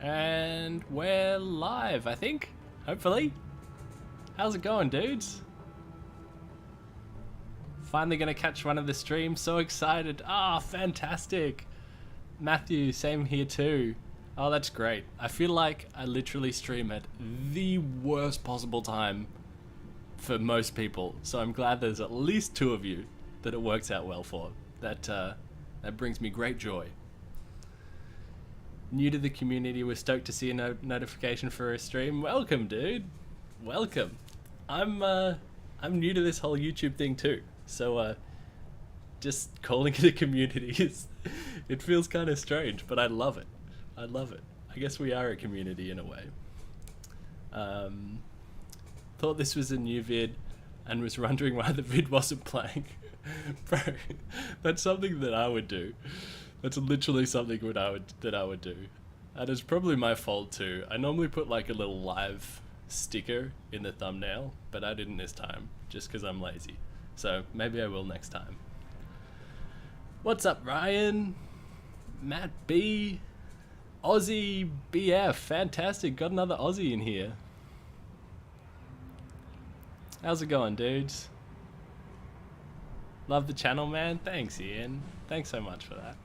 And we're live, I think. Hopefully. How's it going, dudes? Finally gonna catch one of the streams. So excited. Ah, fantastic. Matthew, same here too. Oh, that's great. I feel like I literally stream at the worst possible time for most people. So I'm glad there's at least two of you that it works out well for. That brings me great joy. New to the community, we're stoked to see a notification for a stream. Welcome, dude. Welcome. I'm new to this whole YouTube thing too. So just calling it a community is it feels kind of strange, but I love it. I love it. I guess we are a community in a way. Thought this was a new vid and was wondering why the vid wasn't playing. Bro, that's something that I would do. That's literally something that I would do. And it's probably my fault too. I normally put like a little live sticker in the thumbnail, but I didn't this time, just because I'm lazy. So maybe I will next time. What's up, Ryan? Matt B. Aussie BF, fantastic. Got another Aussie in here. How's it going, dudes? Love the channel, man. Thanks, Ian. Thanks so much for that.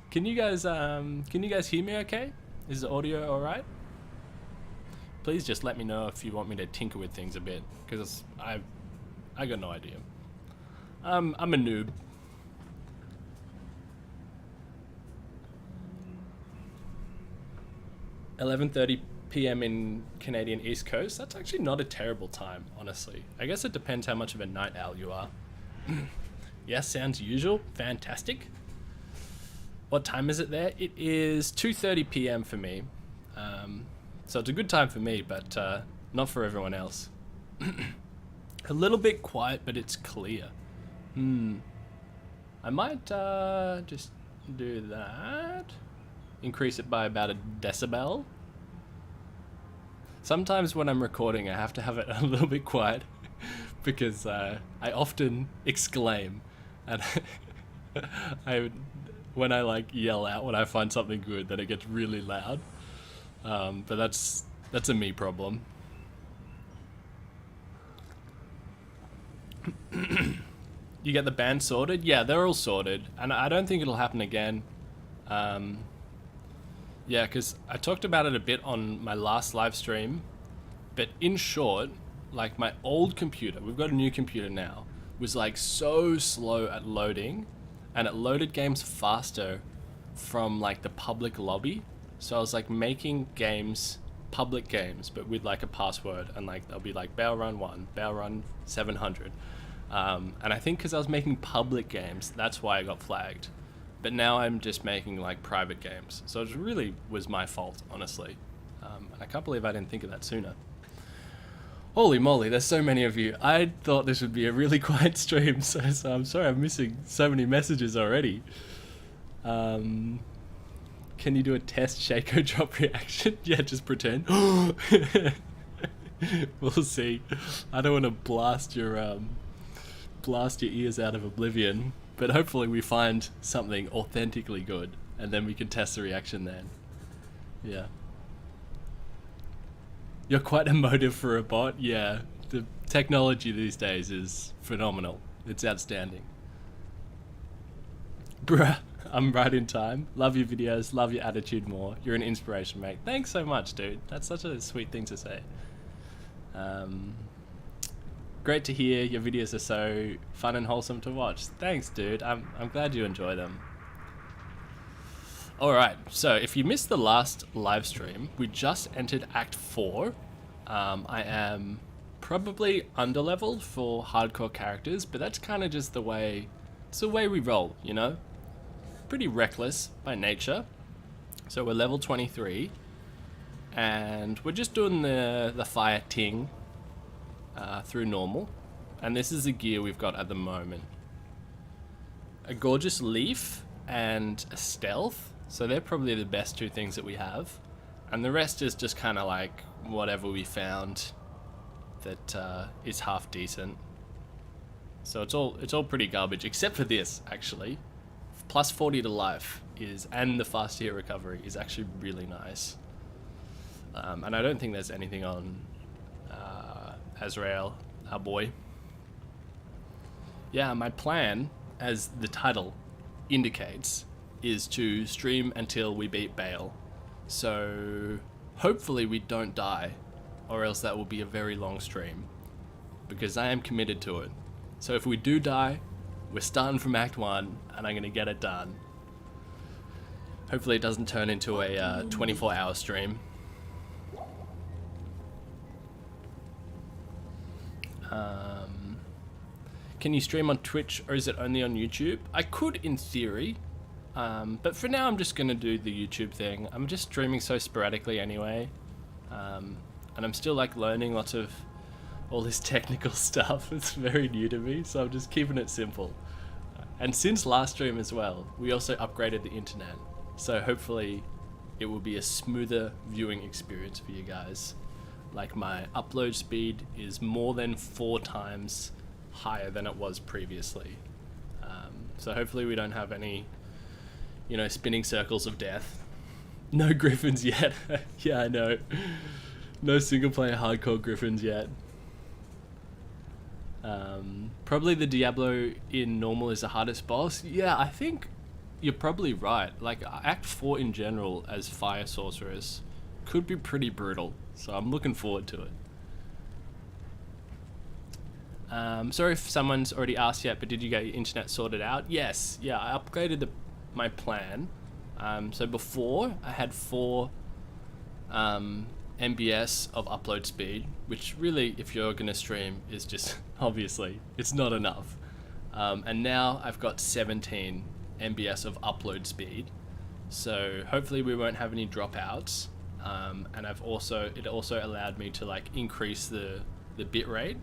Can you guys hear me okay? Is the audio all right? Please just let me know if you want me to tinker with things a bit, because I got no idea. I'm a noob. $11:30 p.m. in Canadian East Coast. That's actually not a terrible time, honestly. I guess it depends how much of a night owl you are. Yes, sounds usual. Fantastic. What time is it there? It is 2:30 p.m. for me. So it's a good time for me, but not for everyone else. A little bit quiet, but it's clear. I might just do that. Increase it by about a decibel. Sometimes when I'm recording, I have to have it a little bit quiet because I often exclaim, and when I like yell out when I find something good, then it gets really loud. But that's a me problem. You get the band sorted? Yeah, they're all sorted, and I don't think it'll happen again. Yeah, because I talked about it a bit on my last live stream, but in short, like my old computer, we've got a new computer now, was like so slow at loading, and it loaded games faster from like the public lobby. So I was like making games, public games, but with like a password, and like they'll be like Baal Run 1, Baal Run 700. And I think because I was making public games, that's why I got flagged. But now I'm just making like private games. So it really was my fault, honestly. And I can't believe I didn't think of that sooner. Holy moly, there's so many of you. I thought this would be a really quiet stream, so I'm sorry I'm missing so many messages already. Can you do a test Shaco drop reaction? Yeah, just pretend. We'll see. I don't want to blast your ears out of oblivion, but hopefully we find something authentically good, and then we can test the reaction then. Yeah. You're quite emotive for a bot. Yeah, the technology these days is phenomenal. It's outstanding. Bruh, I'm right in time. Love your videos, love your attitude more. You're an inspiration, mate. Thanks so much, dude. That's such a sweet thing to say. Great to hear. Your videos are so fun and wholesome to watch. Thanks, dude. I'm glad you enjoy them. Alright, so if you missed the last live stream, we just entered Act 4. I am probably underleveled for hardcore characters, but that's kind of just the way, it's the way we roll, you know? Pretty reckless by nature. So we're level 23, and we're just doing the fire ting through normal. And this is the gear we've got at the moment. A gorgeous leaf and a stealth. So they're probably the best two things that we have. And the rest is just kind of like whatever we found that is half decent. So it's all pretty garbage, except for this, actually. Plus 40 to life is, and the fast hit recovery is actually really nice. And I don't think there's anything on Azrael, our boy. Yeah, my plan, as the title indicates, is to stream until we beat Baal. So hopefully we don't die, or else that will be a very long stream, because I am committed to it. So if we do die, we're starting from Act 1 and I'm going to get it done. Hopefully it doesn't turn into a 24-hour stream. Can you stream on Twitch or is it only on YouTube? I could in theory, but for now I'm just going to do the YouTube thing. I'm just streaming so sporadically anyway, and I'm still like learning lots of all this technical stuff. It's very new to me, so I'm just keeping it simple. And since last stream as well, we also upgraded the internet, so hopefully it will be a smoother viewing experience for you guys. Like my upload speed is more than 4 times higher than it was previously. So hopefully we don't have any, you know, spinning circles of death. No griffins yet. Yeah, I know. No single player hardcore griffins yet. Probably the Diablo in normal is the hardest boss. Yeah, I think you're probably right. Like Act 4 in general as fire sorceress could be pretty brutal. So I'm looking forward to it. Sorry if someone's already asked yet, but did you get your internet sorted out? Yes, yeah, I upgraded my plan. So before I had 4 MBS of upload speed, which really, if you're gonna stream, is just obviously it's not enough. And now I've got 17 MBS of upload speed, so hopefully we won't have any dropouts. And it also allowed me to like increase the bit rate.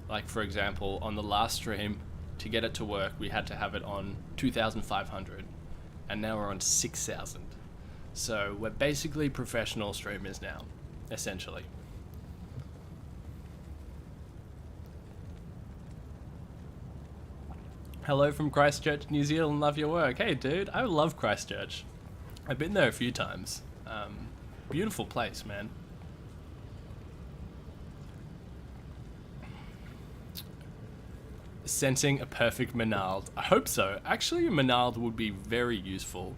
Like for example, on the last stream, to get it to work, we had to have it on 2,500, and now we're on 6,000. So we're basically professional streamers now, essentially. Hello from Christchurch, New Zealand. Love your work. Hey, dude, I love Christchurch. I've been there a few times. Beautiful place, man. Sensing a perfect Menald. I hope so. Actually, a Menald would be very useful.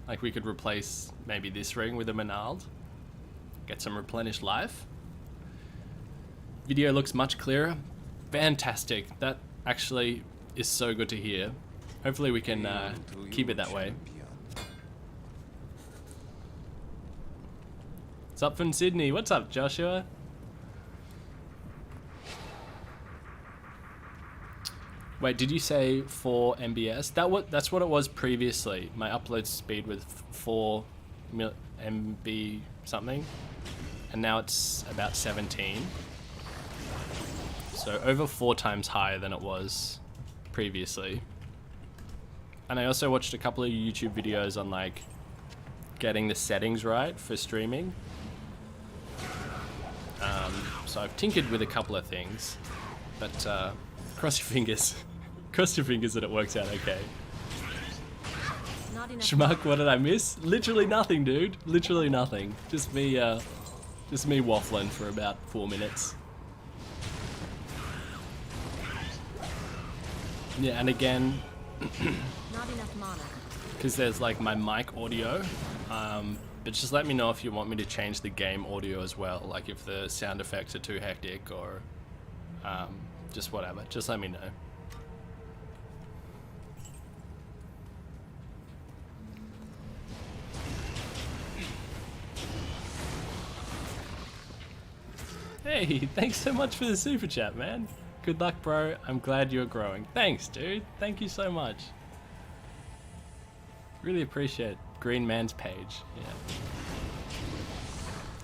Like we could replace maybe this ring with a Menald. Get some replenished life. Video looks much clearer. Fantastic. That actually is so good to hear. Hopefully we can keep it that way. What's up from Sydney? What's up, Joshua? Wait, did you say 4 MBS? That's what it was previously. My upload speed was 4 MB something, and now it's about 17. So over 4 times higher than it was previously. And I also watched a couple of YouTube videos on like getting the settings right for streaming. So I've tinkered with a couple of things, but cross your fingers. Cross your fingers that it works out okay. Schmuck, what did I miss? Literally nothing, dude. Literally nothing. Just me waffling for about 4 minutes. Yeah, and again, because there's like my mic audio, but just let me know if you want me to change the game audio as well, like if the sound effects are too hectic or just whatever. Just let me know. Hey, thanks so much for the super chat, man. Good luck, bro. I'm glad you're growing. Thanks, dude. Thank you so much. Really appreciate Green Man's page. Yeah.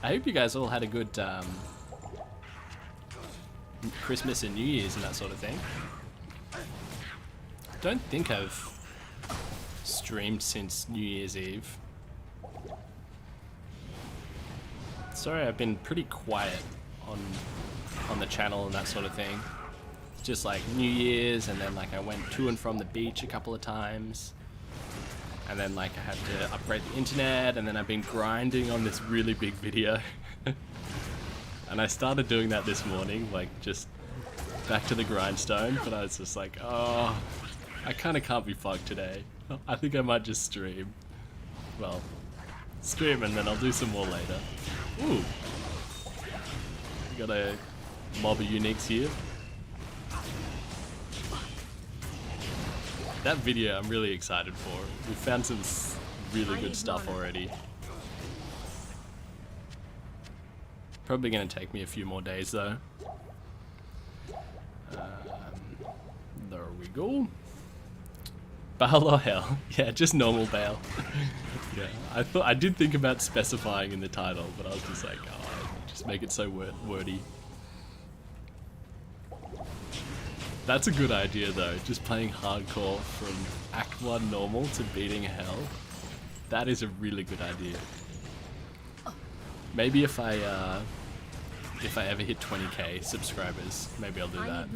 I hope you guys all had a good Christmas and New Year's and that sort of thing. I don't think I've streamed since New Year's Eve. Sorry, I've been pretty quiet on the channel and that sort of thing. Just like New Year's, and then like I went to and from the beach a couple of times. and then like I had to upgrade the internet, and then I've been grinding on this really big video. And I started doing that this morning, like just back to the grindstone, but I was just like, oh, I kind of can't be fucked today. I think I might just stream. Well, stream and then I'll do some more later. Ooh. We got a mob of uniques here. That video I'm really excited for. We found some really good stuff already. Probably gonna take me a few more days though. There we go. Baal or hell? Yeah, just normal Baal. Yeah, I did think about specifying in the title, but I was just like, oh, just make it so wordy. That's a good idea though, just playing hardcore from Act 1 normal to beating hell. That is a really good idea. Maybe if I ever hit 20k subscribers, maybe I'll do that.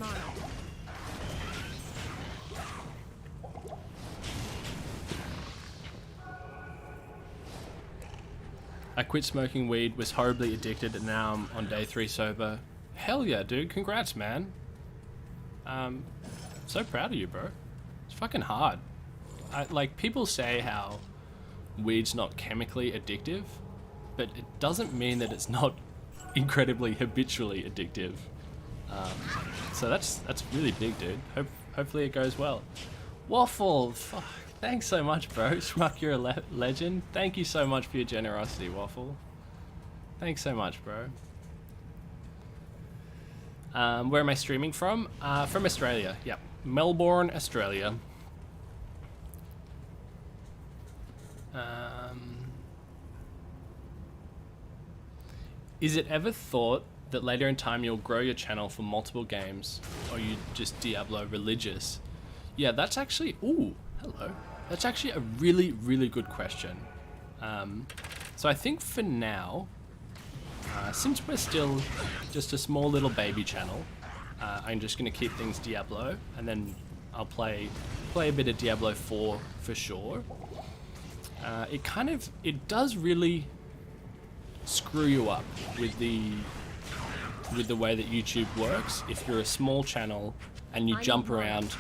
I quit smoking weed, was horribly addicted, and now I'm on day 3 sober. Hell yeah, dude, congrats, man. So proud of you, bro. It's fucking hard. Like, people say how weed's not chemically addictive, but it doesn't mean that it's not incredibly habitually addictive. So that's really big, dude. Hopefully it goes well. Waffle, fuck, thanks so much, bro. Schmuck, you're a legend. Thank you so much for your generosity, Waffle. Thanks so much, bro. Where am I streaming from? From Australia, yep. Melbourne, Australia. Is it ever thought that later in time you'll grow your channel for multiple games, or you just Diablo religious? Yeah, that's actually, ooh, hello. That's actually a really, really good question. So I think for now, since we're still just a small little baby channel, I'm just gonna keep things Diablo, and then I'll play a bit of Diablo 4 for sure. It does really screw you up with the way that YouTube works if you're a small channel and you jump around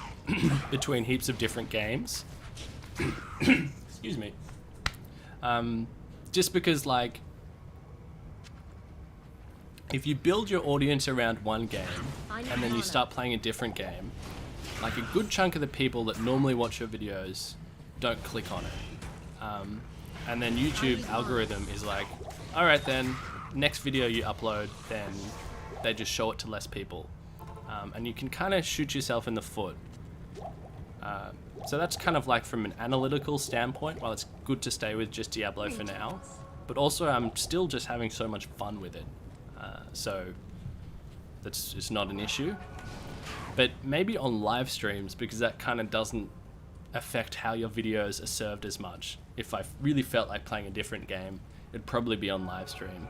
between heaps of different games. Excuse me. Just because, like, if you build your audience around one game and then you start playing a different game, like, a good chunk of the people that normally watch your videos don't click on it. And then YouTube algorithm is like, alright then, next video you upload, then they just show it to less people. And you can kind of shoot yourself in the foot. So that's kind of like from an analytical standpoint, while it's good to stay with just Diablo for now, but also I'm still just having so much fun with it. So it's not an issue. But maybe on live streams, because that kind of doesn't affect how your videos are served as much. If I really felt like playing a different game, it'd probably be on live stream.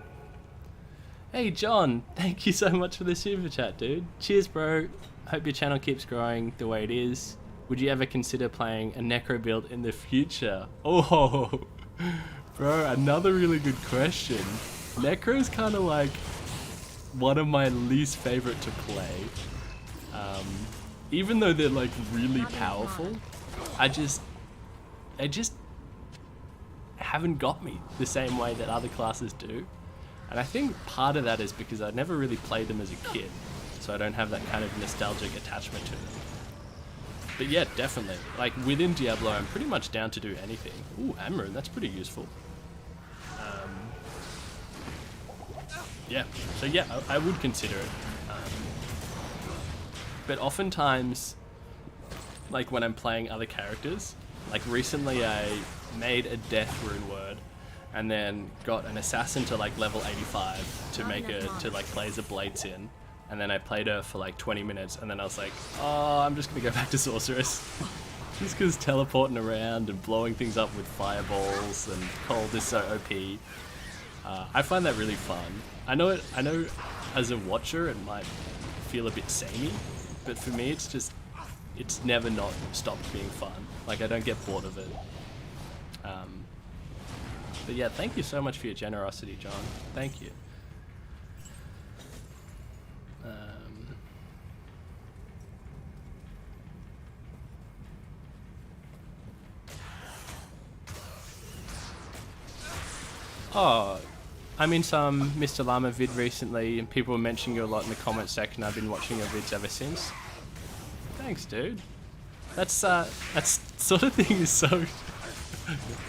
Hey John, thank you so much for the super chat, dude. Cheers, bro. Hope your channel keeps growing the way it is. Would you ever consider playing a necro build in the future? Oh, bro, another really good question. Necro's kind of like one of my least favorite to play. Even though they're like really powerful, they just haven't got me the same way that other classes do. And I think part of that is because I never really played them as a kid, so I don't have that kind of nostalgic attachment to them. But yeah, definitely. Like, within Diablo, I'm pretty much down to do anything. Ooh, Amarin, that's pretty useful. Yeah, so yeah, I would consider it. But oftentimes, like when I'm playing other characters, like recently I made a death rune word and then got an assassin to like level 85 to make her to like play as a blades in, and then I played her for like 20 minutes and then I was like, oh, I'm just gonna go back to sorceress. Just because teleporting around and blowing things up with fireballs and cold is so OP. I find that really fun. I know as a watcher it might feel a bit samey, but for me it's never not stopped being fun. Like, I don't get bored of it. But yeah, thank you so much for your generosity, John. Thank you. Oh, I'm in some Mr. Llama vid recently, and people were mentioning you a lot in the comment section. I've been watching your vids ever since. Thanks, dude. That's sort of thing is so...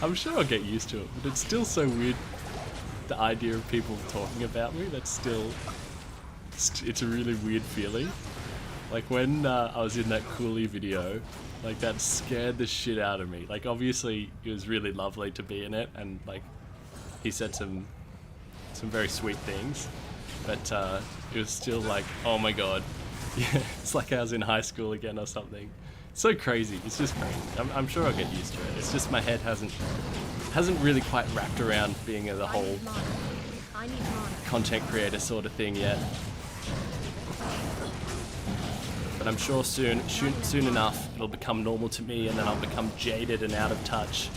I'm sure I'll get used to it, but it's still so weird, the idea of people talking about me. That's still... It's a really weird feeling. Like when I was in that Cooley video, like that scared the shit out of me. Like obviously it was really lovely to be in it, and like he said some very sweet things, but it was still like, oh my god, yeah, it's like I was in high school again or something. It's so crazy. It's just crazy. I'm sure I'll get used to it. It's just my head hasn't really quite wrapped around being the whole content creator sort of thing yet. But I'm sure soon enough it'll become normal to me, and then I'll become jaded and out of touch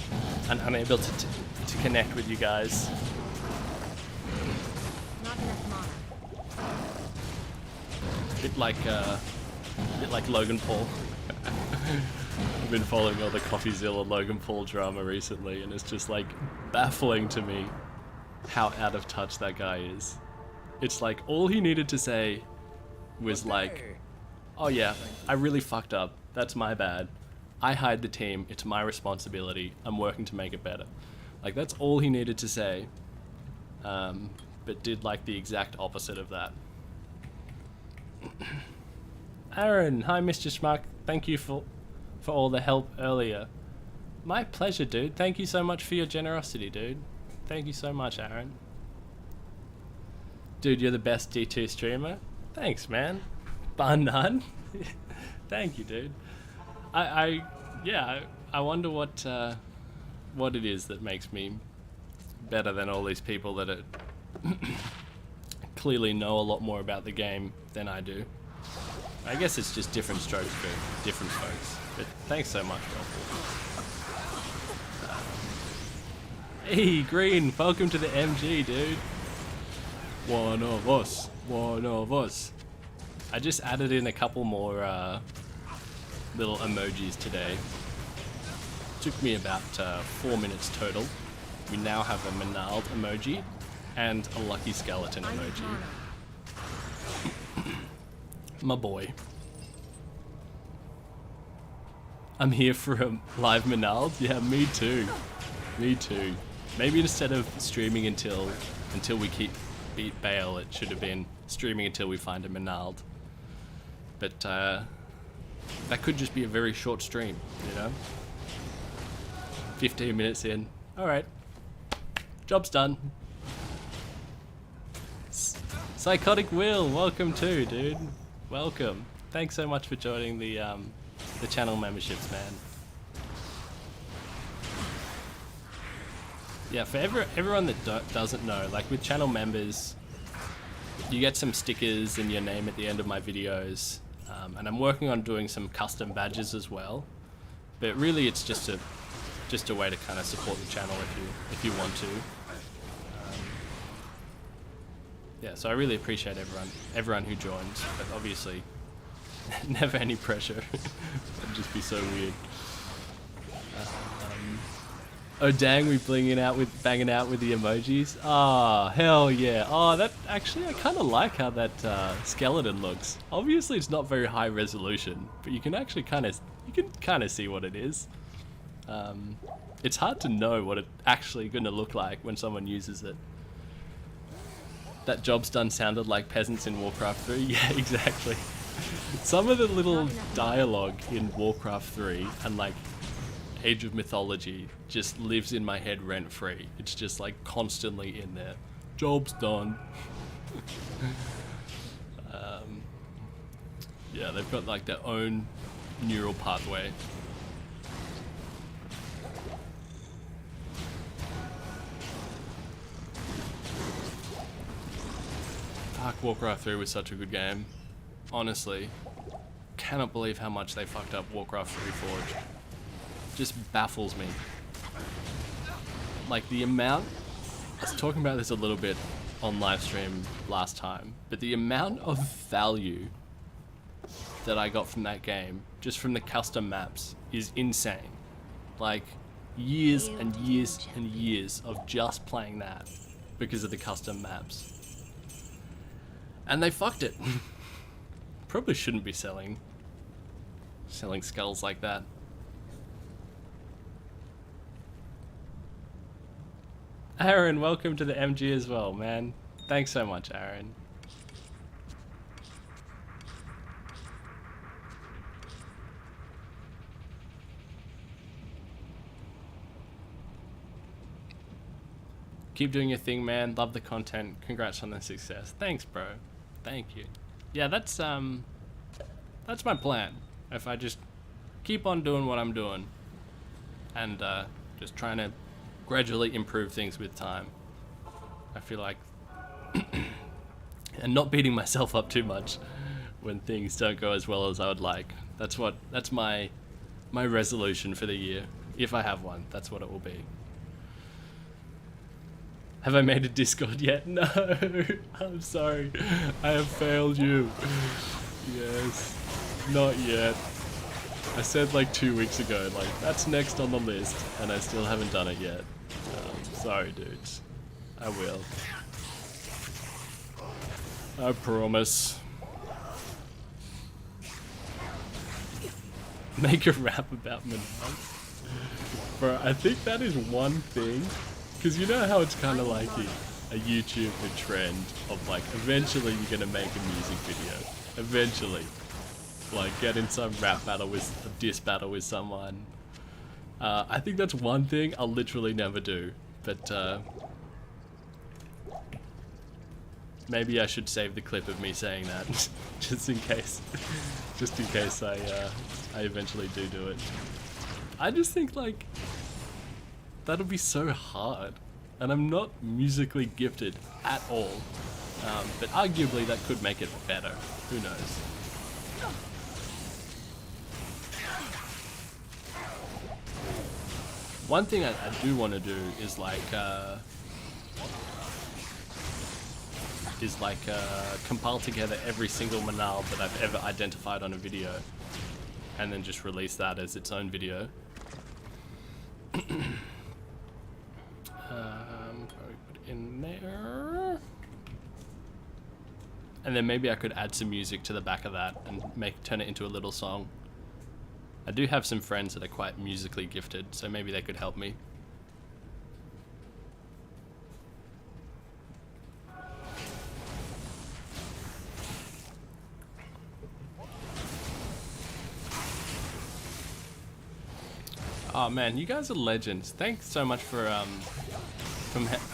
and unable to connect with you guys. A bit like Logan Paul. I've been following all the CoffeeZilla Logan Paul drama recently, and it's just like baffling to me how out of touch that guy is. It's like all he needed to say was like, oh yeah, I really fucked up. That's my bad. I hired the team. It's my responsibility. I'm working to make it better. Like that's all he needed to say, but did like the exact opposite of that. Aaron, hi Mr. Schmuck. Thank you for all the help earlier. My pleasure, dude. Thank you so much for your generosity, dude. Thank you so much, Aaron. Dude, you're the best D2 streamer. Thanks, man. Bar none. Thank you, dude. I wonder what it is that makes me better than all these people that are clearly know a lot more about the game than I do. I guess it's just different strokes for different folks. But thanks so much, Rob. Hey, Green, welcome to the MG, dude. One of us. One of us. I just added in a couple more little emojis today. Took me about 4 minutes total. We now have a Manald emoji and a lucky skeleton emoji. My boy. I'm here for a live Manald. Yeah, me too. Me too. Maybe instead of streaming until we beat Baal, it should have been streaming until we find a Manald. But that could just be a very short stream, you know? 15 minutes in. Alright. Job's done. Psychotic Will, welcome too, dude. Welcome. Thanks so much for joining the channel memberships, man. Yeah, for everyone that doesn't know, like with channel members, you get some stickers and your name at the end of my videos, and I'm working on doing some custom badges as well. But really, it's just a way to kind of support the channel if you want to. Yeah, so I really appreciate everyone who joins, but obviously never any pressure. It'd just be so weird. Oh dang, we banging out with the emojis. Ah, hell yeah. Oh, that actually, I kind of like how that skeleton looks. Obviously, it's not very high resolution, but you can actually kind of see what it is. It's hard to know what it's actually going to look like when someone uses it. That job's done sounded like peasants in Warcraft 3. Yeah, exactly. Some of the little dialogue in Warcraft 3 and like Age of Mythology just lives in my head rent free. It's just like constantly in there. Job's done. Yeah, they've got like their own neural pathway. Fuck, Warcraft 3 was such a good game. Honestly. Cannot believe how much they fucked up Warcraft 3 Forge. Just baffles me. like the amount, I was talking about this a little bit on live stream last time, but the amount of value that I got from that game, just from the custom maps, is insane. Like, years and years and years of just playing that because of the custom maps. And they fucked it. Probably shouldn't be selling skulls like that. Aaron, welcome to the MG as well, man. Thanks so much, Aaron. Keep doing your thing, man. Love the content. Congrats on the success. Thanks, bro. Thank you. Yeah, that's my plan. If I just keep on doing what I'm doing and just trying to gradually improve things with time, I feel like, and not beating myself up too much when things don't go as well as I would like. That's my resolution for the year. If I have one, that's what it will be. Have I made a Discord yet? No, I'm sorry. I have failed you. Yes, not yet. I said like 2 weeks ago, like, that's next on the list, and I still haven't done it yet. Sorry, dudes. I will. I promise. Make a rap about Manal. Bro, I think that is one thing. Because you know how it's kind of like a YouTube trend of like, eventually you're going to make a music video. Eventually. Like, get in some rap battle with, a diss battle with someone. I think that's one thing I'll literally never do. But, maybe I should save the clip of me saying that. just in case. Just in case I eventually do it. I just think, like, that'll be so hard, and I'm not musically gifted at all, but arguably that could make it better, who knows. One thing I do want to do is like compile together every single Manal that I've ever identified on a video, and then just release that as its own video. Probably put it in there. And then maybe I could add some music to the back of that and turn it into a little song. I do have some friends that are quite musically gifted, so maybe they could help me. Oh man, you guys are legends. Thanks so much for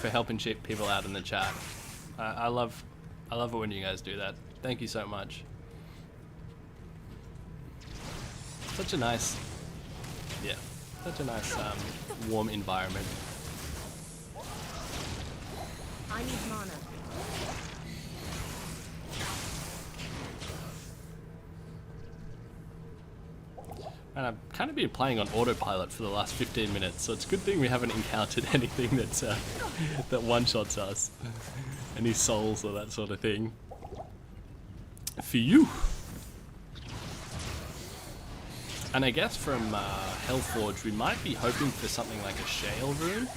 helping people out in the chat. I love it when you guys do that. Thank you so much. Such a nice warm environment. I need mana. And I've kind of been playing on autopilot for the last 15 minutes, so it's a good thing we haven't encountered anything that's that one-shots us. Any souls or that sort of thing. For you! And I guess from Hellforge, we might be hoping for something like a shale rune.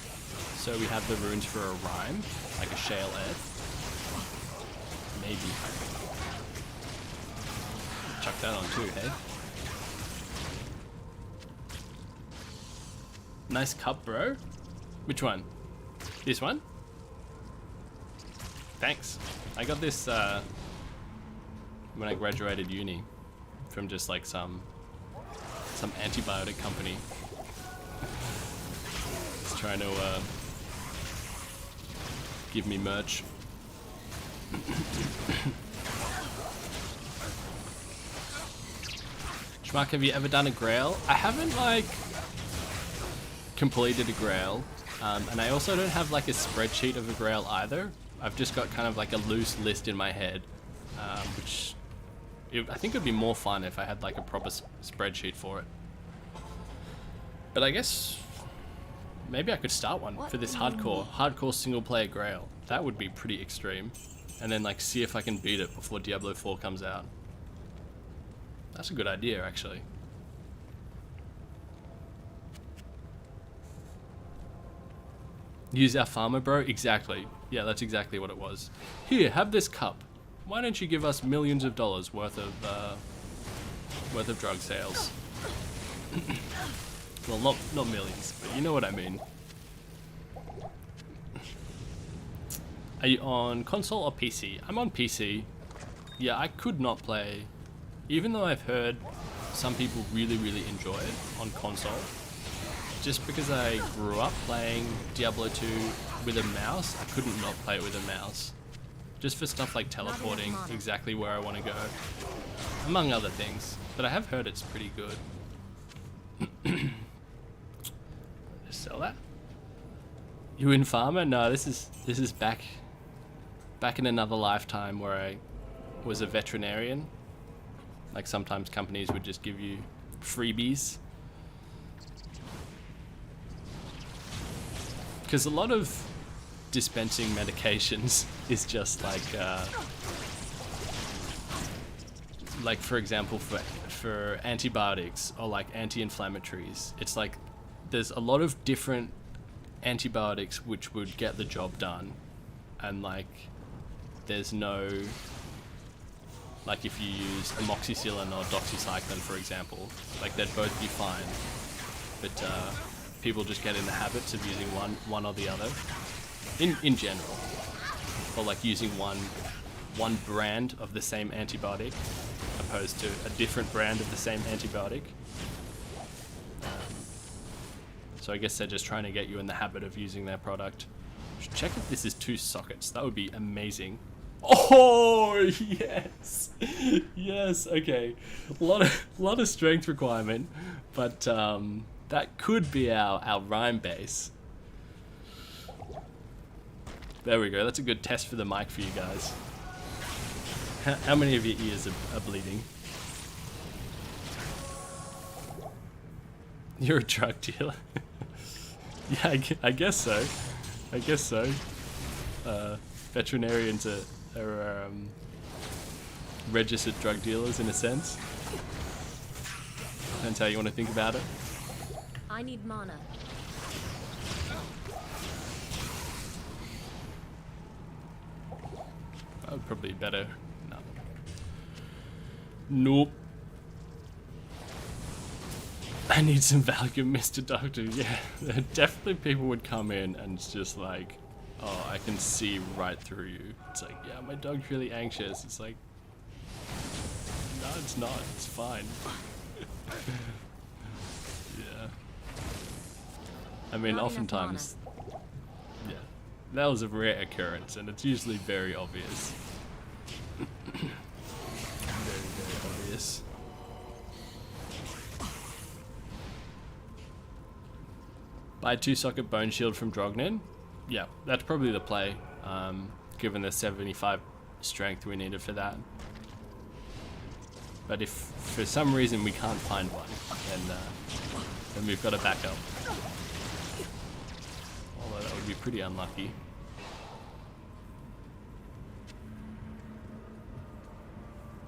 So we have the runes for a rhyme, like a shale earth. Maybe. Chuck that on too, hey? Nice cup, bro. Which one? This one? Thanks. I got this when I graduated uni from just like some antibiotic company. Just trying to give me merch. Schmuck, have you ever done a Grail? I haven't like completed a Grail, and I also don't have like a spreadsheet of a Grail either. I've just got kind of like a loose list in my head, which I think it would be more fun if I had like a proper spreadsheet for it. But I guess Maybe I could start one for this hardcore single player Grail. That would be pretty extreme. And then like see if I can beat it before Diablo 4 comes out. That's a good idea, actually. Use our farmer, bro? Exactly. Yeah, that's exactly what it was. Here, have this cup. Why don't you give us millions of dollars worth of drug sales? Well, not millions, but you know what I mean. Are you on console or PC? I'm on PC. Yeah, I could not play, even though I've heard some people really enjoy it on console. Just because I grew up playing Diablo 2 with a mouse, I couldn't not play it with a mouse. Just for stuff like teleporting exactly where I want to go, among other things. But I have heard it's pretty good. Just sell that. You in Farmer? No, this is back in another lifetime where I was a veterinarian. Like sometimes companies would just give you freebies. Because a lot of dispensing medications is just like for example for antibiotics or like anti-inflammatories, it's like there's a lot of different antibiotics which would get the job done, and like there's no, like if you use amoxicillin or doxycycline for example, like they'd both be fine, but people just get in the habits of using one or the other in general, or like using one brand of the same antibiotic opposed to a different brand of the same antibiotic. So I guess they're just trying to get you in the habit of using their product. Check if this is 2 sockets. That would be amazing. Oh yes, yes. Okay, a lot of strength requirement, but that could be our rhyme base. There we go. That's a good test for the mic for you guys. How many of your ears are bleeding? You're a drug dealer. Yeah, I guess so. I guess so. Veterinarians are registered drug dealers in a sense. Depends how you want to think about it. I need mana. That would probably be better. No. Nope. I need some value, Mr. Doctor. Yeah, definitely people would come in and it's just like, oh, I can see right through you. It's like, yeah, my dog's really anxious. It's like, no, it's not. It's fine. Yeah. I mean, oftentimes, yeah, that was a rare occurrence, and it's usually very obvious. Very obvious. Buy 2-socket bone shield from Drognin. Yeah, that's probably the play, given the 75 strength we needed for that. But if for some reason we can't find one, then we've got to back up. Although that would be pretty unlucky.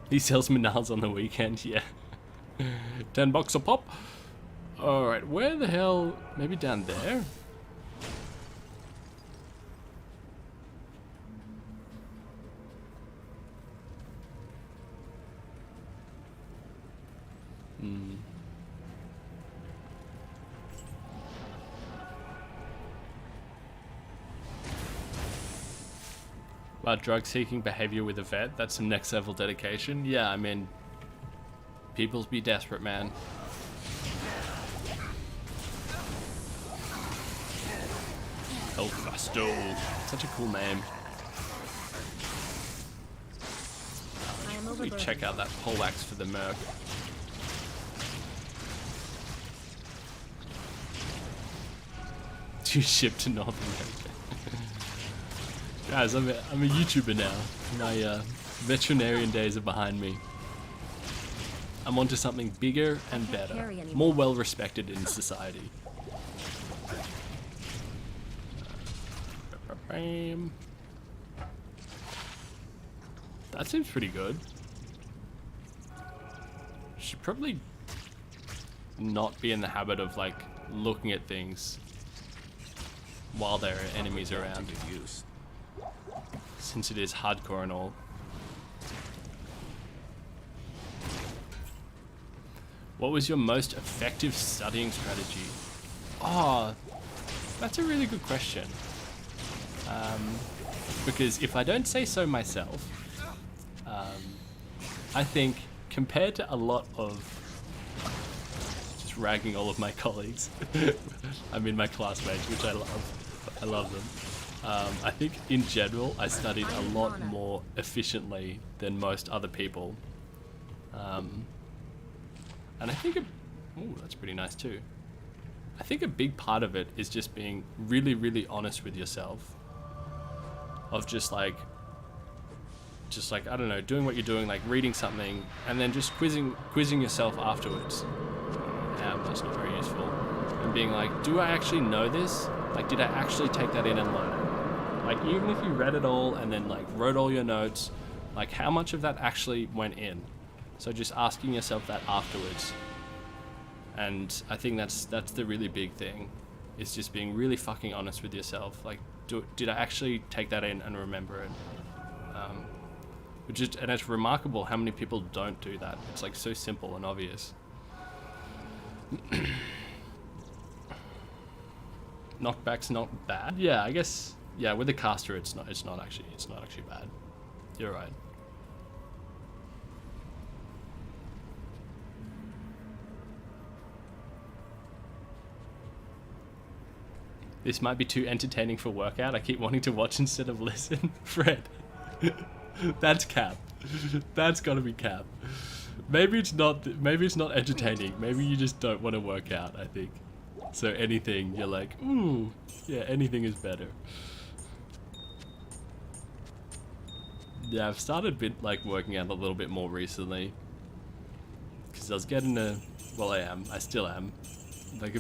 He sells Manals on the weekend, yeah. $10 a pop. Alright, where the hell? Maybe down there? Wow, drug-seeking behavior with a vet, that's some next-level dedication. Yeah, I mean, people's be desperate, man. Hellfasto. Such a cool name. Probably check out that poleaxe for the merc. You ship to North America. Guys, I'm a YouTuber now. My veterinarian days are behind me. I'm onto something bigger and better. More well respected in society. Frame. That seems pretty good. Should probably not be in the habit of like looking at things while there are enemies around, since it is hardcore and all. What was your most effective studying strategy? Oh, that's a really good question. Because if I don't say so myself, I think compared to a lot of just ragging all of my colleagues, I mean my classmates, which I love them. I think in general I studied a lot more efficiently than most other people. And I think, ooh, that's pretty nice too. I think a big part of it is just being really, really honest with yourself. Of just like, I don't know, doing what you're doing, like reading something, and then just quizzing yourself afterwards. That's not very useful. And being like, do I actually know this? Like, did I actually take that in and learn it? Like, even if you read it all and then like wrote all your notes, like how much of that actually went in? So just asking yourself that afterwards. And I think that's the really big thing, is just being really fucking honest with yourself. Like, did I actually take that in and remember it? And it's remarkable how many people don't do that. It's like so simple and obvious. Knockback's not bad. Yeah, I guess. Yeah, with the caster, it's not actually bad. You're right. This might be too entertaining for workout. I keep wanting to watch instead of listen. Fred. That's cap. That's gotta be cap. Maybe it's not entertaining. Maybe you just don't want to work out, I think. So anything, you're like, ooh, yeah, anything is better. Yeah, I've started working out a little bit more recently. Because I was getting I still am. Like a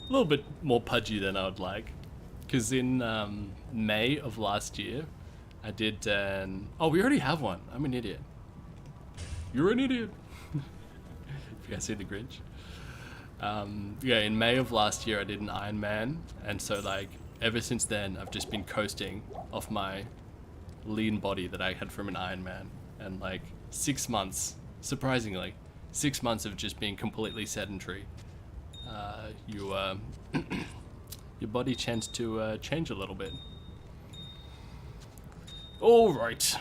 little bit more pudgy than I would like. Because in May of last year, I did oh, we already have one. I'm an idiot. You're an idiot. If you guys see the Grinch. Yeah, in May of last year, I did an Ironman. And so, like, ever since then, I've just been coasting off my lean body that I had from an Ironman. And, like, 6 months, surprisingly, 6 months of just being completely sedentary. Your body tends to change a little bit. All right.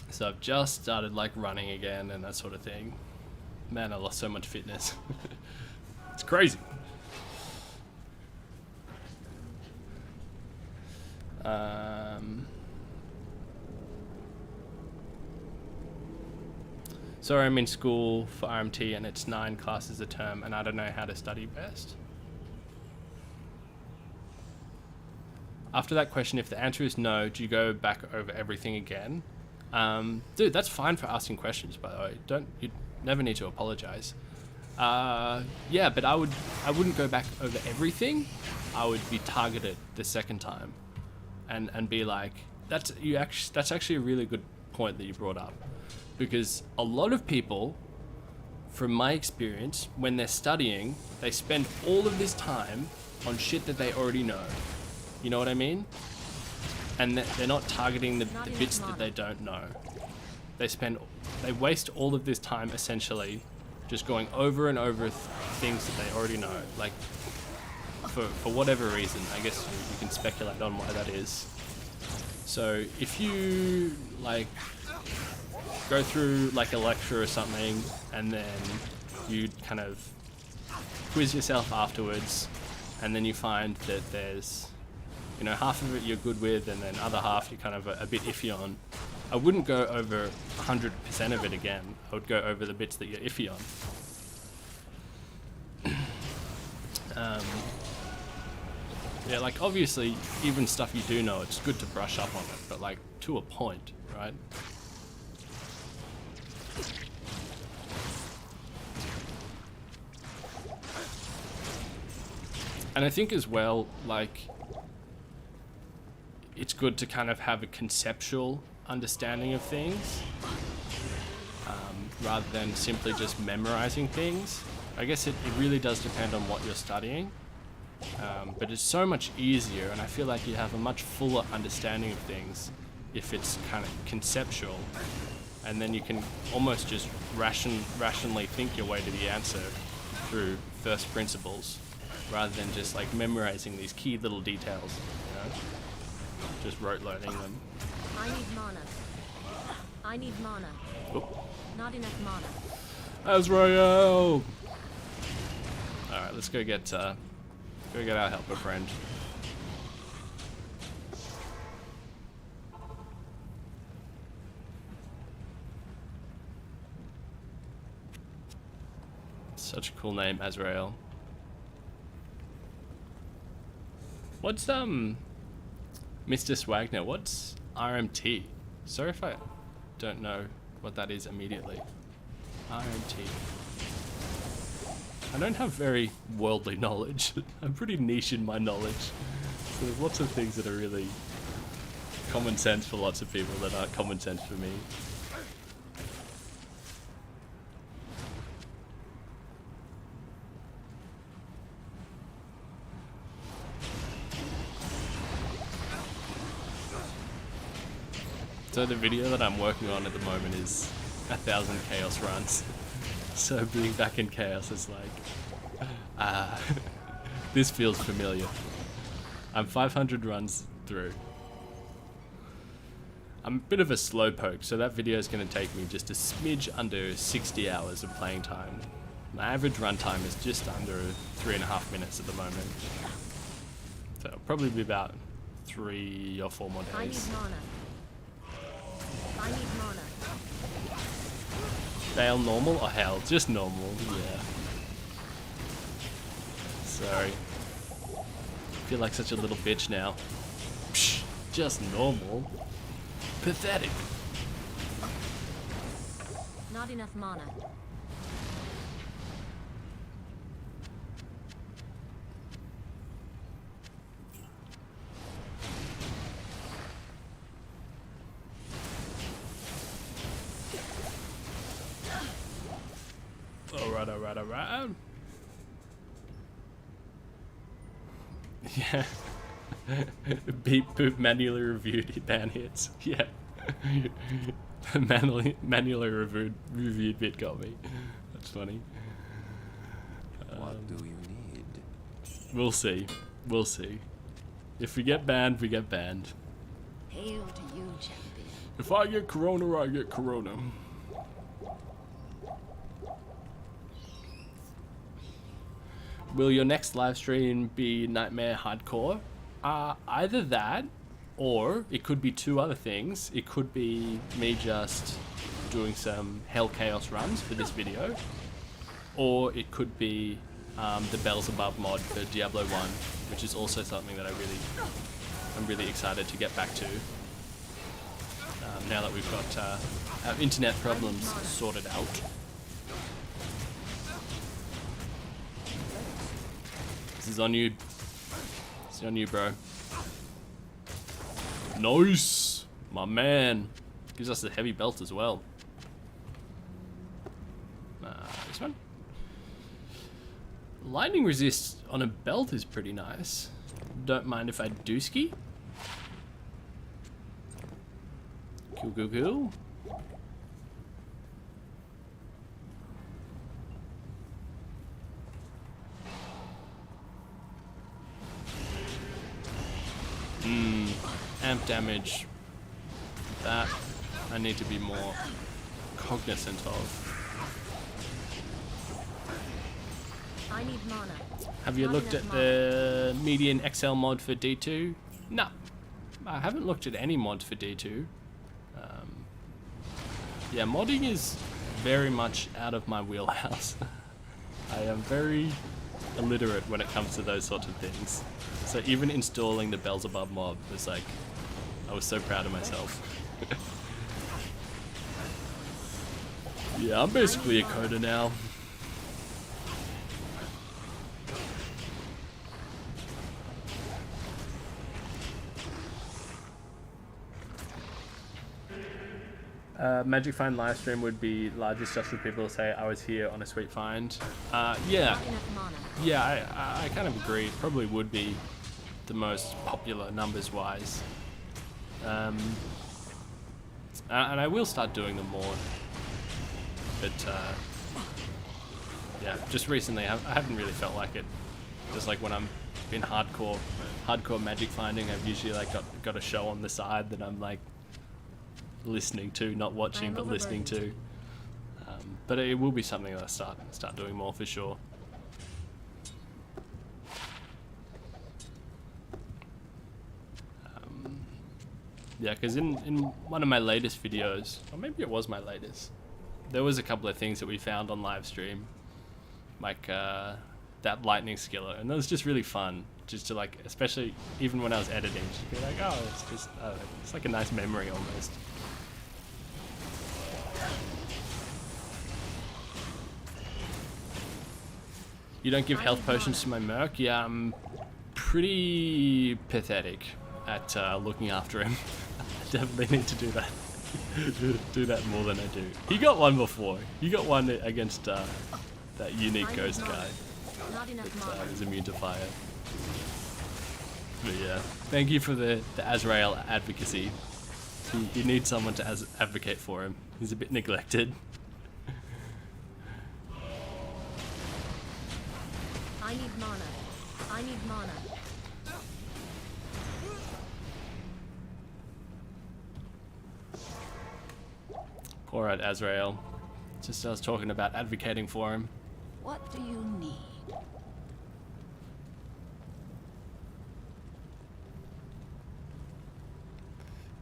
So I've just started like running again and that sort of thing. Man, I lost so much fitness. It's crazy. So I'm in school for RMT and it's 9 classes a term and I don't know how to study best. After that question, if the answer is no, do you go back over everything again? Dude, that's fine for asking questions, by the way. You never need to apologize. Yeah, but I wouldn't go back over everything. I would be targeted the second time, and be like, that's actually a really good point that you brought up, because a lot of people, from my experience, when they're studying, they spend all of this time on shit that they already know. You know what I mean? And they're not targeting the bits that they don't know. They waste all of this time essentially just going over and over things that they already know. Like, for whatever reason, I guess you can speculate on why that is. So if you like go through like a lecture or something and then you kind of quiz yourself afterwards, and then you find that there's, you know, half of it you're good with and then other half you're kind of a bit iffy on, I wouldn't go over 100% of it again. I would go over the bits that you're iffy on. Yeah, like obviously even stuff you do know, it's good to brush up on it, but like to a point, right? And I think as well, like, it's good to kind of have a conceptual understanding of things rather than simply just memorizing things. I guess it really does depend on what you're studying, but it's so much easier, and I feel like you have a much fuller understanding of things if it's kind of conceptual, and then you can almost just rationally think your way to the answer through first principles, rather than just like memorizing these key little details, you know? Just rote learning them. I need mana. I need mana. Oh. Not enough mana. Azrael! Alright, let's go get our helper friend. Such a cool name, Azrael. What's Mr. Swagner, what's RMT? Sorry if I don't know what that is immediately. RMT. I don't have very worldly knowledge. I'm pretty niche in my knowledge. So there's lots of things that are really common sense for lots of people that aren't common sense for me. So the video that I'm working on at the moment is 1,000 chaos runs. So being back in chaos is like, this feels familiar. I'm 500 runs through. I'm a bit of a slowpoke, so that video is going to take me just a smidge under 60 hours of playing time. My average run time is just under 3.5 minutes at the moment. So it'll probably be about 3 or 4 more days. I need mana. I need mana. Baal normal or hell? Just normal, yeah. Sorry. I feel like such a little bitch now. Psh, just normal. Pathetic. Not enough mana. Alright. Yeah. Beep boop manually reviewed ban hits. Yeah. manually reviewed bit got me. That's funny. What do you need? We'll see. We'll see. If we get banned, we get banned. Hail to you, champion. If I get corona, I get corona. Will your next live stream be Nightmare Hardcore? Either that, or it could be 2 other things. It could be me just doing some Hell Chaos runs for this video, or it could be the Bells Above mod for Diablo 1, which is also something that I'm really excited to get back to. Now that we've got our internet problems sorted out. This is on you. This is on you, bro. Nice! My man. Gives us a heavy belt as well. This one? Lightning resist on a belt is pretty nice. Don't mind if I do ski. Cool. Amp damage. That I need to be more cognizant of. I need mana. Have you looked at the median XL mod for D2? No. I haven't looked at any mods for D2. Yeah, modding is very much out of my wheelhouse. I am very illiterate when it comes to those sorts of things. So even installing the Bells Above mod was like, I was so proud of myself. Yeah, I'm basically a coder now. Magic Find live stream would be largest just for people to say I was here on a sweet find. Yeah, Not enough mana. yeah, I kind of agree. Probably would be the most popular numbers wise. And I will start doing them more. But yeah, just recently I haven't really felt like it. Just like when I'm in hardcore magic finding, I've usually like got a show on the side that I'm like listening to, not watching, but listening to. But it will be something that I start doing more for sure. Yeah, because in one of my latest videos, or maybe it was my latest, there was a couple of things that we found on live stream, like that lightning skiller, and that was just really fun, just to like, especially even when I was editing, just be like, oh, it's just, it's like a nice memory almost. You don't give health potions to my merc? Yeah, I'm pretty pathetic at looking after him. I definitely need to do that. Do that more than I do. He got one before. He got one against that unique ghost guy Not enough that mana. was immune to fire. But yeah, thank you for the Azrael advocacy. He needs someone to advocate for him. He's a bit neglected. I need mana. I need mana. Poor old Azrael. Just I was talking about advocating for him. What do you need?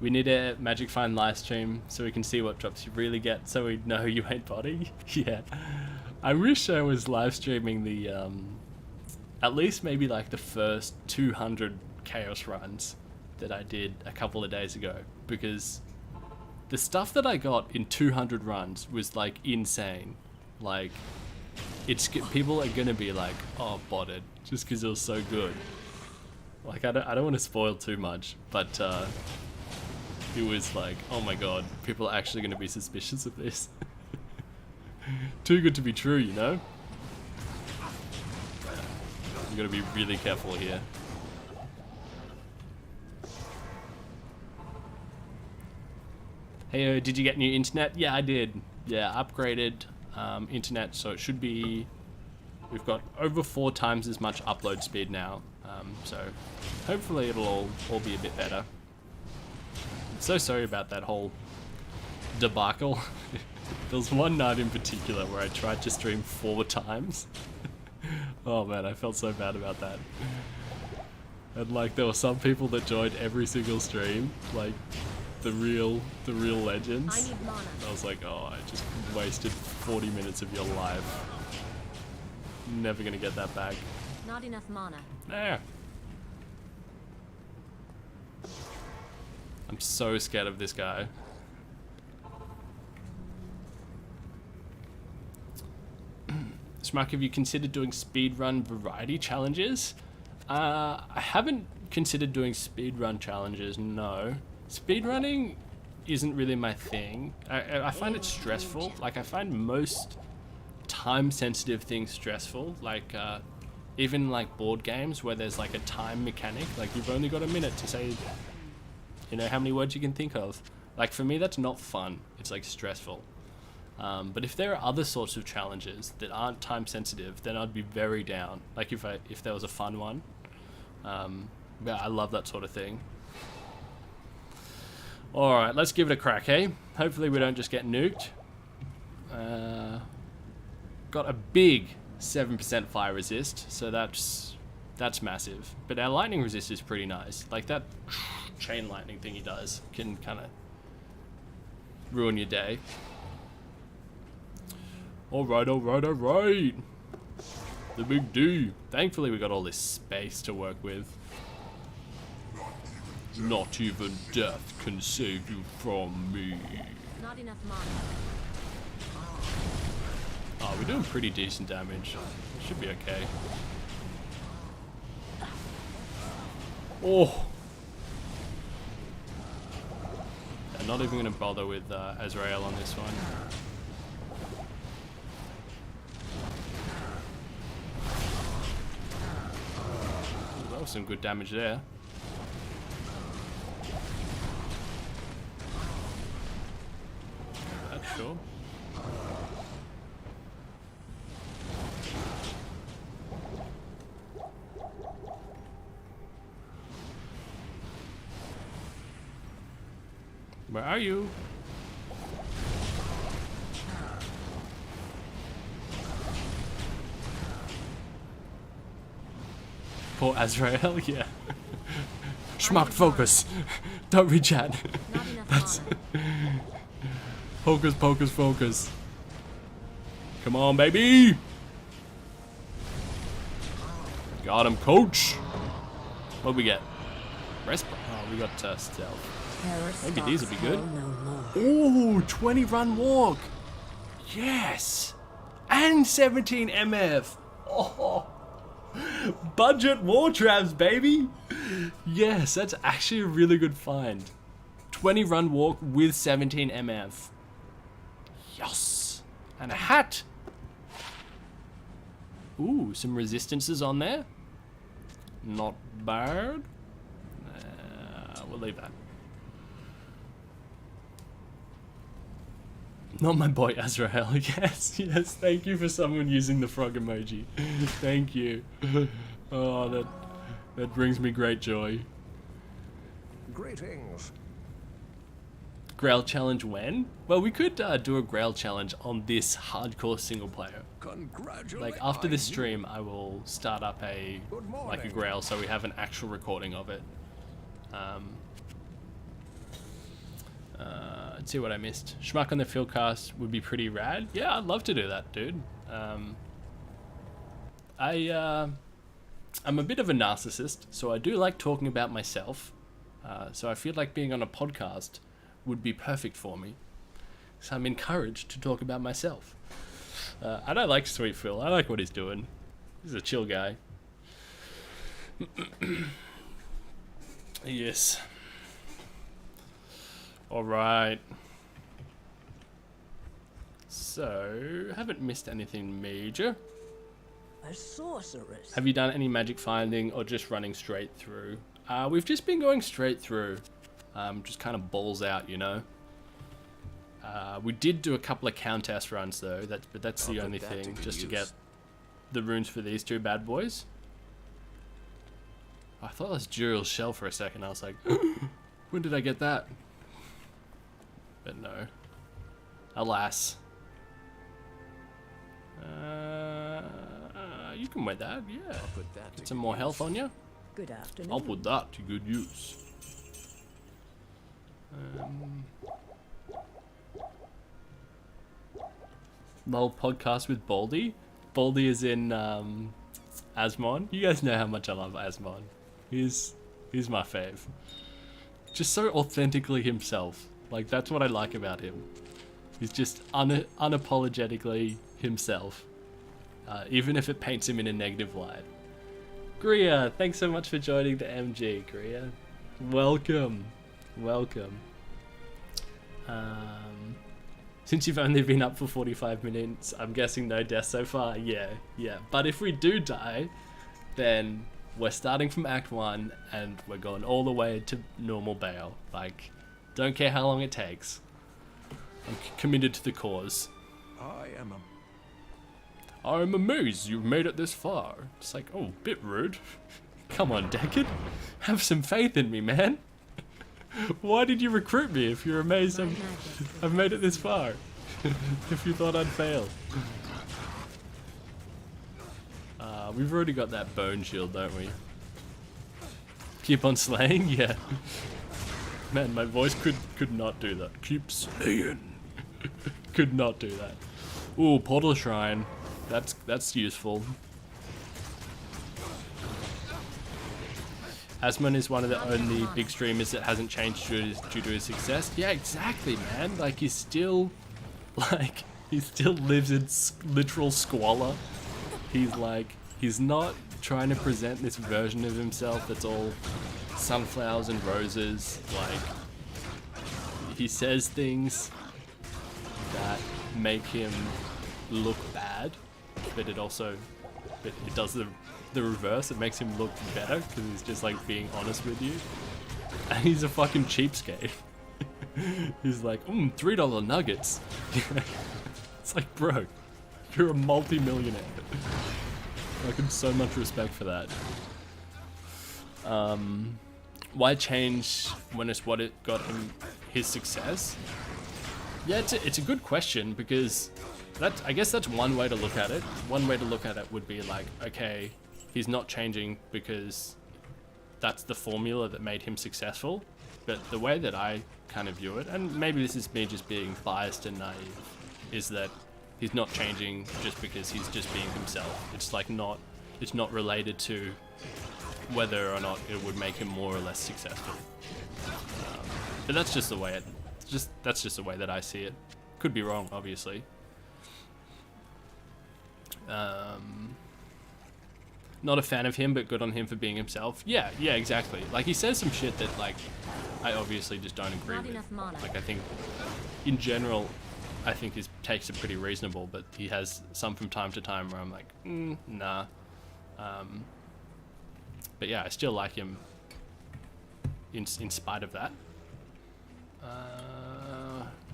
We need a Magic Find live stream so we can see what drops you really get, so we know you ain't body. Yeah. I wish I was live streaming the, at least maybe like the first 200 Chaos runs that I did a couple of days ago, because the stuff that I got in 200 runs was like insane. Like, people are gonna be like, oh, botted, just because it was so good. Like, I don't want to spoil too much, but it was like, oh my god, people are actually gonna be suspicious of this. Too good to be true, you know? You gotta be really careful here. Hey, did you get new internet? Yeah, I did. Yeah, upgraded internet, so it should be... We've got over 4 times as much upload speed now, so hopefully it'll all be a bit better. I'm so sorry about that whole debacle. There was one night in particular where I tried to stream 4 times. Oh man, I felt so bad about that. And like, there were some people that joined every single stream, like the real legends. I need mana. I was like, oh, I just wasted 40 minutes of your life. Never gonna get that back. Not enough mana. Nah. I'm so scared of this guy. Schmuck, have you considered doing speedrun variety challenges? I haven't considered doing speedrun challenges, no. Speedrunning isn't really my thing. I find it stressful. Like, I find most time-sensitive things stressful. Like, even like board games where there's like a time mechanic. Like, you've only got a minute to say, you know, how many words you can think of. Like, for me, that's not fun. It's like stressful. But if there are other sorts of challenges that aren't time sensitive, then I'd be very down. Like if there was a fun one. Yeah, I love that sort of thing. Alright, let's give it a crack, hey? Hopefully we don't just get nuked. Got a big 7% fire resist, so that's massive. But our lightning resist is pretty nice. Like that chain lightning thing he does can kind of ruin your day. Alright. The big D. Thankfully we got all this space to work with. Not even death can save you from me. Not enough mana. Oh, we're doing pretty decent damage. Should be okay. Oh! I'm not even going to bother with Azrael on this one. Ooh, that was some good damage there. That's sure. Where are you? Poor Azrael, yeah. Schmuck, focus. Don't reach out. Not enough That's mana. Focus, focus, focus. Come on, baby. Got him, coach. What we get? Resp. Oh, we got stealth. Maybe these will be good. Ooh, 20 run walk. Yes. And 17 MF. Oh. Budget war traps, baby. Yes, that's actually a really good find. 20 run walk with 17 MF. Yes. And a hat. Ooh, some resistances on there. Not bad. We'll leave that. Not my boy Azrael. Yes, yes. Thank you for someone using the frog emoji. Thank you. Oh, that brings me great joy. Greetings. Grail challenge when? Well, we could do a Grail challenge on this hardcore single player. Congratulations. Like after this stream, I will start up Good morning. like a Grail so we have an actual recording of it. Let's see what I missed. Schmuck on the fieldcast would be pretty rad. Yeah, I'd love to do that, dude. I'm a bit of a narcissist, so I do like talking about myself. So I feel like being on a podcast would be perfect for me. So I'm encouraged to talk about myself. And I like Sweet Phil. I like what he's doing. He's a chill guy. Yes. Alright. So, haven't missed anything major. A sorceress. Have you done any magic finding or just running straight through? We've just been going straight through. Just kind of balls out, you know. We did do a couple of countess runs though, but that's the only thing, just to get the runes for these two bad boys. I thought it was Juriel's shell for a second. I was like, when did I get that? But no. Alas. You can wear that, yeah. I'll put that Get some more health on you. Good afternoon. I'll put that to good use. Lol podcast with Baldy. Baldy is in Asmon. You guys know how much I love Asmon. He's my fave. Just so authentically himself. Like, that's what I like about him. He's just unapologetically himself. Even if it paints him in a negative light. Gria, thanks so much for joining the MG, Gria. Welcome. Welcome. Since you've only been up for 45 minutes, I'm guessing no deaths so far. Yeah. But if we do die, then we're starting from Act 1 and we're going all the way to normal Baal. Like, don't care how long it takes. I'm committed to the cause. I'm amazed you've made it this far. It's like, oh, bit rude. Come on, Deckard. Have some faith in me, man. Why did you recruit me if you're amazed I've made it this far? If you thought I'd fail. We've already got that bone shield, don't we? Keep on slaying? Yeah. Man, my voice could not do that. Keep slaying. Could not do that. Ooh, Portal Shrine. That's useful. Asmon is one of the only big streamers that hasn't changed due to his success. Yeah, exactly, man. Like, he still lives in literal squalor. He's not trying to present this version of himself that's all sunflowers and roses. Like, he says things that make him look bad, but it does the reverse. It makes him look better because he's just like being honest with you. And he's a fucking cheapskate. He's like, $3 nuggets. It's like, bro, you're a multi-millionaire. Like, so much respect for that. Why change when it's what it got him his success? Yeah, it's a good question, because I guess that's one way to look at it. One way to look at it would be like, okay, he's not changing because that's the formula that made him successful. But the way that I kind of view it, and maybe this is me just being biased and naive, is that he's not changing just because he's just being himself. It's like it's not related to whether or not it would make him more or less successful. But that's just the way that's just the way that I see it. Could be wrong, obviously. Not a fan of him, but good on him for being himself. Yeah, exactly. Like, he says some shit that, like, I obviously just don't agree with. Like, I think, in general, I think his takes are pretty reasonable, but he has some from time to time where I'm like, nah. But yeah, I still like him in spite of that.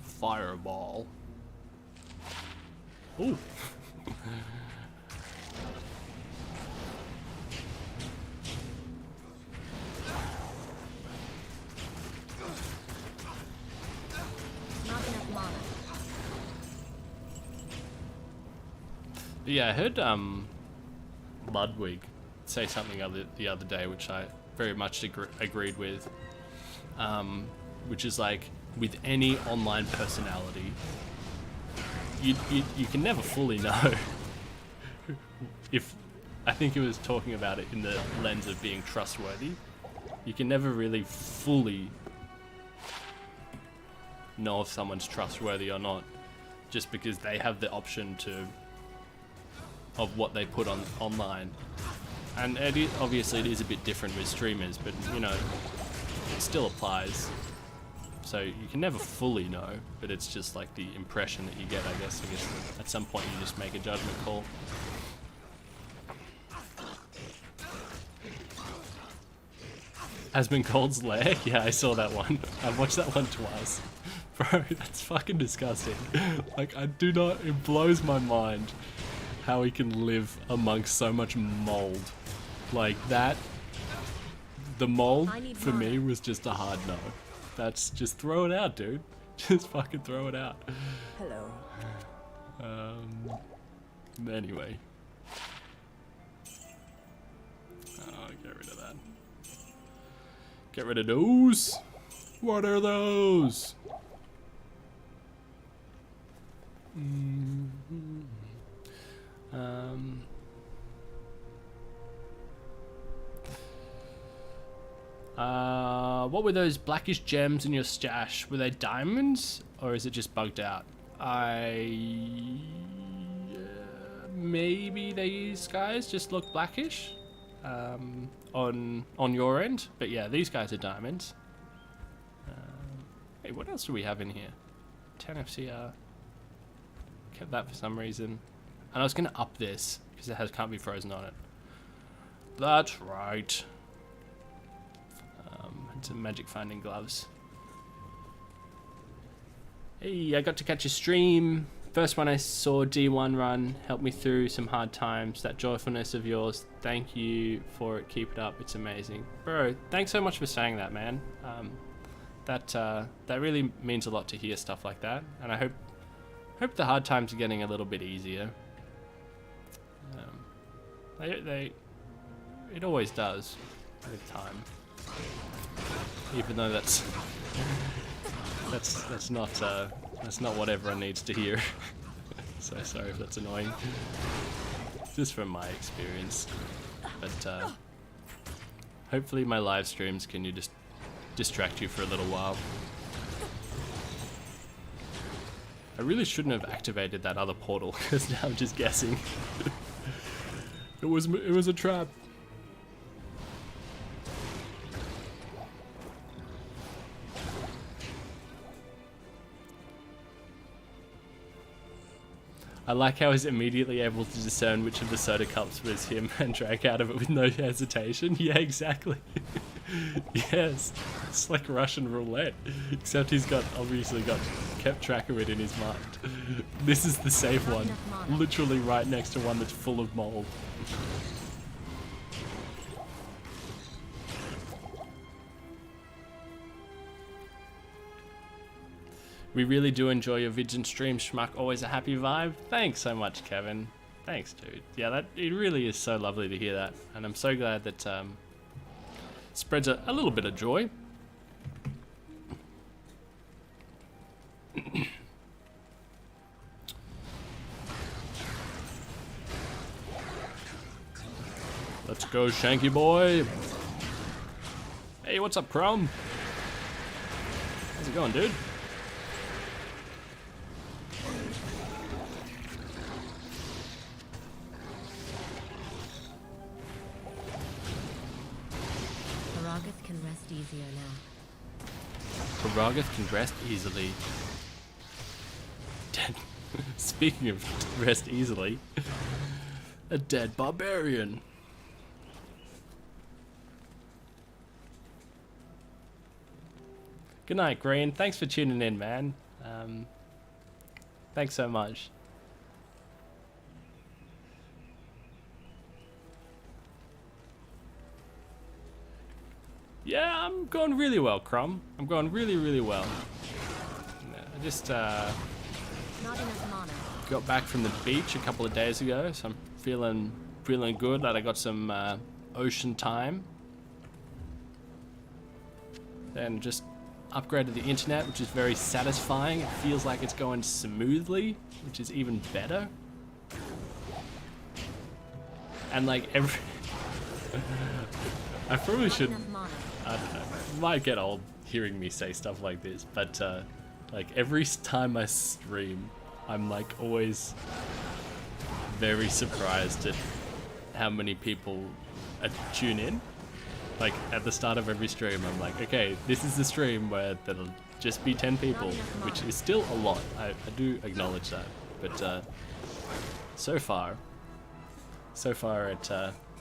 Fireball. Ooh. Yeah, I heard Ludwig say something the other day, which I very much agreed with, which is like, with any online personality, you can never fully know if, I think he was talking about it in the lens of being trustworthy, you can never really fully know if someone's trustworthy or not, just because they have the option of what they put online. And obviously it is a bit different with streamers, but you know, it still applies. So you can never fully know, but it's just like the impression that you get, I guess at some point you just make a judgment call. Asmongold's lair? Yeah, I saw that one. I've watched that one twice. Bro, that's fucking disgusting. Like, it blows my mind how he can live amongst so much mold. Like that, the mold for me was just a hard no. That's just throw it out, dude. Just fucking throw it out. Hello. Anyway. Oh, get rid of that. Get rid of those. What are those? What were those blackish gems in your stash? Were they diamonds, or is it just bugged out? Maybe these guys just look blackish on your end, but yeah, these guys are diamonds. Hey, what else do we have in here? 10 FCR. Kept that for some reason. And I was gonna up this because it can't be frozen on it. That's right. And some magic finding gloves. Hey, I got to catch a stream. First one I saw, D1 run, helped me through some hard times. That joyfulness of yours, thank you for it. Keep it up. It's amazing, bro. Thanks so much for saying that, man. That really means a lot to hear stuff like that, and I hope the hard times are getting a little bit easier. It always does with time, even though that's not what everyone needs to hear. So sorry if that's annoying. Just from my experience, but hopefully my live streams can just distract you for a little while. I really shouldn't have activated that other portal because now I'm just guessing. It was a trap. I like how he's immediately able to discern which of the soda cups was him and drank out of it with no hesitation. Yeah, exactly. Yes, it's like Russian roulette, except he's obviously kept track of it in his mind. This is the safe one, literally right next to one that's full of mold. We really do enjoy your vids and streams, Schmuck. Always a happy vibe. Thanks so much, Kevin. Thanks, dude. Yeah, it really is so lovely to hear that, and I'm so glad that spreads a little bit of joy. Let's go, Shanky boy. Hey, what's up, Chrome? How's it going, dude? Can rest easier now. Karagath can rest easily. Dead. Speaking of rest easily, a dead barbarian. Good night, Green. Thanks for tuning in, man. Thanks so much. Yeah, I'm going really well, Crumb. I'm going really, really well. I just Not enough mana. got back from the beach a couple of days ago, so I'm feeling good that I got some ocean time. Then just upgraded the internet, which is very satisfying. It feels like it's going smoothly, which is even better. And like every... I probably should... I don't know. It might get old hearing me say stuff like this, but like every time I stream, I'm like always very surprised at how many people tune in. Like at the start of every stream, I'm like, okay, this is the stream where there'll just be 10 people, which is still a lot. I do acknowledge that, but so far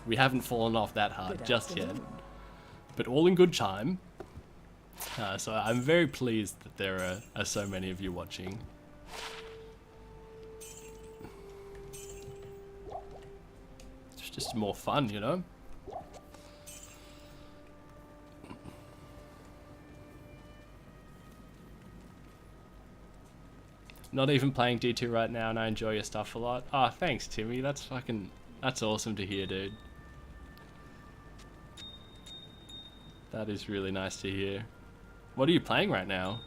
we haven't fallen off that hard just yet. But all in good time. So I'm very pleased that there are so many of you watching. It's just more fun, you know? Not even playing D2 right now, and I enjoy your stuff a lot. Ah, oh, thanks, Timmy. That's awesome to hear, dude. That is really nice to hear. What are you playing right now?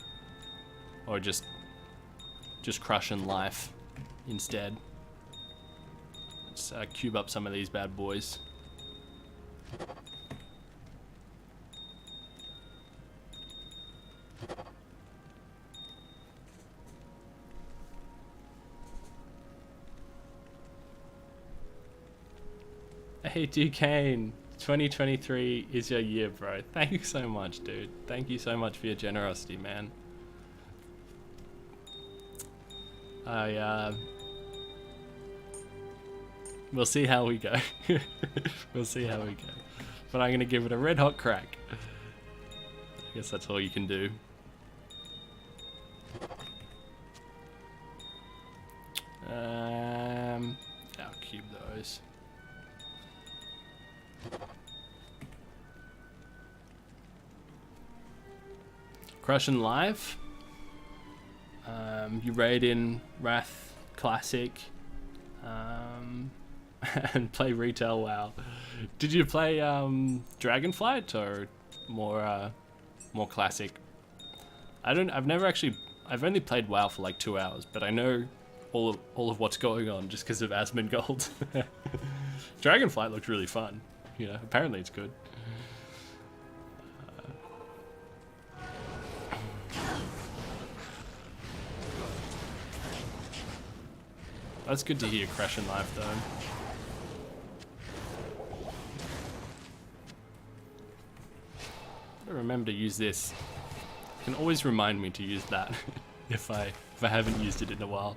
Or just crushing life instead? Let's cube up some of these bad boys. Hey, Duquesne. 2023 is your year, bro. Thank you so much, dude. Thank you so much for your generosity, man. We'll see how we go. We'll see how we go. But I'm gonna give it a red hot crack. I guess that's all you can do. I'll cube those. Crushing live. You raid in Wrath Classic. And play retail WoW. Did you play Dragonflight or more classic? I've only played WoW for like 2 hours, but I know all of what's going on just because of Asmongold. Dragonflight looked really fun. You know, apparently it's good. That's good to hear crushing life though. Gotta remember to use this. You can always remind me to use that if I haven't used it in a while.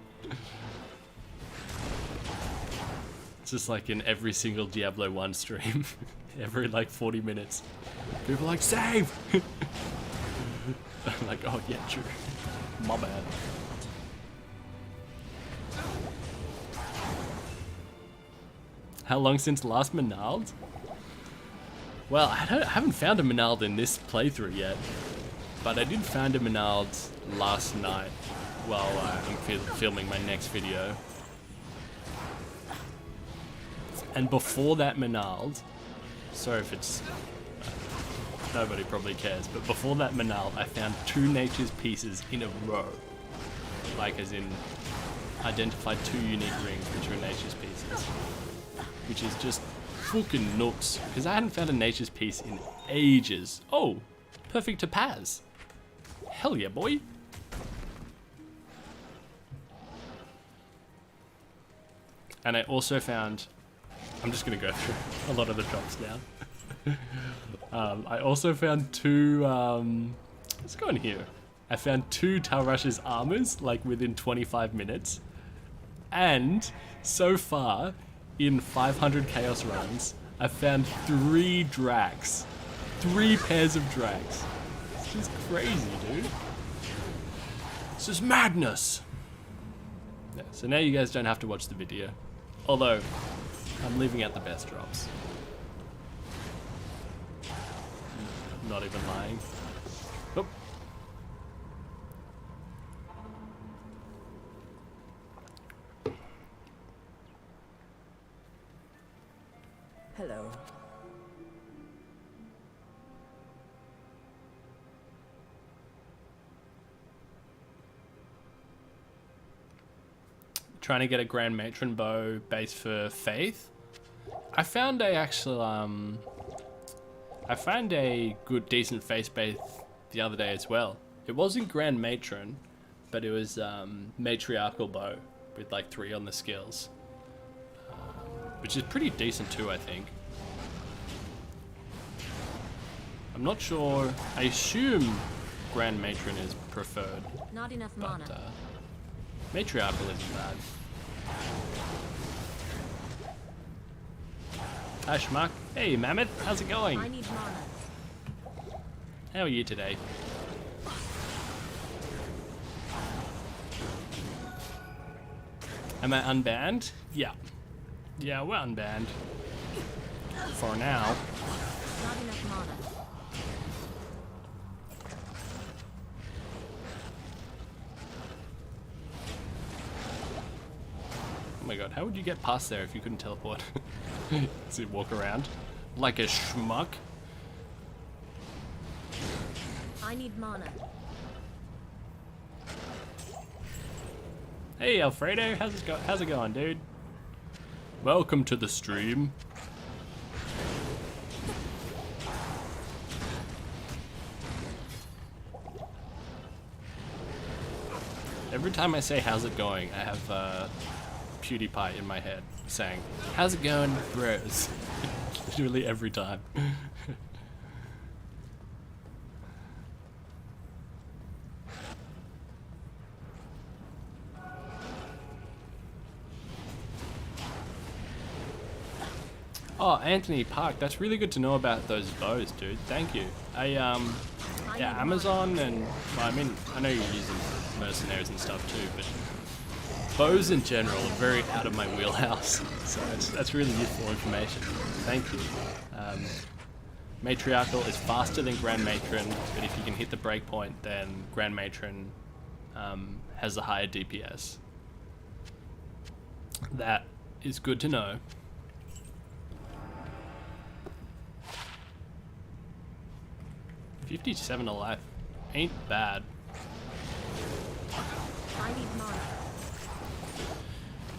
It's just like in every single Diablo 1 stream, every like 40 minutes. People are like, save! I'm like, oh yeah, true. My bad. How long since last Menald? Well, I haven't found a Menald in this playthrough yet, but I did find a Menald last night while I'm filming my next video. And before that Menald, sorry if it's... nobody probably cares, but before that Menald, I found 2 Nature's Pieces in a row. Like, as in, identified 2 unique rings which were Nature's Pieces. Which is just fucking nuts, because I hadn't found a Nature's Piece in ages. Oh, perfect topaz. Hell yeah, boy. And I also found, I'm just gonna go through a lot of the drops now. I also found 2, let's go in here. I found 2 Talrush's armors, like within 25 minutes. And so far, in 500 Chaos runs, I found 3 Dracs. 3 pairs of Dracs. It's just crazy, dude. This is madness! Yeah, so now you guys don't have to watch the video. Although, I'm leaving out the best drops. I'm not even lying. Oh. Hello. Trying to get a Grand Matron bow base for Faith. I found a good decent Faith base the other day as well. It wasn't Grand Matron, but it was Matriarchal bow with like 3 on the skills. Which is pretty decent too, I think. I'm not sure. I assume Grand Matron is preferred. Not enough But mana. Matriarchal isn't bad. Hi Schmuck. Hey Mammoth, how's it going? I need mana. How are you today? Am I unbanned? Yeah. Yeah, we're unbanned. For now. Not enough mana. Oh my god, how would you get past there if you couldn't teleport? Does it walk around? Like a schmuck? I need mana. Hey Alfredo, how's it going, dude? Welcome to the stream. Every time I say how's it going, I have PewDiePie in my head saying, how's it going, bros? Literally every time. Oh, Anthony Park, that's really good to know about those bows, dude. Thank you. Yeah, Amazon and, well, I mean, I know you're using mercenaries and stuff too, but bows in general are very out of my wheelhouse, so that's really useful information. Thank you. Matriarchal is faster than Grand Matron, but if you can hit the breakpoint, then Grand Matron has a higher DPS. That is good to know. $57 alive. Ain't bad. I need mana.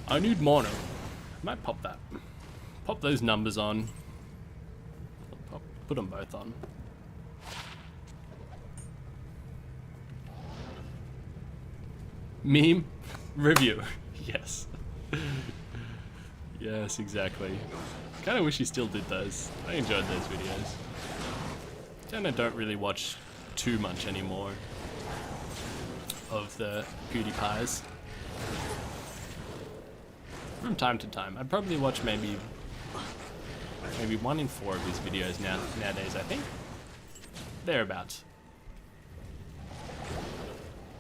I need mono. Might pop that. Pop those numbers on. Put them both on. Meme review. Yes. Yes, exactly. Kind of wish he still did those. I enjoyed those videos. I don't really watch too much anymore of the PewDiePies. from time to time. I probably watch maybe 1 in 4 of his videos nowadays, I think. Thereabouts.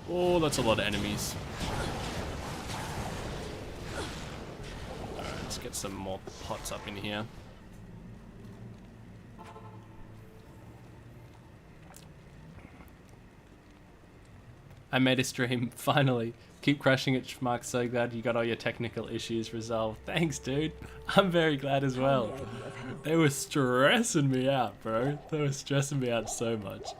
Oh, that's a lot of enemies. Alright, let's get some more pots up in here. I made a stream, finally. Keep crushing it, Schmuck. So glad you got all your technical issues resolved. Thanks, dude. I'm very glad as well. They were stressing me out, bro. They were stressing me out so much.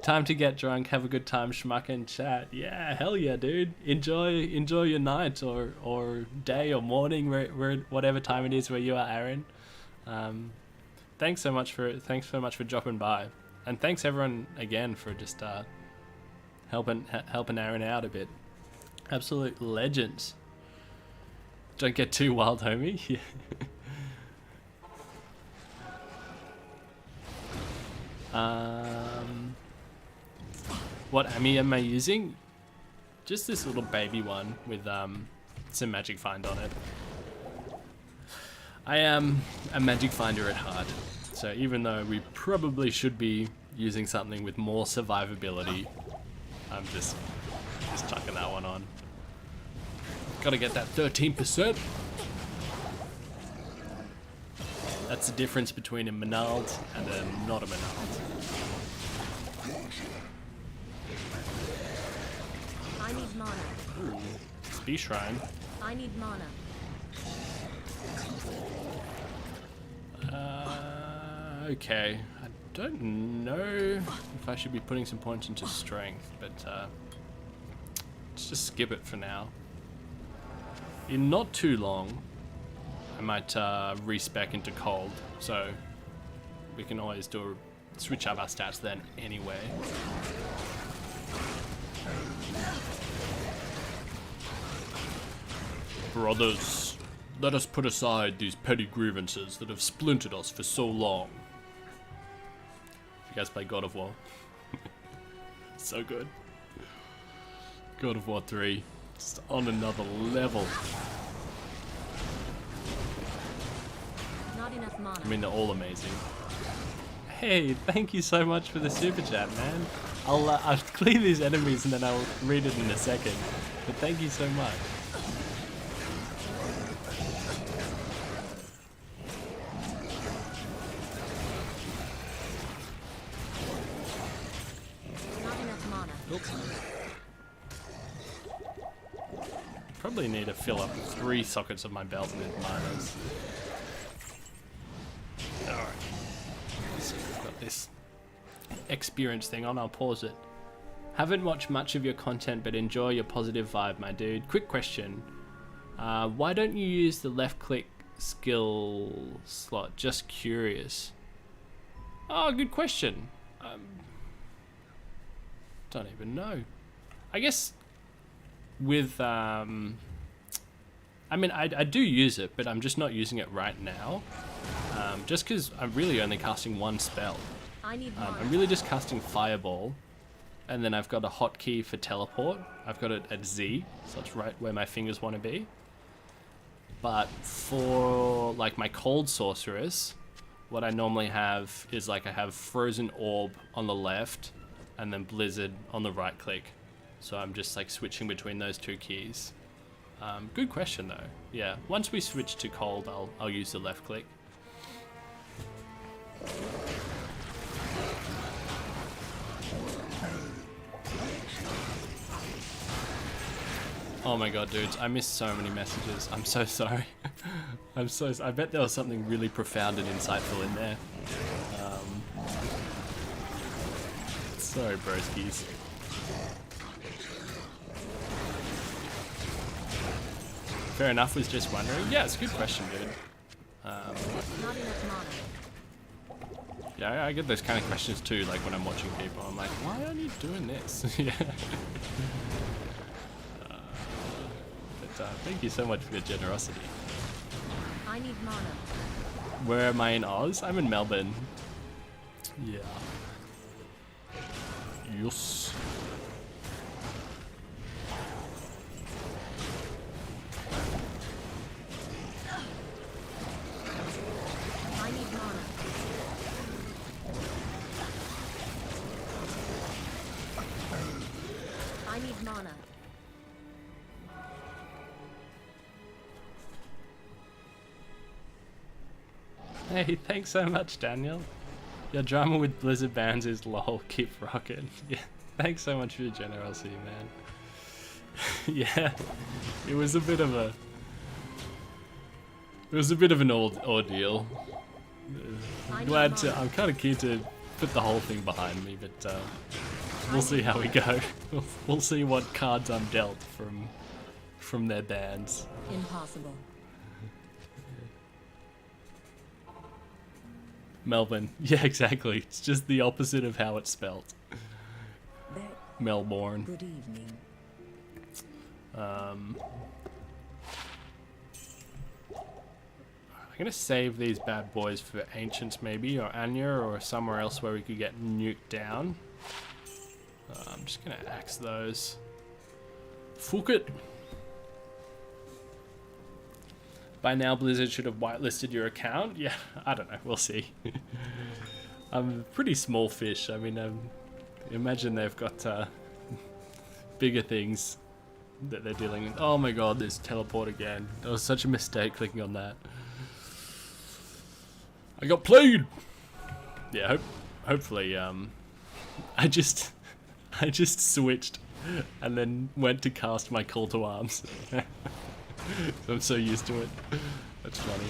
Time to get drunk. Have a good time, Schmuck, and chat. Yeah, hell yeah, dude. Enjoy your night or day or morning, where whatever time it is where you are, Aaron. Thanks so much for dropping by, and thanks everyone again for just helping Aaron out a bit. Absolute legends. Don't get too wild, homie. What Ami am I using? Just this little baby one with some magic find on it. I am a magic finder at heart, so even though we probably should be using something with more survivability, I'm just chucking that one on. Gotta get that 13%. That's the difference between a Menard and a not a Menard. I need mana. Ooh, Speed Shrine. I need mana. Okay. I don't know if I should be putting some points into strength, but let's just skip it for now. In not too long, I might respec into cold, so we can always switch up our stats then anyway. Brothers, let us put aside these petty grievances that have splintered us for so long. You guys play God of War? So good. God of War 3, just on another level. Not enough mana. I mean, they're all amazing. Hey, thank you so much for the super chat, man. I'll clear these enemies and then I'll read it in a second. But thank you so much. Not enough mana. Oops. Probably need to fill up 3 sockets of my belt with miners. Alright. So we've got this experience thing on, I'll pause it. Haven't watched much of your content, but enjoy your positive vibe, my dude. Quick question. Why don't you use the left click skill slot? Just curious. Oh, good question. Don't even know. I guess with I mean, I do use it, but I'm just not using it right now. Just because I'm really only casting 1 spell. I need mana. I'm really just casting Fireball, and then I've got a hotkey for teleport. I've got it at Z, so it's right where my fingers want to be. But for like my Cold Sorceress, what I normally have is like I have Frozen Orb on the left, and then Blizzard on the right click. So I'm just like switching between those 2 keys. Good question though. Yeah, once we switch to Cold, I'll use the left click. Oh my god, dudes, I missed so many messages. I'm so sorry. I bet there was something really profound and insightful in there. Sorry, broskies. Fair enough, was just wondering. Yeah, it's a good question, dude. Not enough mana. Yeah, I get those kind of questions too, like when I'm watching people. I'm like, why aren't you doing this? Yeah. Thank you so much for your generosity. I need mana. Where am I in Oz? I'm in Melbourne. Yeah. Yes. Hey, thanks so much, Daniel. Your drama with Blizzard bans is lol. Keep rocking. Yeah, thanks so much for your generosity, man. Yeah, it was a bit of an ordeal. I'm kind of keen to put the whole thing behind me, but we'll see how we go. We'll see what cards I'm dealt from their bans. Impossible. Melbourne. Yeah, exactly. It's just the opposite of how it's spelt. Melbourne. Good evening. I'm gonna save these bad boys for Ancients maybe, or Anya, or somewhere else where we could get nuked down. I'm just gonna axe those. Fuck it! By now Blizzard should have whitelisted your account. Yeah, I don't know, we'll see. I'm a pretty small fish. I mean, imagine they've got bigger things that they're dealing with. Oh my god, there's teleport again. That was such a mistake clicking on that. I got played! Yeah, hopefully, I just switched and then went to cast my call to arms. I'm so used to it. That's funny.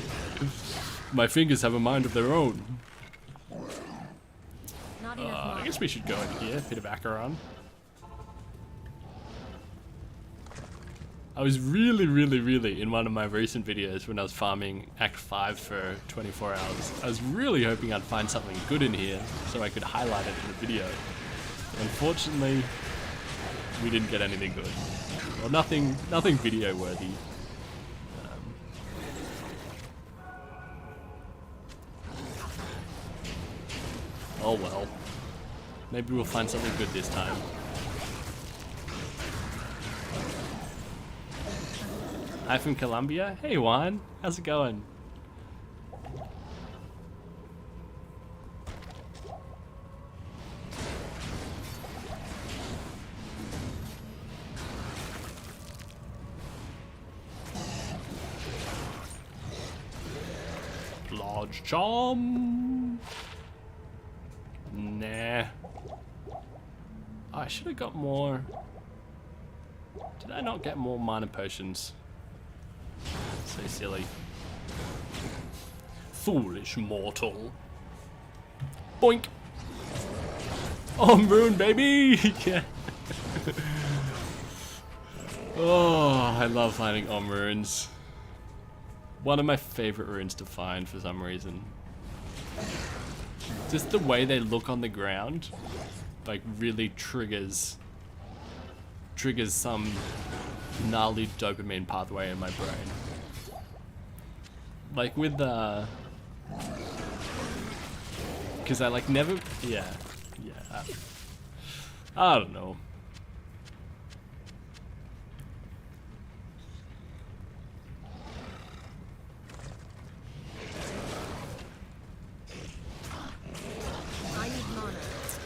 My fingers have a mind of their own. I guess we should go in here, bit of Acheron. I was really in one of my recent videos when I was farming Act 5 for 24 hours. I was really hoping I'd find something good in here so I could highlight it in the video. Unfortunately, we didn't get anything good. Well, nothing video worthy. Oh well. Maybe we'll find something good this time. Hi from Colombia. Hey Juan, how's it going? Large charm. Nah. Oh, I should have got more. Did I not get more mana potions? So silly. Foolish mortal. Boink! Oh, moon, baby! Yeah. Oh, I love finding Om runes. One of my favorite runes to find for some reason. Just the way they look on the ground, like, really triggers some gnarly dopamine pathway in my brain. Like with because I like never, yeah, I don't know.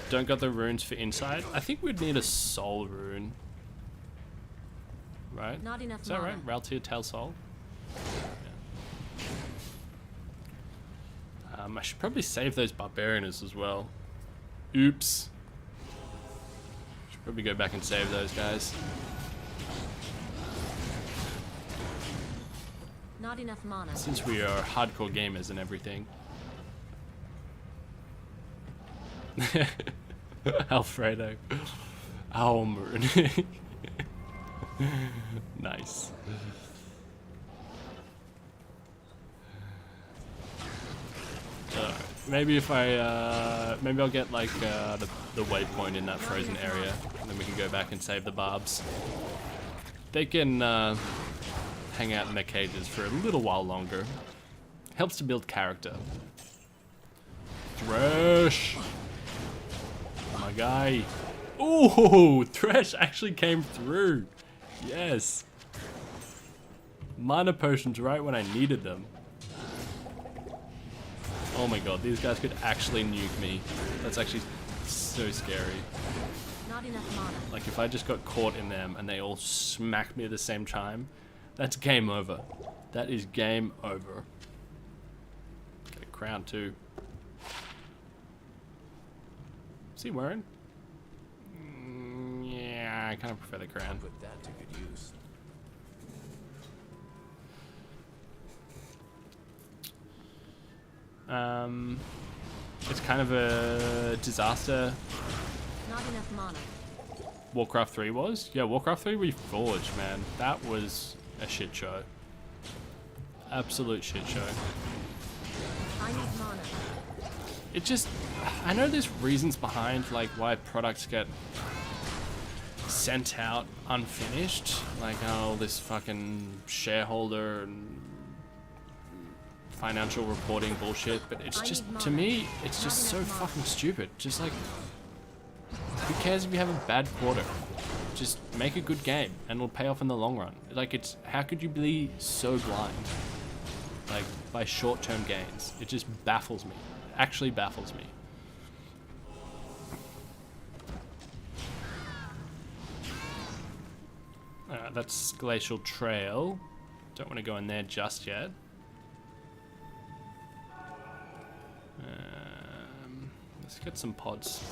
Don't got the runes for inside. I think we'd need a soul rune. Right? Not enough. Is that right? Raltia Tail Soul? Yeah. I should probably save those Barbarians as well. Oops. Should probably go back and save those guys. Not enough mana. Since we are hardcore gamers and everything. Alfredo. Almern. Nice. Maybe if maybe I'll get like the waypoint in that frozen area, and then we can go back and save the barbs. They can hang out in their cages for a little while longer. Helps to build character. Thresh! My guy. Ooh, Thresh actually came through. Yes. Mana potions right when I needed them. Oh my god, these guys could actually nuke me. That's actually so scary. Not enough mana. Like if I just got caught in them and they all smacked me at the same time, that's game over. That is game over. Get a crown too. What's he wearing? Yeah, I kind of prefer the crown. Put that to good use. It's kind of a disaster. Not enough mana. Warcraft 3 was? Yeah, Warcraft 3 Reforged, man. That was a shit show. Absolute shit show. I need mana. It just... I know there's reasons behind, like, why products get sent out unfinished. Like, oh, this fucking shareholder and financial reporting bullshit. But it's just, to me, it's just so fucking stupid. Just like... Who cares if you have a bad quarter? Just make a good game and it'll pay off in the long run. Like, it's, how could you be so blind? Like, by short-term gains. It just baffles me. Actually baffles me. That's Glacial Trail. Don't want to go in there just yet. Let's get some pods.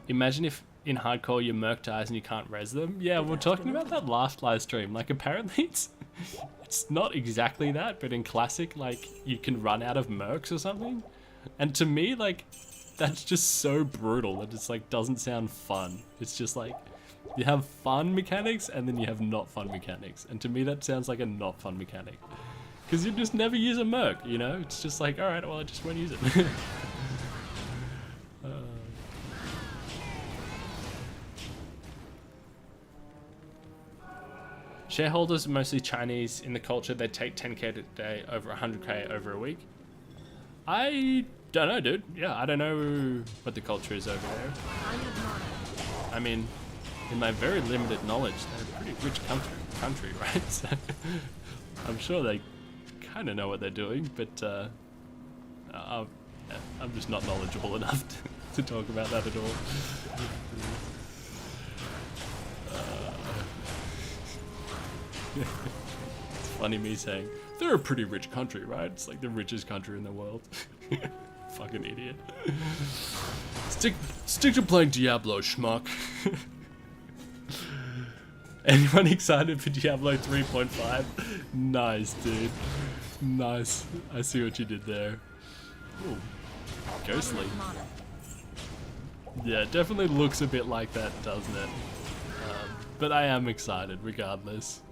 Imagine if in hardcore your merc dies and you can't res them. Yeah, we're talking about that last live stream. Like, apparently it's not exactly that, but in classic, like, you can run out of mercs or something. And to me, like, that's just so brutal that it's like doesn't sound fun. It's just like you have fun mechanics and then you have not fun mechanics. And to me, that sounds like a not fun mechanic. Because you just never use a merc, you know? It's just like, alright, well, I just won't use it. Shareholders are mostly Chinese in the culture. They take 10k a day, over 100k over a week. I don't know, dude. Yeah, I don't know what the culture is over there. I need mana. I mean, in my very limited knowledge, they're a pretty rich country, right? So I'm sure they kind of know what they're doing, but I'm just not knowledgeable enough to talk about that at all. It's funny me saying, they're a pretty rich country, right? It's like the richest country in the world. Fucking idiot. Stick to playing Diablo, schmuck. Anyone excited for Diablo 3.5? Nice, dude. Nice. I see what you did there. Ooh. Ghostly. Yeah, it definitely looks a bit like that, doesn't it? But I am excited regardless.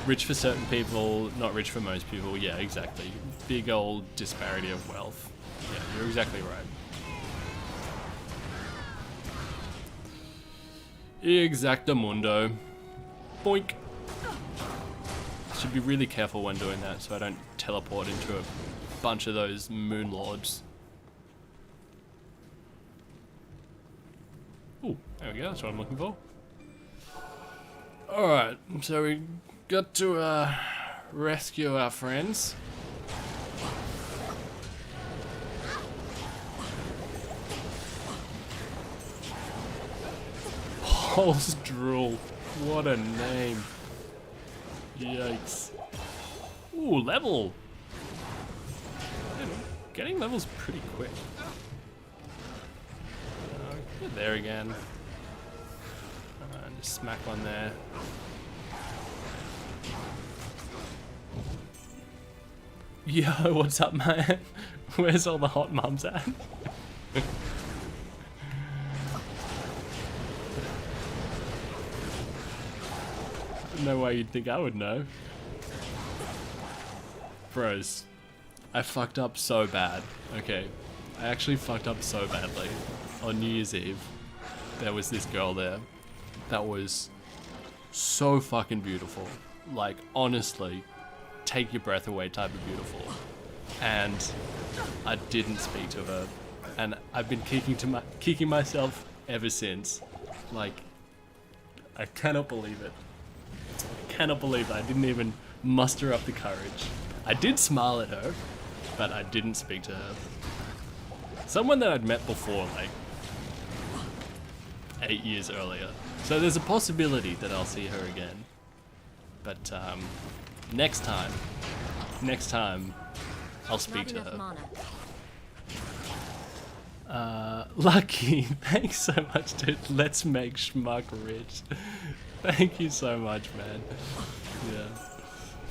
Rich for certain people, not rich for most people. Yeah, exactly. Big old disparity of wealth. Yeah, you're exactly right. Exactamundo. Boink. Should be really careful when doing that so I don't teleport into a bunch of those moon lords. Ooh, there we go, that's what I'm looking for. Alright, so we got to rescue our friends. Pulse Drool, what a name. Yikes. Ooh, level! Dude, getting levels pretty quick. Get there again. Just smack one there. Yo, what's up, man? Where's all the hot mums at? No way you'd think I would know. Bros, I fucked up so bad. Okay, I actually fucked up so badly. On New Year's Eve, there was this girl there that was so fucking beautiful. Like, honestly, take your breath away type of beautiful. And I didn't speak to her. And I've been kicking myself ever since. Like, I cannot believe it. I cannot believe that I didn't even muster up the courage. I did smile at her, but I didn't speak to her. Someone that I'd met before, like, 8 years earlier. So there's a possibility that I'll see her again. But next time I'll speak to her. Lucky, thanks so much, dude. Let's make Schmuck rich. Thank you so much, man. Yeah.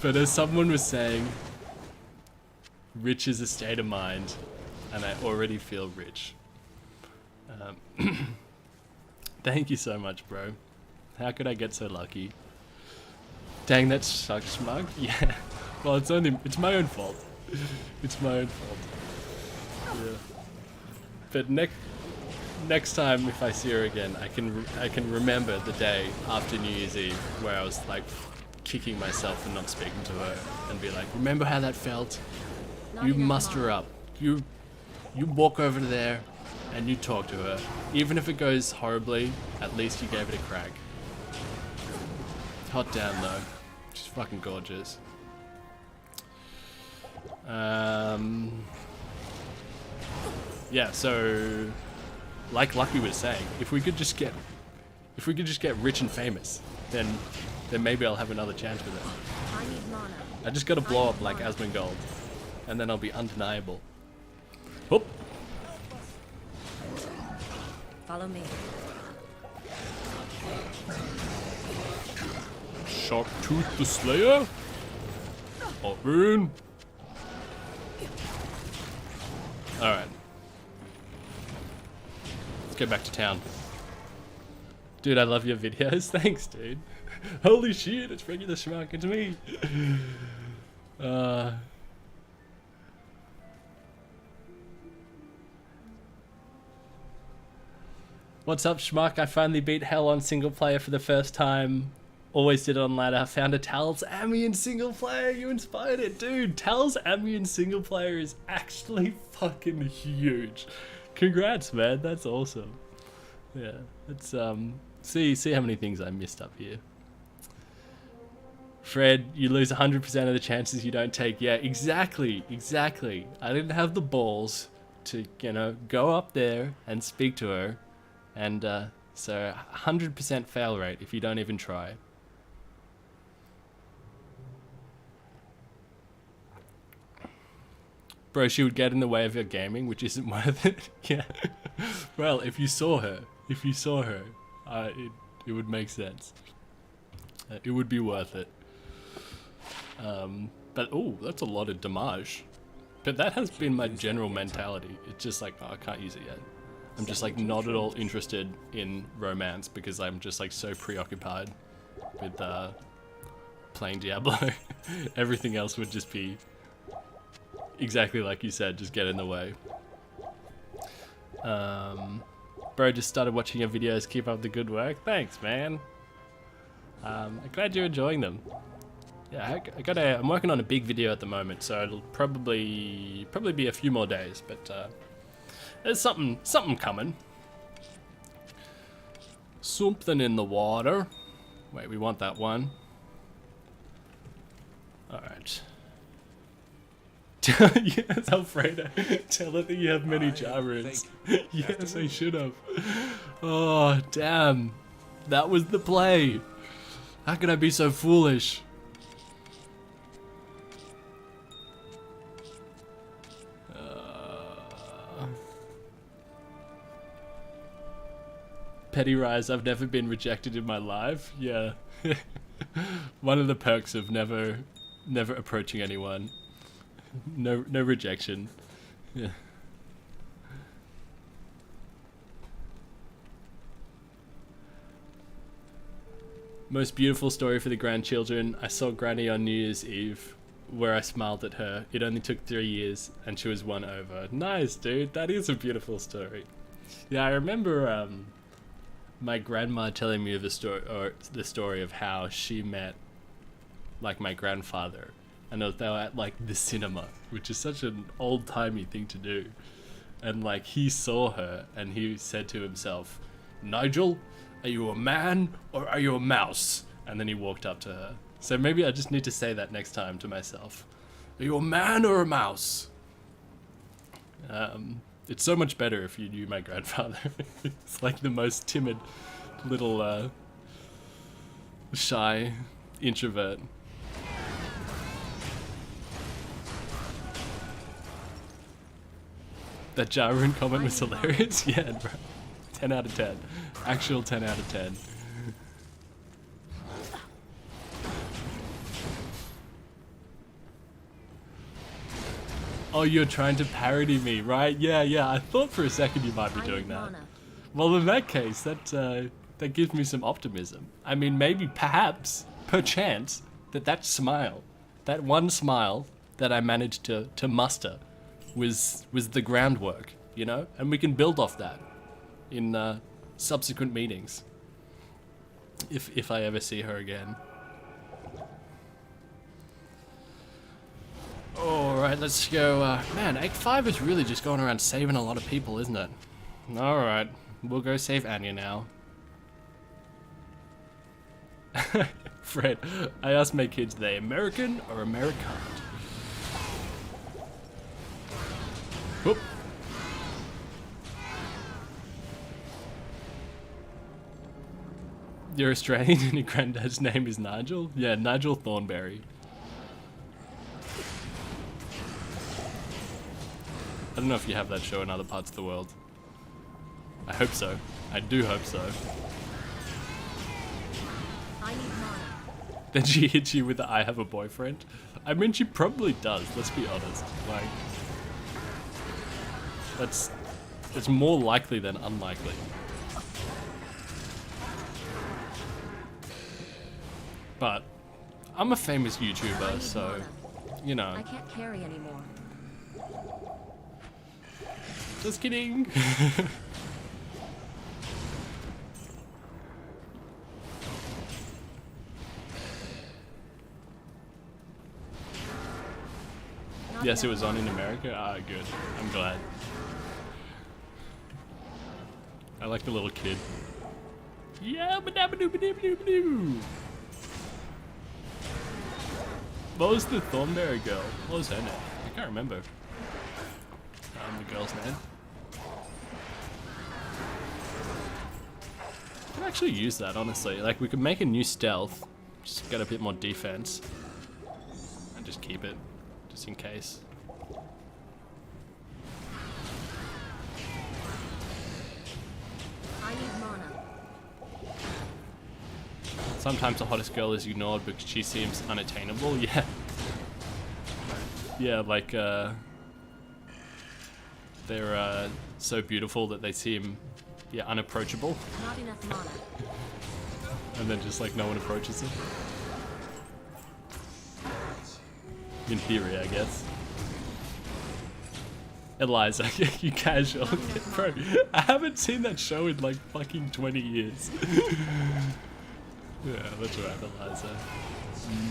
But as someone was saying, rich is a state of mind, and I already feel rich. Thank you so much, bro. How could I get so lucky? Dang, that sucks, Schmuck. Yeah. Well, it's my own fault. It's my own fault. Yeah. But next time if I see her again, I can remember the day after New Year's Eve where I was like kicking myself for not speaking to her and be like, remember how that felt? You muster up. You walk over there and you talk to her. Even if it goes horribly, at least you gave it a crack. Hot damn though. She's fucking gorgeous. Yeah, so like Lucky was saying, if we could just get rich and famous, then maybe I'll have another chance with it. I need mana. I just gotta blow up like Asmongold, and then I'll be undeniable. Whoop! Follow me. Sharktooth the Slayer? Open! Alright. Let's go back to town. Dude, I love your videos. Thanks, dude. Holy shit, it's regular Schmuck, it's me. What's up, Schmuck? I finally beat Hell on single player for the first time. Always did it on ladder. Found a Tal's Amian single player. You inspired it, dude. Tal's Amian single player is actually fucking huge. Congrats, man. That's awesome. Yeah, it's see how many things I missed up here. Fred, you lose 100% of the chances you don't take. Yeah, exactly. I didn't have the balls to, go up there and speak to her, and so 100% fail rate if you don't even try. Bro, she would get in the way of your gaming, which isn't worth it. Yeah. Well, if you saw her, it would make sense. It would be worth it. But oh, that's a lot of damage. But that has been my general mentality. It's just like, oh, I can't use it yet. I'm just like not at all interested in romance because I'm just like so preoccupied with playing Diablo. Everything else would just be exactly like you said, just get in the way. Bro, just started watching your videos. Keep up the good work. Thanks, man. I'm glad you're enjoying them. Yeah, I'm working on a big video at the moment, so it'll probably be a few more days, but there's something coming. Something in the water. Wait, we want that one. Alright. Yes, Alfredo. Tell her that you have many jar runes. Yes, I should have. Oh, damn. That was the play. How could I be so foolish? Petty Rise, I've never been rejected in my life. Yeah. One of the perks of never approaching anyone. No rejection. Yeah. Most beautiful story for the grandchildren. I saw Granny on New Year's Eve where I smiled at her. It only took 3 years and she was won over. Nice, dude. That is a beautiful story. Yeah, I remember my grandma telling me the story of how she met like my grandfather. And they were at like the cinema, which is such an old-timey thing to do. And like he saw her and he said to himself, Nigel, are you a man or are you a mouse? And then he walked up to her. So maybe I just need to say that next time to myself. Are you a man or a mouse? It's so much better if you knew my grandfather. It's like the most timid little shy introvert. That Jarun comment was hilarious. Yeah, bro. 10 out of 10. Actual 10 out of 10. Oh, you're trying to parody me, right? Yeah. I thought for a second you might be doing that. Well, in that case, that gives me some optimism. I mean, maybe, perhaps, perchance, that smile, that one smile that I managed to muster was the groundwork, you know? And we can build off that in subsequent meetings. If I ever see her again. Alright, let's go. Man, Act 5 is really just going around saving a lot of people, isn't it? Alright, we'll go save Anya now. Fred, I asked my kids, are they American or Americant? Whoop. You're Australian and your granddad's name is Nigel? Yeah, Nigel Thornberry. I don't know if you have that show in other parts of the world. I hope so. I do hope so. I need mana. Then she hits you with the I have a boyfriend? I mean, she probably does, let's be honest. Like, it's more likely than unlikely. But I'm a famous YouTuber, so, you know. I can't carry anymore. Just kidding. Yes, it was on in America. Ah, good. I'm glad. I like the little kid. Yeah, ba-da-ba-doo-ba-doo-ba-doo-ba-doo. What was the Thornberry girl? What was her name? I can't remember. The girl's name. We could actually use that, honestly. Like, we could make a new stealth, just get a bit more defense, and just keep it, just in case. I need mana. Sometimes the hottest girl is ignored because she seems unattainable. Yeah. Yeah, like, they're so beautiful that they seem, yeah, unapproachable. Not enough mana. And then just like no one approaches them. In theory, I guess. Eliza, you casual. Bro, I haven't seen that show in like fucking 20 years. Yeah, that's right, Eliza.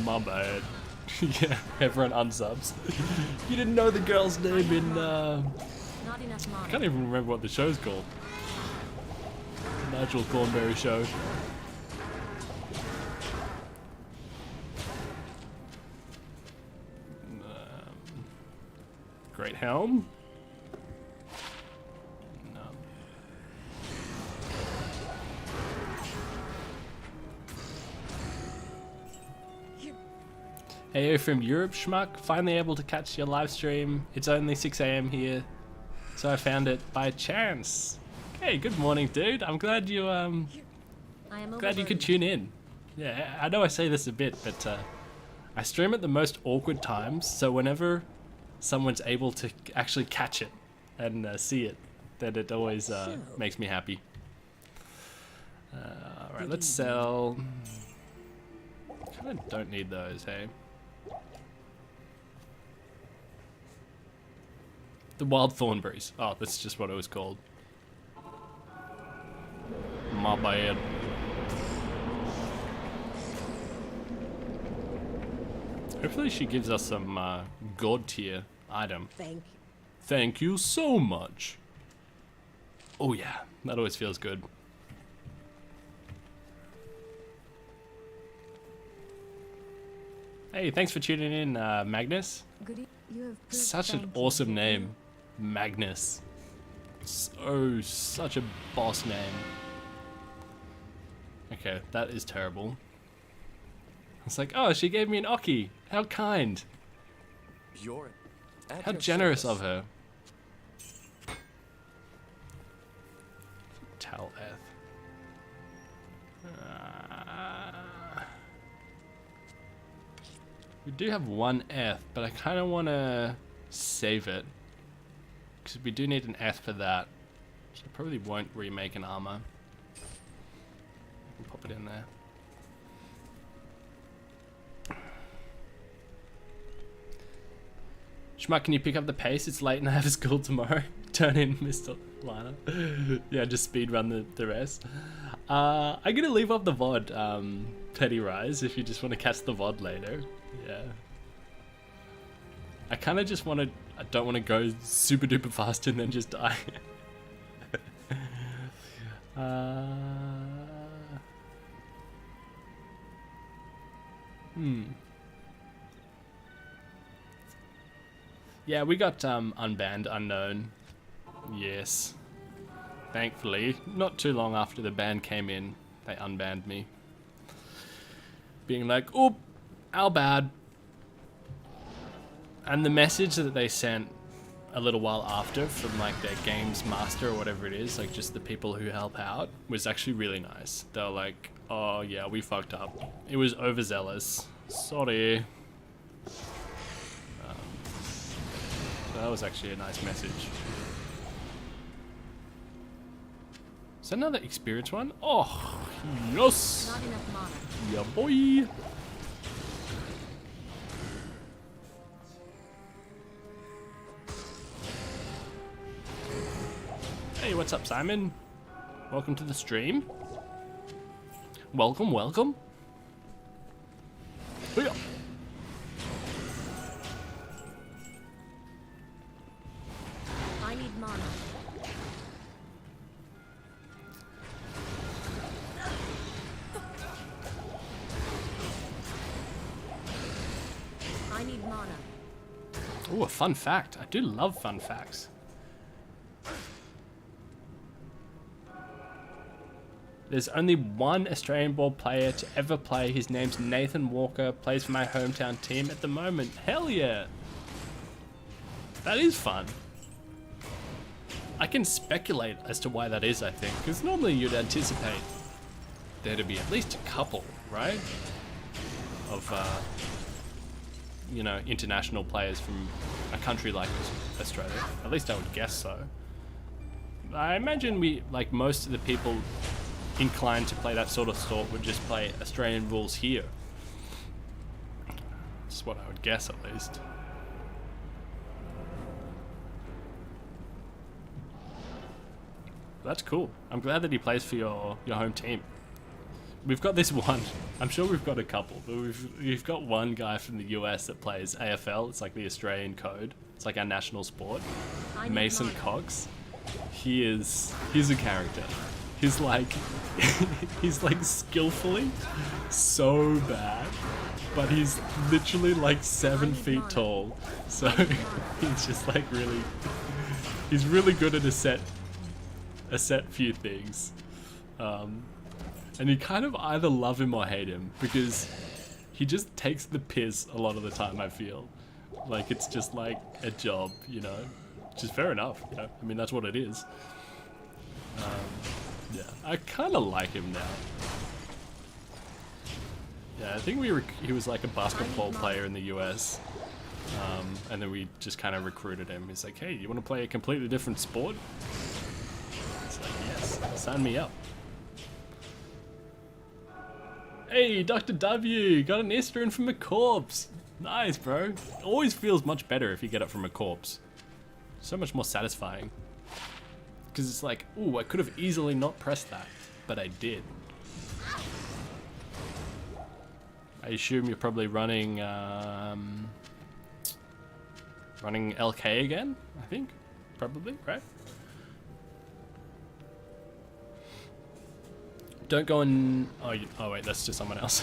My bad. Yeah, everyone unsubs. You didn't know the girl's name in, Not enough I mana. can't even remember what the show's called. Nigel Thornberry Show. Great Helm? No. Hey, from Europe, schmuck. Finally able to catch your live stream. It's only 6 AM here, so I found it by chance. Hey, good morning, dude. I'm glad you I am glad you could overburdened. tune in. Yeah, I know I say this a bit, but I stream at the most awkward times, so whenever someone's able to actually catch it and see it, then it always makes me happy. Alright, let's sell. Kinda don't need those, hey? The wild thornberries. Oh, that's just what it was called. My bad. Hopefully she gives us some god tier item. Thank you. Thank you so much. Oh yeah, that always feels good. Hey, thanks for tuning in, Magnus. You have proved Such an thank you. awesome name, Magnus. So, such a boss name. Okay, that is terrible. It's like, oh, she gave me an Oki. How kind. You're at How your generous service. of her. Taleth. We do have one F, but I kind of want to save it. Because we do need an F for that. So I probably won't remake an armor. I can pop it in there. Schmuck, can you pick up the pace? It's late and I have school tomorrow. Turn in, Mr. Liner. Yeah, just speed run the rest. I'm gonna leave up the VOD, Petty Rise, if you just want to catch the VOD later. Yeah. I kind of just want to. I don't want to go super duper fast and then just die. Yeah, we got unbanned, unknown. Yes. Thankfully, not too long after the ban came in, they unbanned me. Being like, oop, our bad. And the message that they sent a little while after from like their games master or whatever it is, like just the people who help out, was actually really nice. They were like, oh yeah, we fucked up. It was overzealous. Sorry. So that was actually a nice message. Is that another experience one? Oh, yes! Not enough mana. Yeah, boy! Hey, what's up, Simon? Welcome to the stream. Welcome, welcome. Booyah. I need mana. I need mana. Ooh, a fun fact. I do love fun facts. There's only one Australian ball player to ever play. His name's Nathan Walker. Plays for my hometown team at the moment. Hell yeah. That is fun. I can speculate as to why that is, I think. Because normally you'd anticipate there to be at least a couple, right? Of, you know, international players from a country like Australia. At least I would guess so. I imagine we, like most of the people inclined to play that sort of sport, would just play Australian rules here. That's what I would guess, at least. That's cool. I'm glad that he plays for your home team. We've got this one. I'm sure we've got a couple, but we've got one guy from the US that plays AFL. It's like the Australian code. It's like our national sport. Mason Cox. He's a character. He's like skillfully so bad, but he's literally like 7 feet tall. So he's just like he's really good at a set few things. And you kind of either love him or hate him, because he just takes the piss a lot of the time, I feel. Like it's just like a job, you know? Which is fair enough, you know? I mean, that's what it is. Yeah, I kind of like him now. Yeah, I think he was like a basketball player in the US. And then we just kind of recruited him. He's like, hey, you want to play a completely different sport? It's like, yes, sign me up. Hey, Dr. W, got an Estrin from a corpse. Nice, bro. It always feels much better if you get it from a corpse. So much more satisfying. Because it's like, ooh, I could have easily not pressed that, but I did. I assume you're probably running LK again, I think. Probably, right? Don't go and... Oh wait, that's just someone else.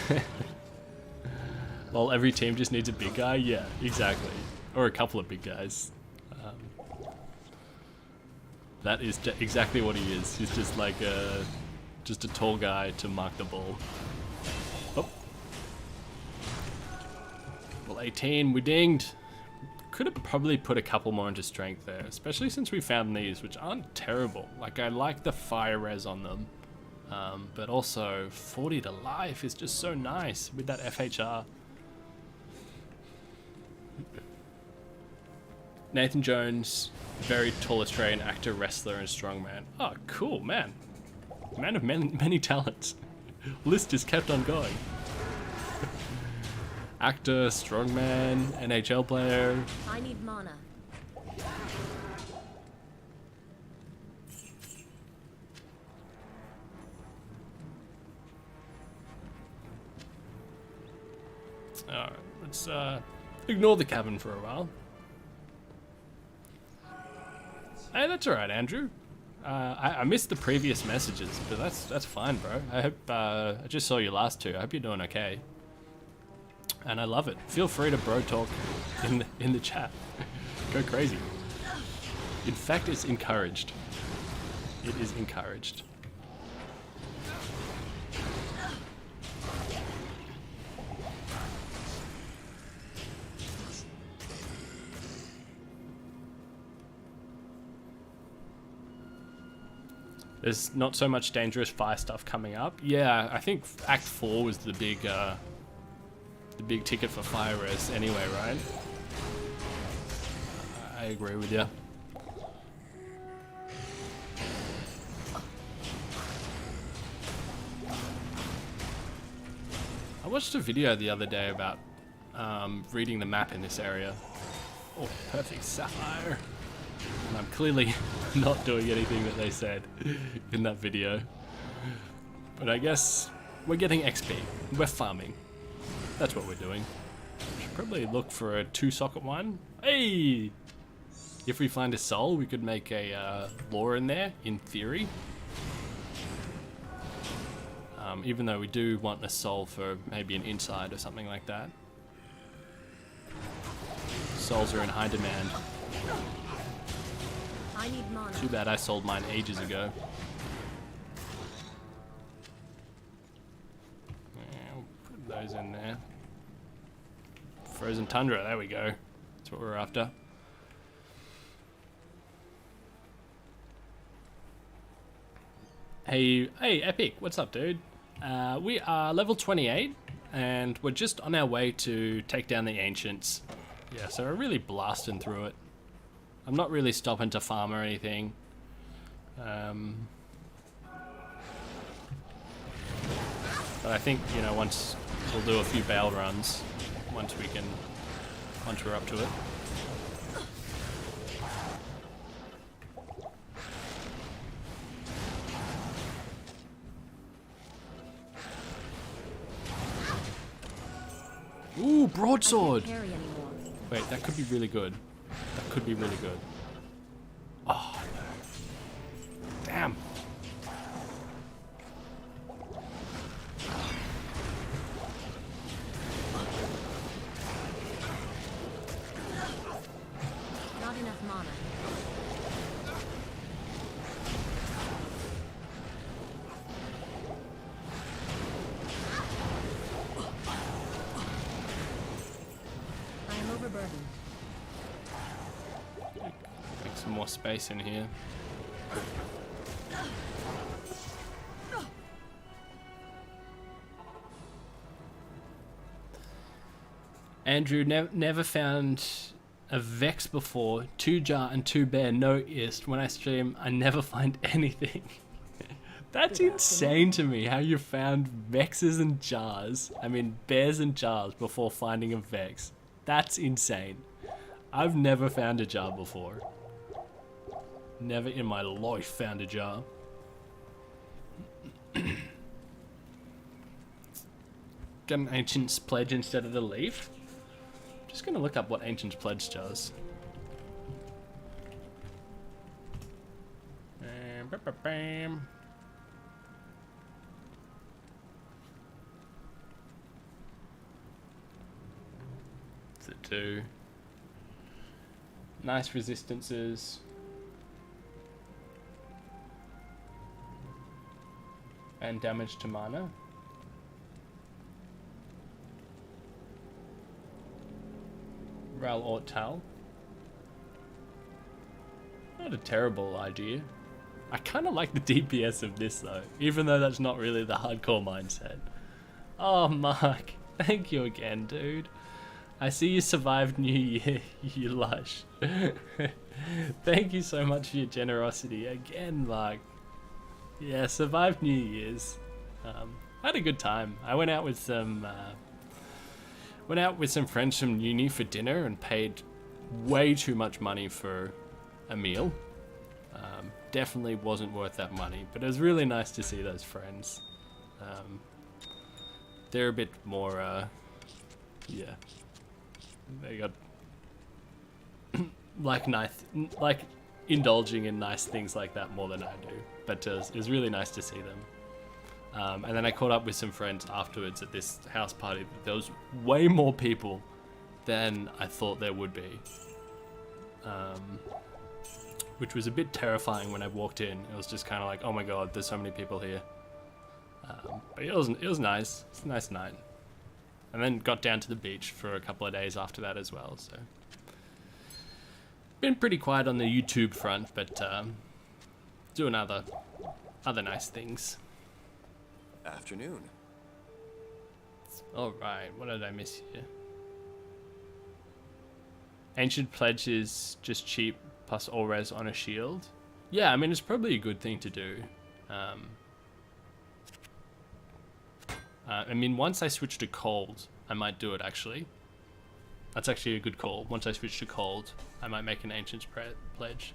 Well, every team just needs a big guy? Yeah, exactly. Or a couple of big guys. That is exactly what he is. He's just like just a tall guy to mark the ball. Oh. Well, 18, we dinged. Could have probably put a couple more into strength there, especially since we found these, which aren't terrible. Like, I like the fire res on them, but also 40 to life is just so nice with that FHR. Nathan Jones, very tall Australian actor, wrestler, and strongman. Oh, cool, man. Man of many talents. List is kept on going. Actor, strongman, NHL player. I need mana. Alright, let's ignore the cabin for a while. Hey, that's alright, Andrew. I missed the previous messages, but that's fine, bro. I hope I just saw your last two. I hope you're doing okay. And I love it. Feel free to bro talk in the chat. Go crazy. In fact, it's encouraged. It is encouraged. There's not so much dangerous fire stuff coming up. Yeah, I think Act 4 was the big ticket for fire res anyway, right? I agree with you. I watched a video the other day about reading the map in this area. Oh, perfect sapphire. And I'm clearly not doing anything that they said in that video. But I guess we're getting XP. We're farming. That's what we're doing. Should probably look for a 2-socket one. Hey! If we find a soul, we could make a lore in there, in theory. Even though we do want a soul for maybe an inside or something like that. Souls are in high demand. I need mana. Too bad I sold mine ages ago. Yeah, we'll put those in there. Frozen Tundra, there we go. That's what we're after. Hey, Epic, what's up, dude? We are level 28, and we're just on our way to take down the Ancients. Yeah, so we're really blasting through it. I'm not really stopping to farm or anything. But I think, you know, once we'll do a few Baal runs, once we're up to it. Ooh, broadsword! I can't carry anymore. Wait, that could be really good. That could be really good. Oh, no. Damn. Not enough mana. I am overburdened. Make some more space in here. Andrew never found a Vex before. 2 jar and 2 bear noticed. When I stream, I never find anything. That's insane to me, how you found Vexes and jars. I mean, bears and jars before finding a Vex. That's insane. I've never found a jar before. Never in my life found a jar. Get an Ancient's Pledge instead of the leaf. Just gonna look up what Ancient's Pledge does. Bam. What's it do? Nice resistances. And damage to mana. Ral or Tal. Not a terrible idea. I kind of like the DPS of this though, even though that's not really the hardcore mindset. Oh, Mark, thank you again, dude. I see you survived New Year, you lush. Thank you so much for your generosity again, Mark. Yeah, survived New Year's. I had a good time. I went out with some friends from uni for dinner and paid way too much money for a meal. Definitely wasn't worth that money, but it was really nice to see those friends. They're a bit more, yeah. They got like indulging in nice things like that more than I do. But it was really nice to see them. And then I caught up with some friends afterwards at this house party. There was way more people than I thought there would be. Which was a bit terrifying when I walked in. It was just kind of like, oh my god, there's so many people here. But it was nice. It's a nice night. And then got down to the beach for a couple of days after that as well. So been pretty quiet on the YouTube front, but doing other nice things. Afternoon. All right, what did I miss here? Ancient Pledge is just cheap plus all res on a shield. Yeah, I mean, it's probably a good thing to do. I mean, once I switch to cold, I might do it actually. That's actually a good call. Once I switch to cold, I might make an Ancient's Pledge.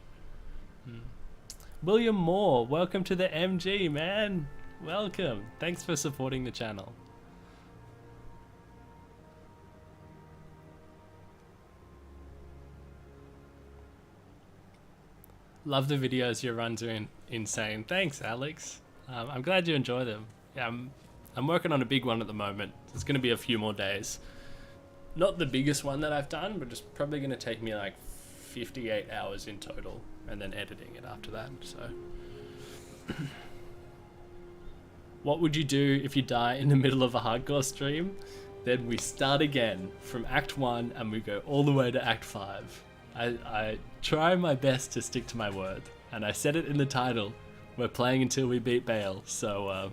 William Moore, welcome to the MG, man. Welcome. Thanks for supporting the channel. Love the videos. Your runs are insane. Thanks, Alex. I'm glad you enjoy them. Yeah, I'm working on a big one at the moment. It's going to be a few more days. Not the biggest one that I've done, but it's probably going to take me like 58 hours in total, and then editing it after that. So, what would you do if you die in the middle of a hardcore stream? Then we start again from Act 1 and we go all the way to Act 5. I try my best to stick to my word, and I said it in the title. We're playing until we beat Baal, so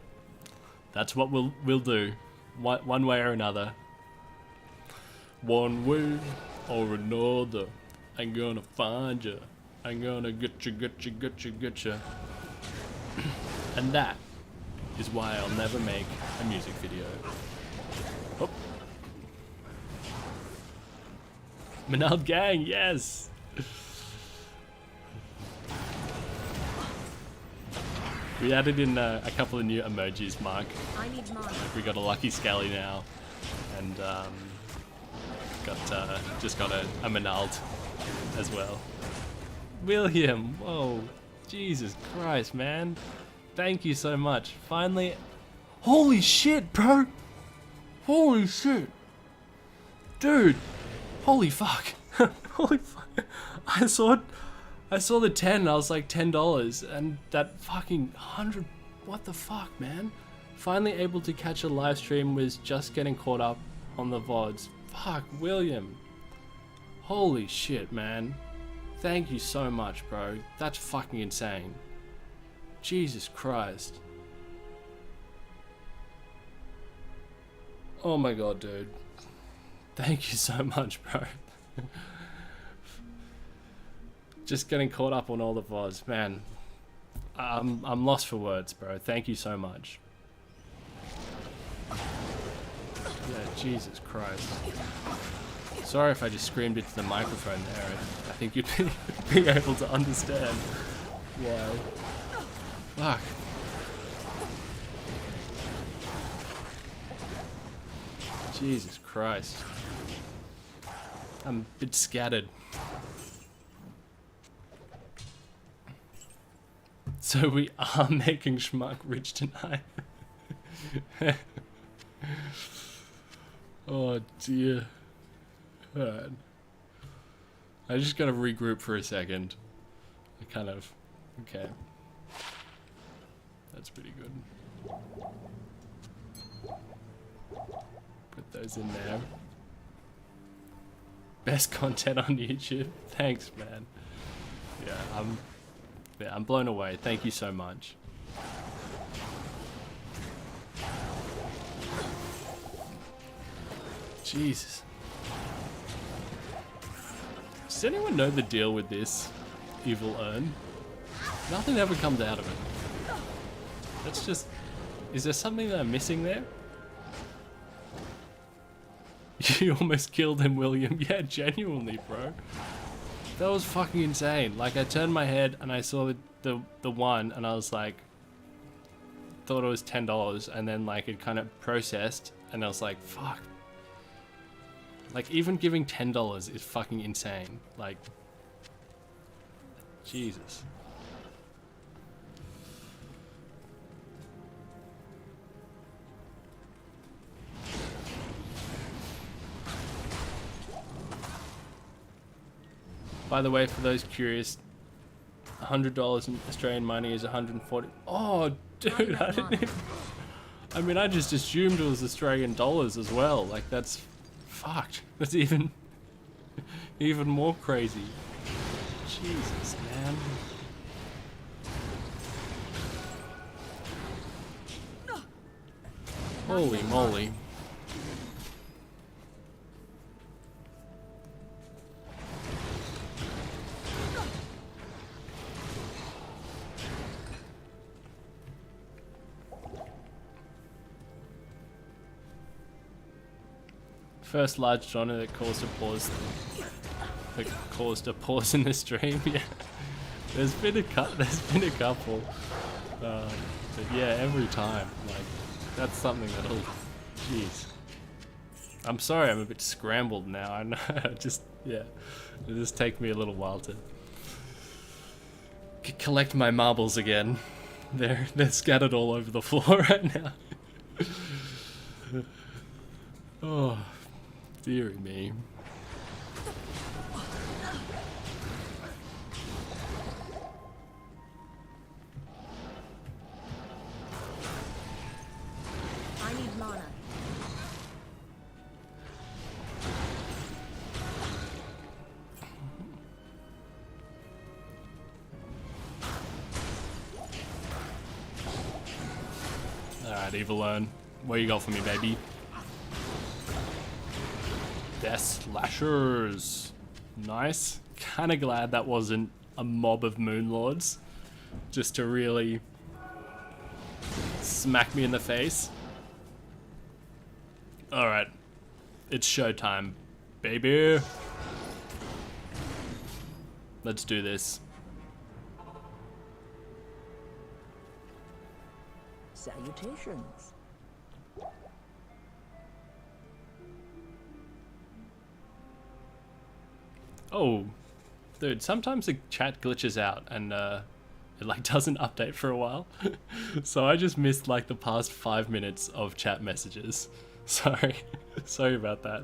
that's what we'll do, one way or another. One way or another, I'm gonna find you. I'm gonna get you. And that is why I'll never make a music video. Oh. Manald Gang, yes! We added in a couple of new emojis, Mark. I need mana. We got a Lucky Scally now, and just got a Manald as well. William, whoa, Jesus Christ, man. Thank you so much. Finally, holy shit, bro! Holy shit! Dude! Holy fuck! Holy fuck! I saw the 10 and I was like $10, and that fucking 100, what the fuck, man? Finally able to catch a live stream was just getting caught up on the VODs. Fuck, William. Holy shit, man. Thank you so much, bro. That's fucking insane. Jesus Christ. Oh my god, dude. Thank you so much, bro. Just getting caught up on all the VODs, man. I'm lost for words, bro. Thank you so much. Yeah, Jesus Christ. Sorry if I just screamed into the microphone there. I think you'd be able to understand why. Fuck. Jesus Christ. I'm a bit scattered. So we are making Schmuck rich tonight. Oh dear. Alright. I just gotta regroup for a second. Okay. That's pretty good. Put those in there. Best content on YouTube. Thanks, man. Yeah, I'm blown away. Thank you so much. Jesus. Does anyone know the deal with this evil urn? Nothing ever comes out of it. That's just... Is there something that I'm missing there? You almost killed him, William. Yeah, genuinely, bro. That was fucking insane. Like, I turned my head and I saw the one and I was like... Thought it was $10 and then like it kind of processed and I was like, fuck. Like, even giving $10 is fucking insane. Like... Jesus. By the way, for those curious, $100 in Australian money is 140. Oh, dude, I didn't even... I mean, I just assumed it was Australian dollars as well. Like, that's fucked. That's even more crazy. Jesus, man. Holy moly. First large genre that caused a pause. That caused a pause in the stream. Yeah, there's been a couple, but yeah, every time. Like, that's something that'll. Jeez. I'm sorry, I'm a bit scrambled now. I know. Yeah, it'll just take me a little while to collect my marbles again. They're scattered all over the floor right now. Oh. Deary me. I need mana. Alright, Evil Urn. What you got for me, baby? Death Slashers. Nice. Kinda glad that wasn't a mob of Moonlords. Just to really smack me in the face. Alright. It's showtime, baby. Let's do this. Salutations. Oh, dude, sometimes the chat glitches out and it like doesn't update for a while. So I just missed like the past 5 minutes of chat messages. Sorry. Sorry about that.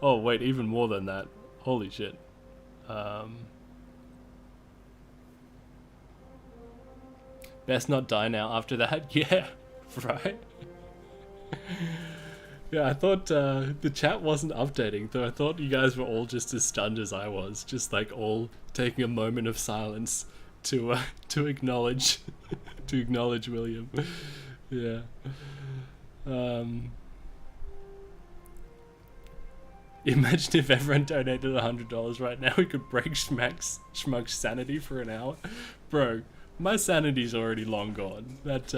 Oh, wait, even more than that. Holy shit. Best not die now after that. Yeah, right? Yeah, I thought the chat wasn't updating, so I thought you guys were all just as stunned as I was, just like all taking a moment of silence to acknowledge William. Yeah. Imagine if everyone donated $100 right now. We could break Schmuck's sanity for an hour, bro. My sanity's already long gone. That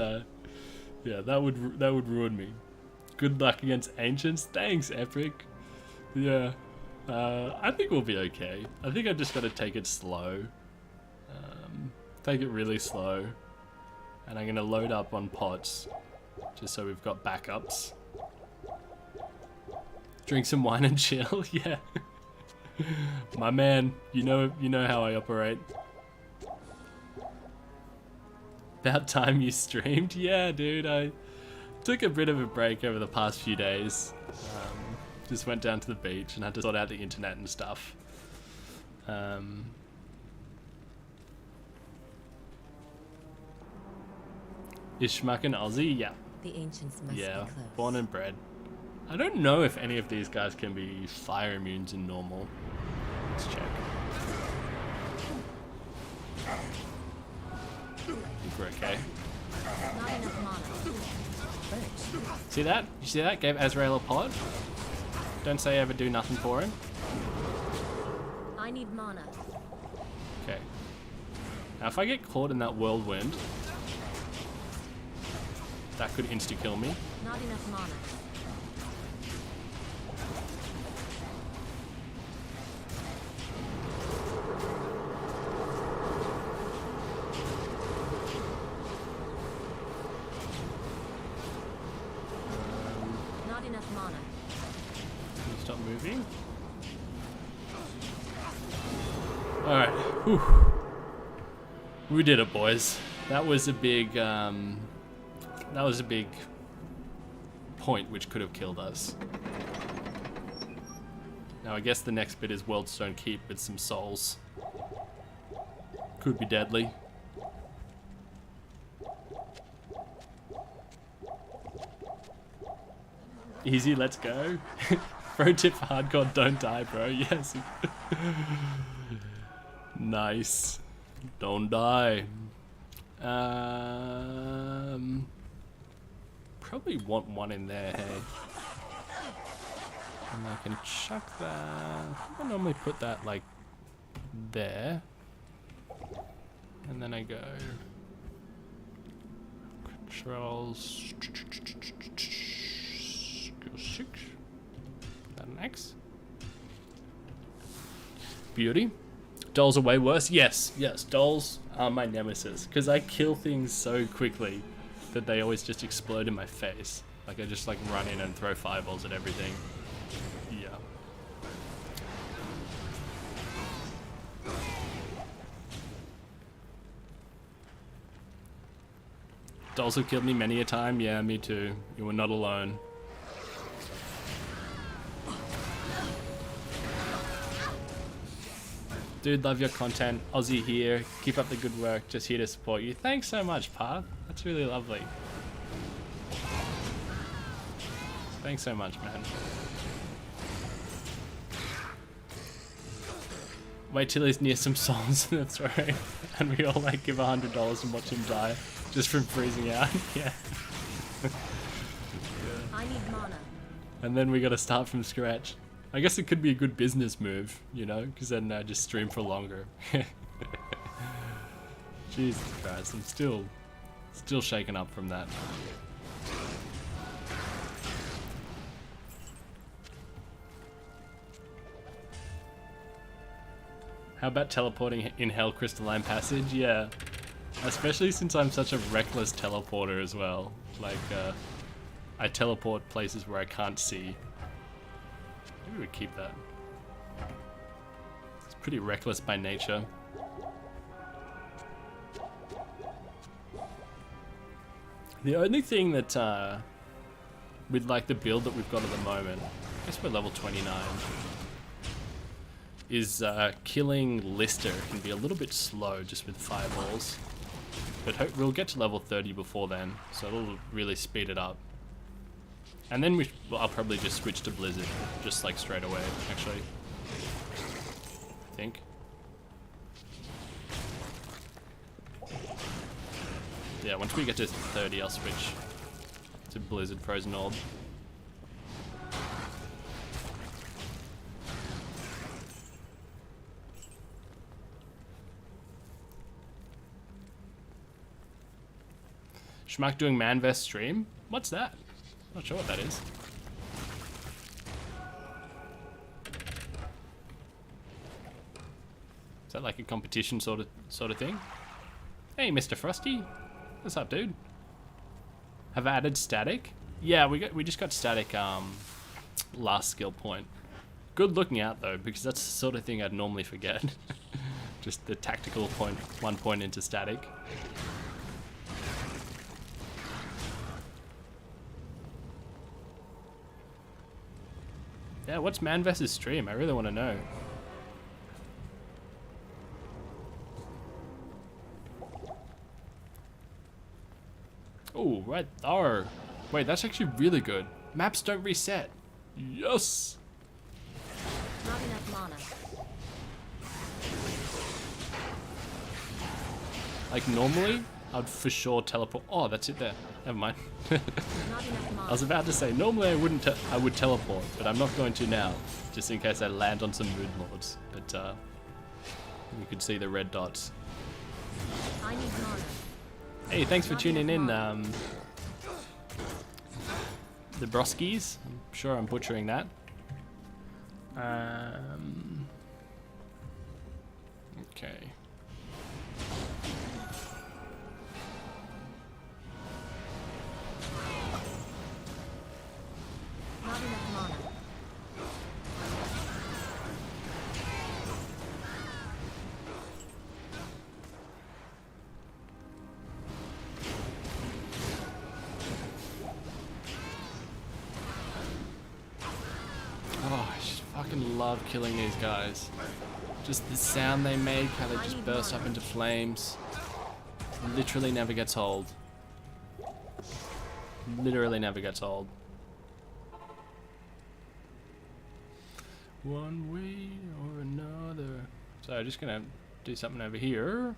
yeah, that would ruin me. Good luck against Ancients. Thanks, Epic. Yeah. I think we'll be okay. I think I just got to take it slow. Take it really slow. And I'm going to load up on pots. Just so we've got backups. Drink some wine and chill. Yeah. My man, you know how I operate. About time you streamed. Yeah, dude, I took a bit of a break over the past few days. Just went down to the beach and had to sort out the internet and stuff. Is Schmuck an Aussie? Yeah. The ancients must Yeah, be close. born and bred. I don't know if any of these guys can be fire immunes in normal. Let's check. I think we're okay. Not enough mana. Thanks. See that? You see that? Gave Azrael a pot. Don't say ever do nothing for him. I need mana. Okay. Now if I get caught in that whirlwind, that could insta-kill me. Not enough mana. Not enough mana. Can you stop moving? Alright. Whew. We did it, boys. That was a big point which could have killed us. Now I guess the next bit is Worldstone Keep with some souls. Could be deadly. Easy, let's go. Pro tip for hardcore, don't die, bro. Yes. Nice. Don't die. Probably want one in there, hey. And I can chuck that. I normally put that like there. And then I go controls. Go 6. That an X. Beauty. Dolls are way worse. Yes, dolls are my nemesis because I kill things so quickly that they always just explode in my face. Like I just like run in and throw fireballs at everything. Yeah. Dolls have killed me many a time. Yeah, me too. You were not alone. Dude, love your content. Aussie here. Keep up the good work. Just here to support you. Thanks so much, Pa. That's really lovely. Thanks so much, man. Wait till he's near some souls in the throne and we all like give $100 and watch him die just from freezing out. Yeah. I need mana. And then we gotta start from scratch. I guess it could be a good business move, you know, because then just stream for longer. Jesus Christ, I'm still shaken up from that. How about teleporting in Hell Crystalline Passage? Yeah, especially since I'm such a reckless teleporter as well. Like, I teleport places where I can't see. Maybe we keep that. It's pretty reckless by nature. The only thing that, with like the build that we've got at the moment, I guess we're level 29, is killing Lister can be a little bit slow just with fireballs. But we'll get to level 30 before then, so it'll really speed it up. And then I'll probably just switch to Blizzard, just like straight away, actually. I think. Yeah, once we get to 30, I'll switch to Blizzard Frozen Orb. Schmuck doing Manvest stream? What's that? Not sure what that is. Is that like a competition sort of thing? Hey, Mr. Frosty. What's up, dude? Have I added static? Yeah, we just got static last skill point. Good looking out though, because that's the sort of thing I'd normally forget. Just the tactical point, 1 point into static. Yeah, what's Manvest's stream? I really want to know. Oh, right there. Wait, that's actually really good. Maps don't reset. Yes. Not enough mana. Like normally, I'd for sure teleport. Oh, that's it there. Never mind. Not enough mana. I was about to say normally I would teleport, but I'm not going to now, just in case I land on some mood lords. But you could see the red dots. I need mana. Hey, thanks for Not tuning in, enough the Broskis. I'm sure I'm butchering that. Okay. Not enough mana. Oh, I just fucking love killing these guys. Just the sound they make, how they just burst up into flames. Literally never gets old. Literally never gets old. One way or another. So I'm just gonna do something over here.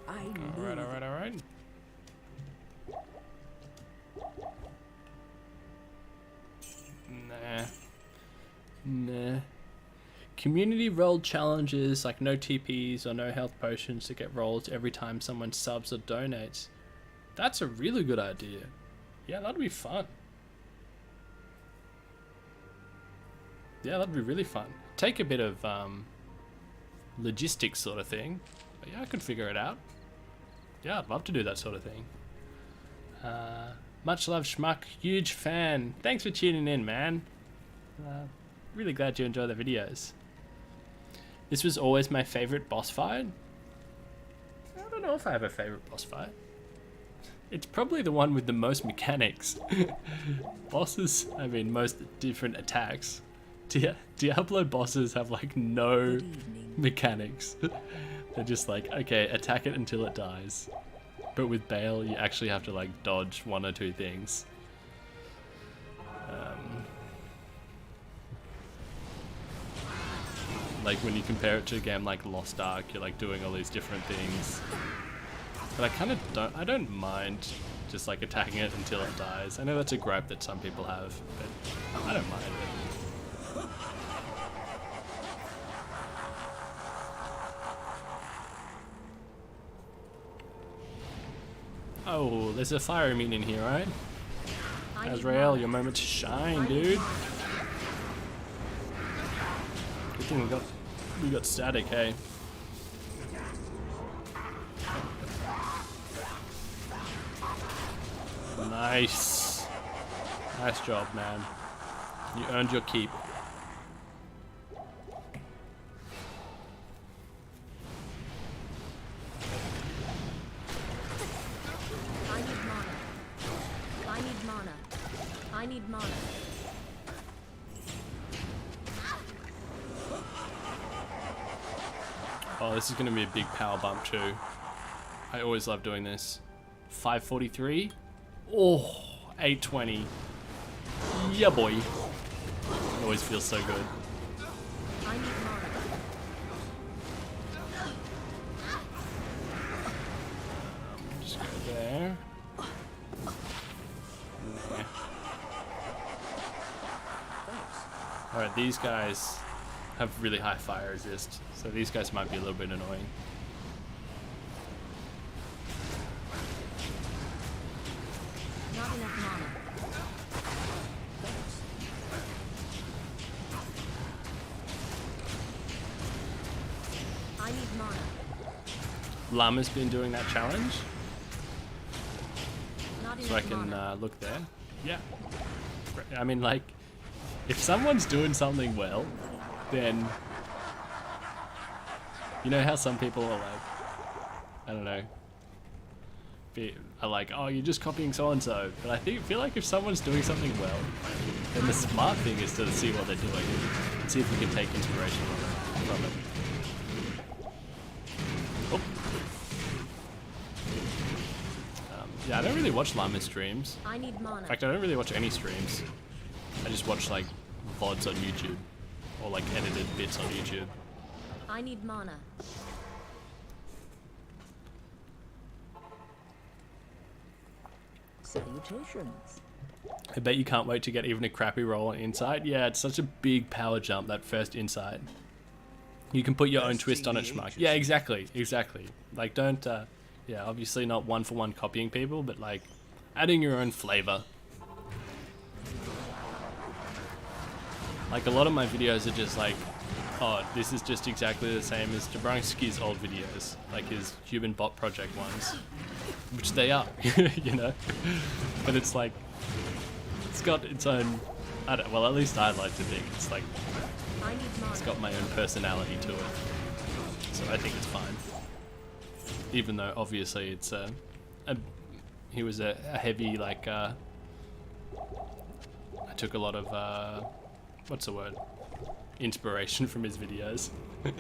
Alright, alright, alright. Nah. Community roll challenges like no TPs or no health potions to get rolls every time someone subs or donates. That's a really good idea. Yeah, that'd be fun. Yeah, that'd be really fun. Take a bit of logistics sort of thing. But yeah, I could figure it out. Yeah, I'd love to do that sort of thing. Much love, Schmuck. Huge fan. Thanks for tuning in, man. Really glad you enjoy the videos. This was always my favorite boss fight. I don't know if I have a favorite boss fight. It's probably the one with the most mechanics. Bosses, I mean, most different attacks. Diablo bosses have like no mechanics. They're just like, okay, attack it until it dies. But with Baal, you actually have to like dodge one or two things. Like when you compare it to a game like Lost Ark, you're like doing all these different things. But I don't mind just like attacking it until it dies. I know that's a gripe that some people have, but I don't mind it. Oh, there's a fire minion here, right? Azrael, your moment to shine, dude. Good thing we got static, hey. Nice. Nice job, man. You earned your keep. I need mana. I need mana. I need mana. Oh, this is going to be a big power bump too. I always love doing this. 543. Oh, 820. Yeah, boy. It always feels so good. I need mana. Just go there. Yeah. Alright, these guys have really high fire resist, so these guys might be a little bit annoying. Not enough mana. I need mana. Llama's been doing that challenge, Not so I enough can mana. look there. Yeah. I mean, like, if someone's doing something well, then you know how some people are like, I don't know, are like, oh, you're just copying so and so. But I feel like if someone's doing something well, then the smart thing is to see what they're doing and see if we can take inspiration from it. Oh. Yeah, I don't really watch Llama streams. I need In mana. fact, I don't really watch any streams. I just watch like VODs on YouTube or like edited bits on YouTube. I need mana. Salutations. I bet you can't wait to get even a crappy roll on Insight. Yeah, it's such a big power jump, that first Insight. You can put your own twist on it, Schmuck. Yeah, exactly, exactly. Like, don't, yeah, obviously not one-for-one copying people, but like, adding your own flavor. Like, a lot of my videos are just like, oh, this is just exactly the same as Jabrowski's old videos, like his Human Bot Project ones, which they are, you know? But it's like, it's got its own, I don't, well, at least I like to think it's like, I need it's mana. got my own personality to it. So I think it's fine. Even though obviously it's he was a heavy, like, I took a lot of, what's the word? Inspiration from his videos. The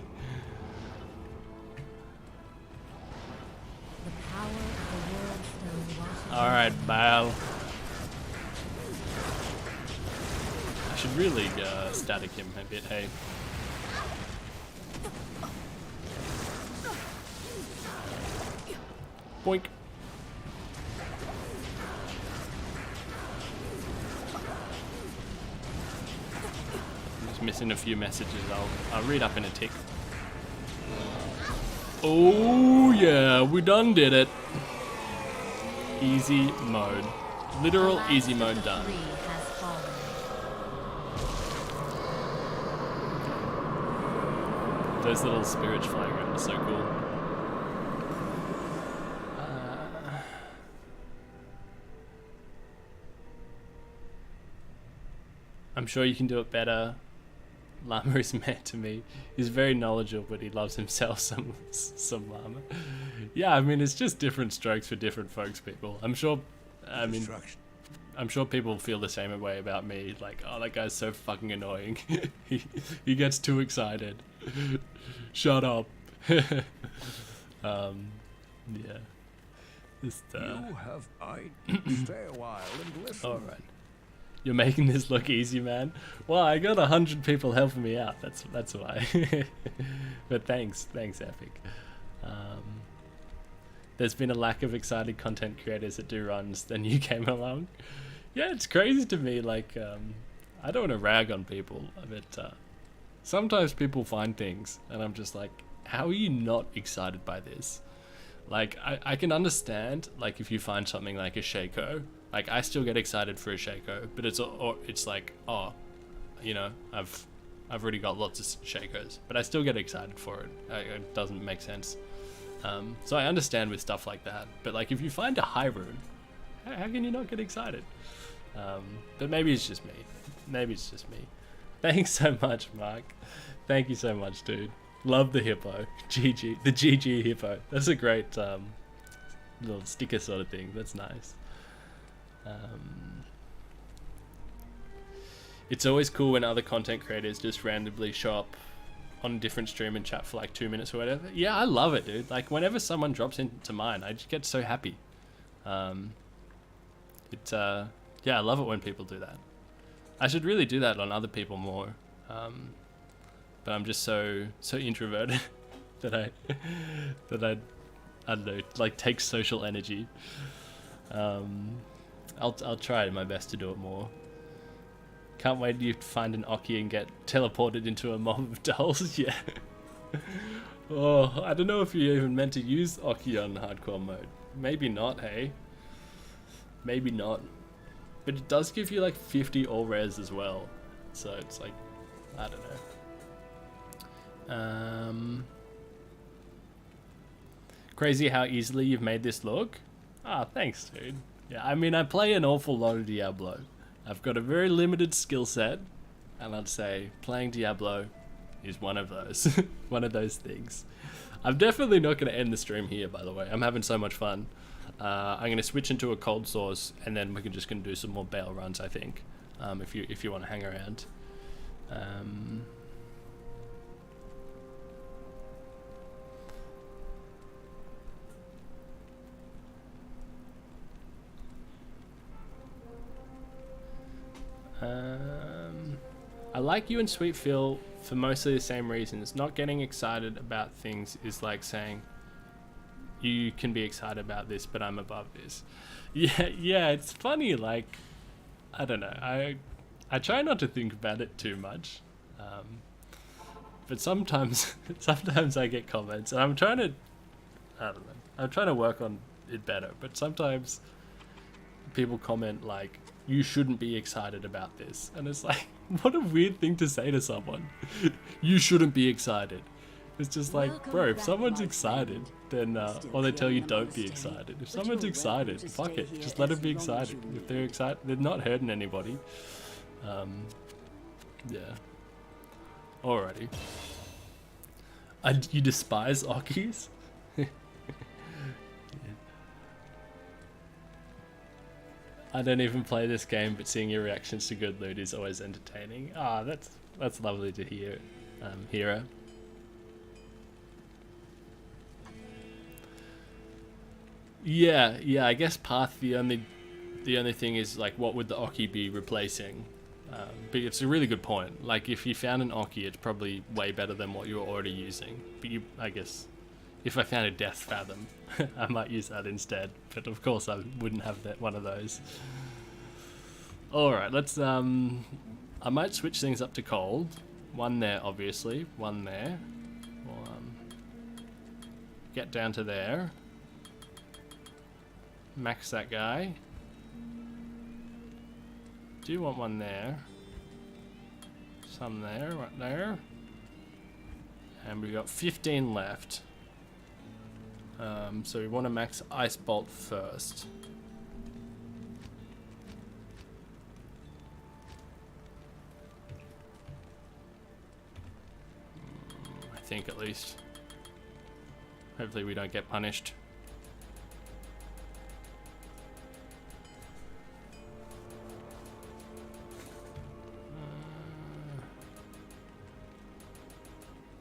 power of the world stone washes. Alright, Baal. I should really static him a bit, hey. Boink. I'm just missing a few messages. I'll read up in a tick. Oh yeah, we done did it. Easy mode. Literal easy mode done. Tree has fallen. Those little spirits flying around are so cool. I'm sure you can do it better. Llama is mad to me. He's very knowledgeable, but he loves himself some Llama. Yeah, I mean, it's just different strokes for different folks, people. I'm sure, I mean, I'm sure people feel the same way about me. Like, oh, that guy's so fucking annoying. he gets too excited. Shut up. Yeah. Just, You have eyed. Stay a while and listen. alright. You're making this look easy, man. Well, I got 100 people helping me out. That's why. But thanks, Epic. There's been a lack of excited content creators that do runs. Then you came along. Yeah, it's crazy to me. Like, I don't want to rag on people, but sometimes people find things, and I'm just like, how are you not excited by this? Like, I can understand, like, if you find something like a Shaco. Like, I still get excited for a Shaco, but it's like, oh, you know, I've already got lots of Shacos, but I still get excited for it. It doesn't make sense. So I understand with stuff like that, but like, if you find a Hyrule, how can you not get excited? But maybe it's just me. Maybe it's just me. Thanks so much, Mark. Thank you so much, dude. Love the hippo. GG. The GG hippo. That's a great little sticker sort of thing. That's nice. It's always cool when other content creators just randomly show up on a different stream and chat for like 2 minutes or whatever. Yeah, I love it, dude. Like, whenever someone drops into mine, I just get so happy. Yeah, I love it when people do that. I should really do that on other people more. But I'm just so introverted that I don't know, like, take social energy. I'll try my best to do it more. Can't wait to find an Oki and get teleported into a mob of dolls. Yeah. Oh, I don't know if you even meant to use Oki on hardcore mode. Maybe not, hey? Maybe not. But it does give you like 50 all rares as well. So it's like, I don't know. Crazy how easily you've made this look. Ah, thanks, dude. Yeah, I mean, I play an awful lot of Diablo. I've got a very limited skill set, and I'd say playing Diablo is one of those. One of those things. I'm definitely not going to end the stream here, by the way. I'm having so much fun. I'm going to switch into a cold source, and then we're just going to do some more Baal runs, I think, if you want to hang around. like you and Sweet Phil for mostly the same reasons. Not getting excited about things is like saying, you can be excited about this, but I'm above this. Yeah, it's funny, like, I don't know, I try not to think about it too much, but sometimes I get comments, and I'm trying to work on it better, but sometimes people comment like, you shouldn't be excited about this, and it's like, what a weird thing to say to someone. You shouldn't be excited. It's just like, Welcome bro, if back, someone's my excited, friend. then, Still or they tell you feeling don't amongst be him, excited. If but someone's you're excited, welcome to fuck stay it, here just let as them be long as excited. you If they're need. excited, they're not hurting anybody. Yeah. Alrighty. You despise Okis? I don't even play this game, but seeing your reactions to good loot is always entertaining. Ah, that's lovely to hear, Hero. Yeah, I guess Path, the only thing is, like, what would the Oki be replacing? But it's a really good point. Like, if you found an Oki, it's probably way better than what you were already using. But I guess, if I found a Death Fathom, I might use that instead. But of course, I wouldn't have one of those. Alright, let's, I might switch things up to cold. One there, obviously. One there. We'll, get down to there. Max that guy. Do want one there. Some there, right there. And we've got 15 left. So we want to max Ice Bolt first. I think, at least. Hopefully we don't get punished.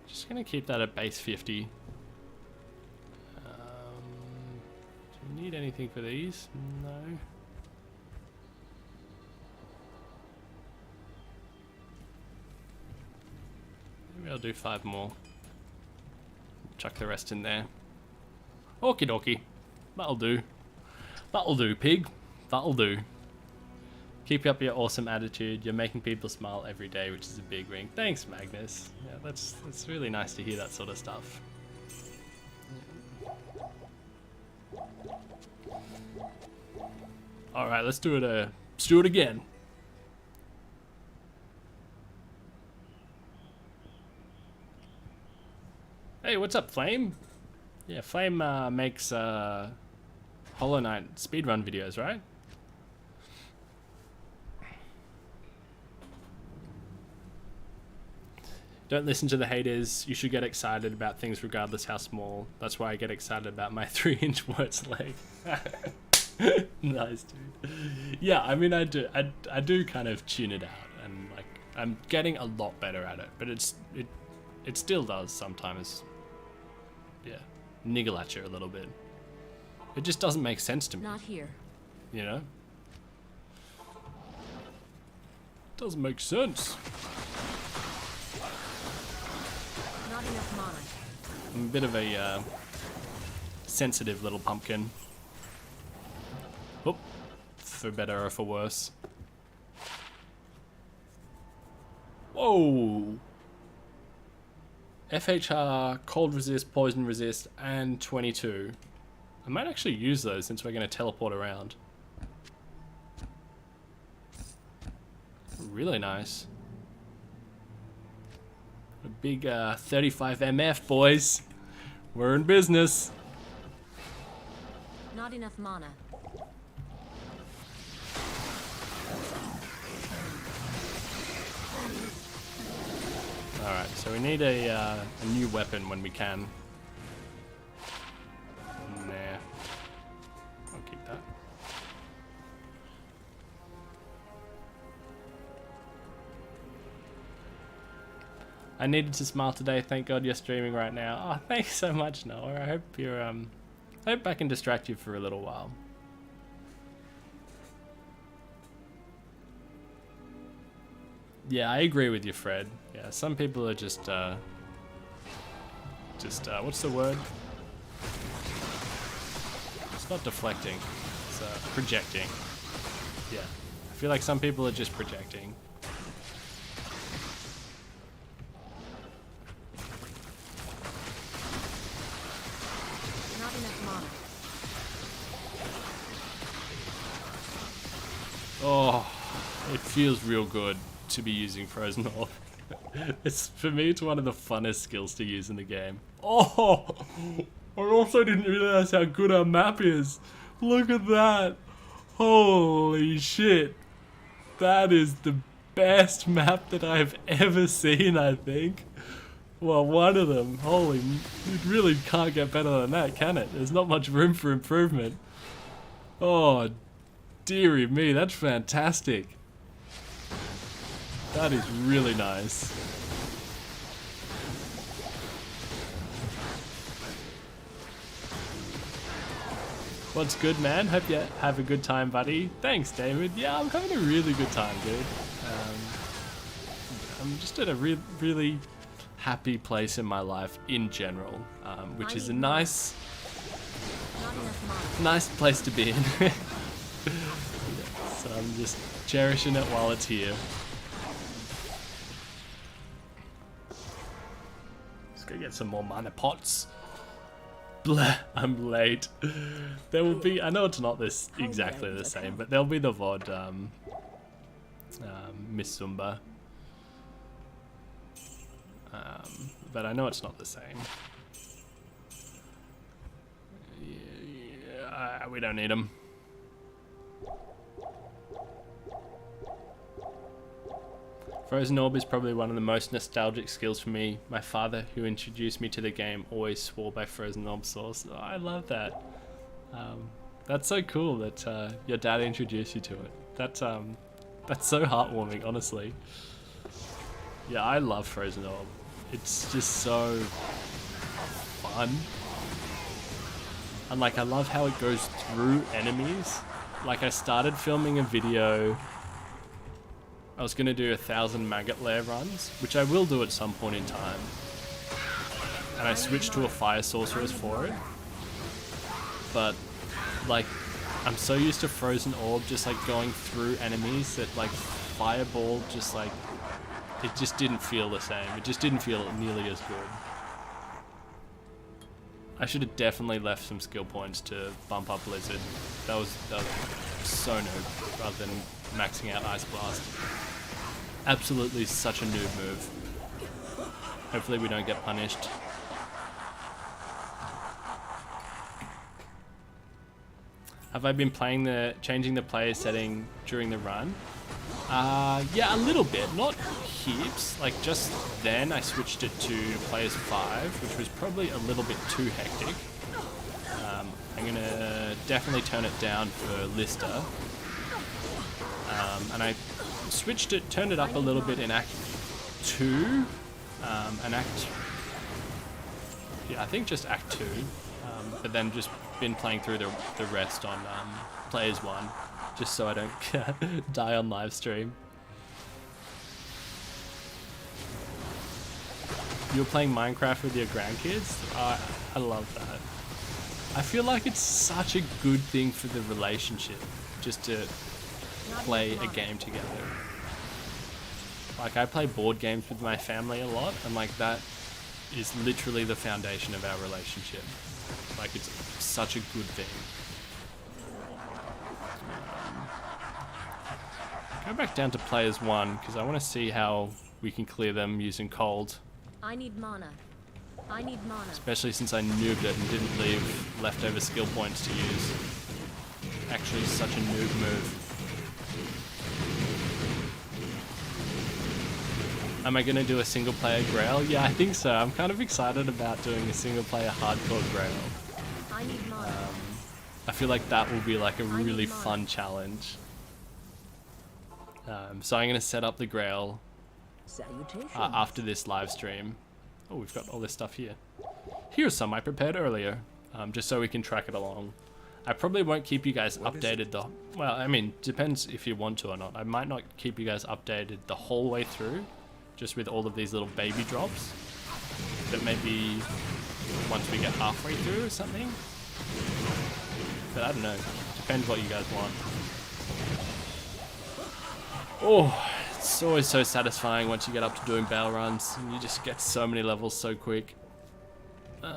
Just gonna keep that at base 50. Do we need anything for these? No. Maybe I'll do 5 more. Chuck the rest in there. Okie dokie. That'll do. That'll do, pig. That'll do. Keep up your awesome attitude. You're making people smile every day, which is a big ring. Thanks, Magnus. Yeah, that's really nice to hear that sort of stuff. All right, let's do it. Let's do it again. Hey, what's up, Flame? Yeah, Flame makes Hollow Knight speedrun videos, right? Don't listen to the haters. You should get excited about things regardless how small. That's why I get excited about my 3-inch words leg. Nice, dude. Yeah, I mean, I do kind of tune it out, and like I'm getting a lot better at it, but it still does sometimes, yeah, niggle at you a little bit. It just doesn't make sense to me. Not here. You know? Doesn't make sense. Not enough mana. I'm a bit of a sensitive little pumpkin. Oh, for better or for worse. Whoa! FHR, cold resist, poison resist, and 22. I might actually use those since we're going to teleport around. Really nice. A big 35 MF, boys. We're in business. Not enough mana. Alright, so we need a new weapon when we can. Nah. I'll keep that. I needed to smile today. Thank God you're streaming right now. Oh, thanks so much, Noah. I hope you're I hope I can distract you for a little while. Yeah, I agree with you, Fred. Yeah, some people are just what's the word? It's not deflecting. It's projecting. Yeah, I feel like some people are just projecting. Not enough mana. Oh, it feels real good to be using Frozen Orb. For me, it's one of the funnest skills to use in the game. Oh, I also didn't realize how good our map is. Look at that. Holy shit. That is the best map that I've ever seen, I think. Well, one of them. Holy, it really can't get better than that, can it? There's not much room for improvement. Oh, dearie me, that's fantastic. That is really nice. What's good, man? Hope you have a good time, buddy. Thanks, David. Yeah, I'm having a really good time, dude. I'm just at a really happy place in my life in general, which is a nice place to be in. So I'm just cherishing it while it's here. Let's go get some more mana pots. Blah, I'm late. There will be, I know it's not this exactly the same, but there'll be the VOD Miss Zumba. But I know it's not the same. Yeah, we don't need them. Frozen Orb is probably one of the most nostalgic skills for me. My father, who introduced me to the game, always swore by Frozen Orb Source. Oh, I love that. That's so cool that your dad introduced you to it. That's so heartwarming, honestly. Yeah, I love Frozen Orb. It's just so fun. And like, I love how it goes through enemies. Like, I started filming a video. I was going to do 1,000 maggot lair runs, which I will do at some point in time. And I switched to a fire sorceress for it. But, like, I'm so used to Frozen Orb just like going through enemies that like Fireball just like, it just didn't feel the same. It just didn't feel nearly as good. I should have definitely left some skill points to bump up Blizzard. That was so noob, rather than maxing out Ice Blast. Absolutely such a noob move. Hopefully we don't get punished. Have I been playing changing the player setting during the run? Yeah, a little bit, not heaps. Like just then I switched it to players 5, which was probably a little bit too hectic. I'm gonna definitely turn it down for Lister. And I turned it up a little bit in Act 2, and yeah, I think just Act 2, but then just been playing through the rest on Players 1, just so I don't die on live stream. You're playing Minecraft with your grandkids? I love that. I feel like it's such a good thing for the relationship, just to play a game together. Like I play board games with my family a lot, and like that is literally the foundation of our relationship. Like it's such a good thing. Go back down to players 1 because I want to see how we can clear them using cold. I need mana. I need mana. Especially since I noobed it and didn't leave leftover skill points to use. Actually such a noob move. Am I going to do a single player Grail? Yeah, I think so. I'm kind of excited about doing a single player hardcore Grail. I need mana. I feel like that will be like a really fun challenge. So I'm going to set up the Grail after this live stream. Oh, we've got all this stuff here. Here's some I prepared earlier, just so we can track it along. I probably won't keep you guys updated well, I mean, depends if you want to or not. I might not keep you guys updated the whole way through, just with all of these little baby drops. But maybe once we get halfway through or something. But I don't know. Depends what you guys want. Oh, it's always so satisfying once you get up to doing Baal runs and you just get so many levels so quick. I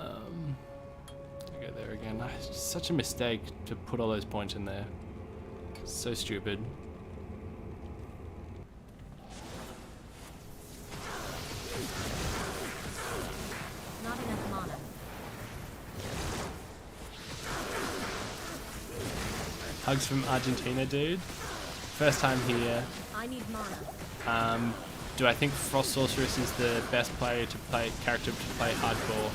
go there again. It's such a mistake to put all those points in there. So stupid. Not enough mana. Hugs from Argentina, dude. First time here. I need mana. Do I think Frost Sorceress is the best character to play hardcore?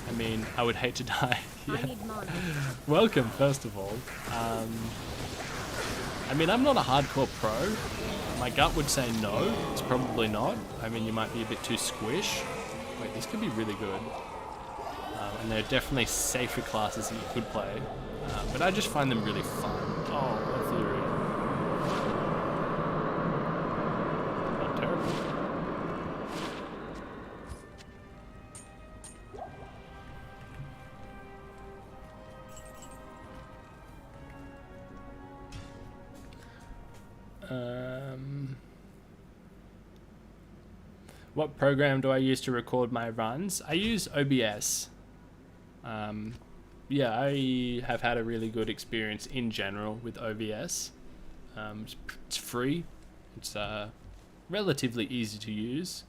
I mean, I would hate to die. I need mana. Welcome, first of all. I mean, I'm not a hardcore pro. My gut would say no. It's probably not. I mean, you might be a bit too squish. Wait, this could be really good. And there are definitely safer classes that you could play. But I just find them really fun. Oh, what theory. Not terrible. What program do I use to record my runs? I use OBS. Yeah, I have had a really good experience in general with OBS. It's free. It's relatively easy to use.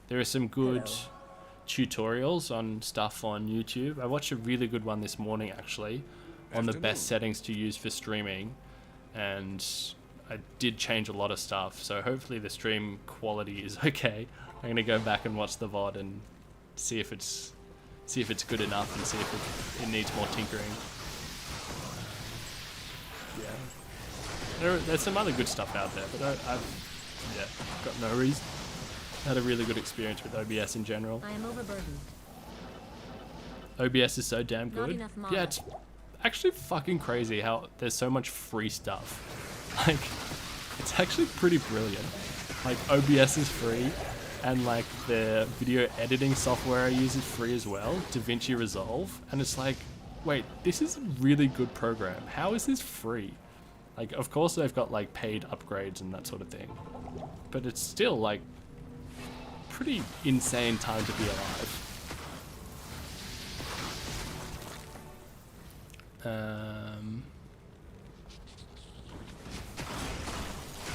There are some good tutorials on stuff on YouTube. I watched a really good one this morning actually on the best settings to use for streaming, and I did change a lot of stuff, so hopefully the stream quality is okay. I'm gonna go back and watch the VOD and see if it's good enough and see if it needs more tinkering. Yeah, there's some other good stuff out there, but I've got no reason. Had a really good experience with OBS in general. I am overburdened. OBS is so damn Not good. enough mana. Yeah, it's actually fucking crazy how there's so much free stuff. Like, it's actually pretty brilliant. Like, OBS is free, and like the video editing software I use is free as well, DaVinci Resolve, and it's like, wait, this is a really good program. How is this free? Like, of course they've got like paid upgrades and that sort of thing, but it's still like pretty insane time to be alive.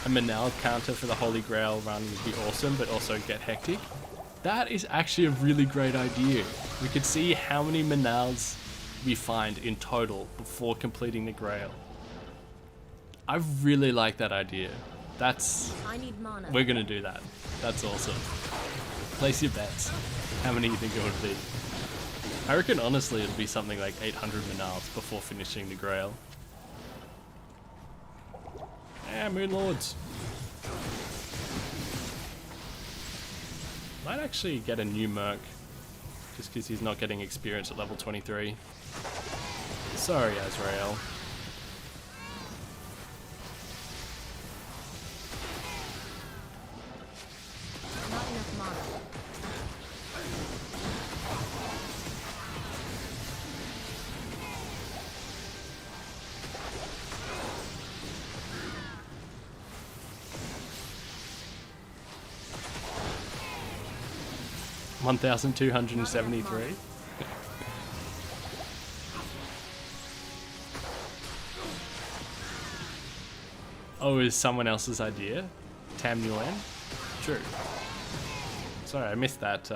A Manal counter for the Holy Grail run would be awesome, but also get hectic. That is actually a really great idea. We could see how many Manals we find in total before completing the Grail. I really like that idea. I need mana. We're gonna do that. That's awesome. Place your bets. How many do you think it would be? I reckon honestly it'll be something like 800 Manals before finishing the Grail. Yeah, Moon Lords. Might actually get a new Merc, just because he's not getting experience at level 23. Sorry, Azrael. Not enough mana. 1,273. Oh, is someone else's idea? Tam Nguyen? True. Sorry, I missed that.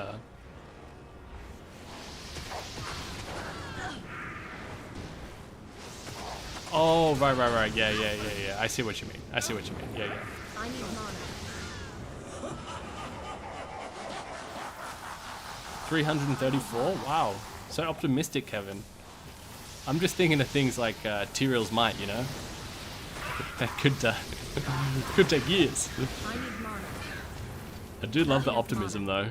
Oh, right. Yeah. I see what you mean. Yeah. I need mana. 334? Wow. So optimistic, Kevin. I'm just thinking of things like Tyrell's Might, you know? That could take years. I need mana. I do love the optimism, though.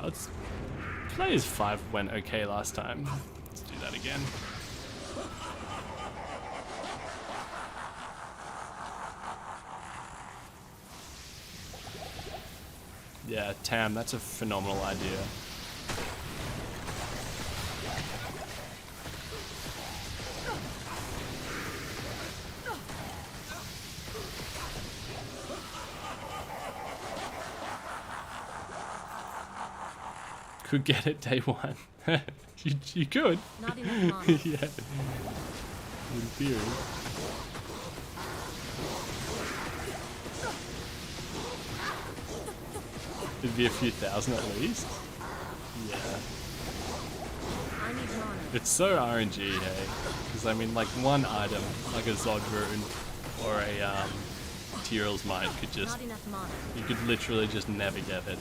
Let's Players 5 went okay last time. Let's do that again. Yeah, Tam, that's a phenomenal idea. Could get it day one. you could. Not enough mana. Yeah. In theory. It'd be a few thousand at least. Yeah. I need mana. It's so RNG, hey? Because I mean, like one item, like a Zod rune or a Tyrell's Might could just, Not enough mana. you could literally just never get it.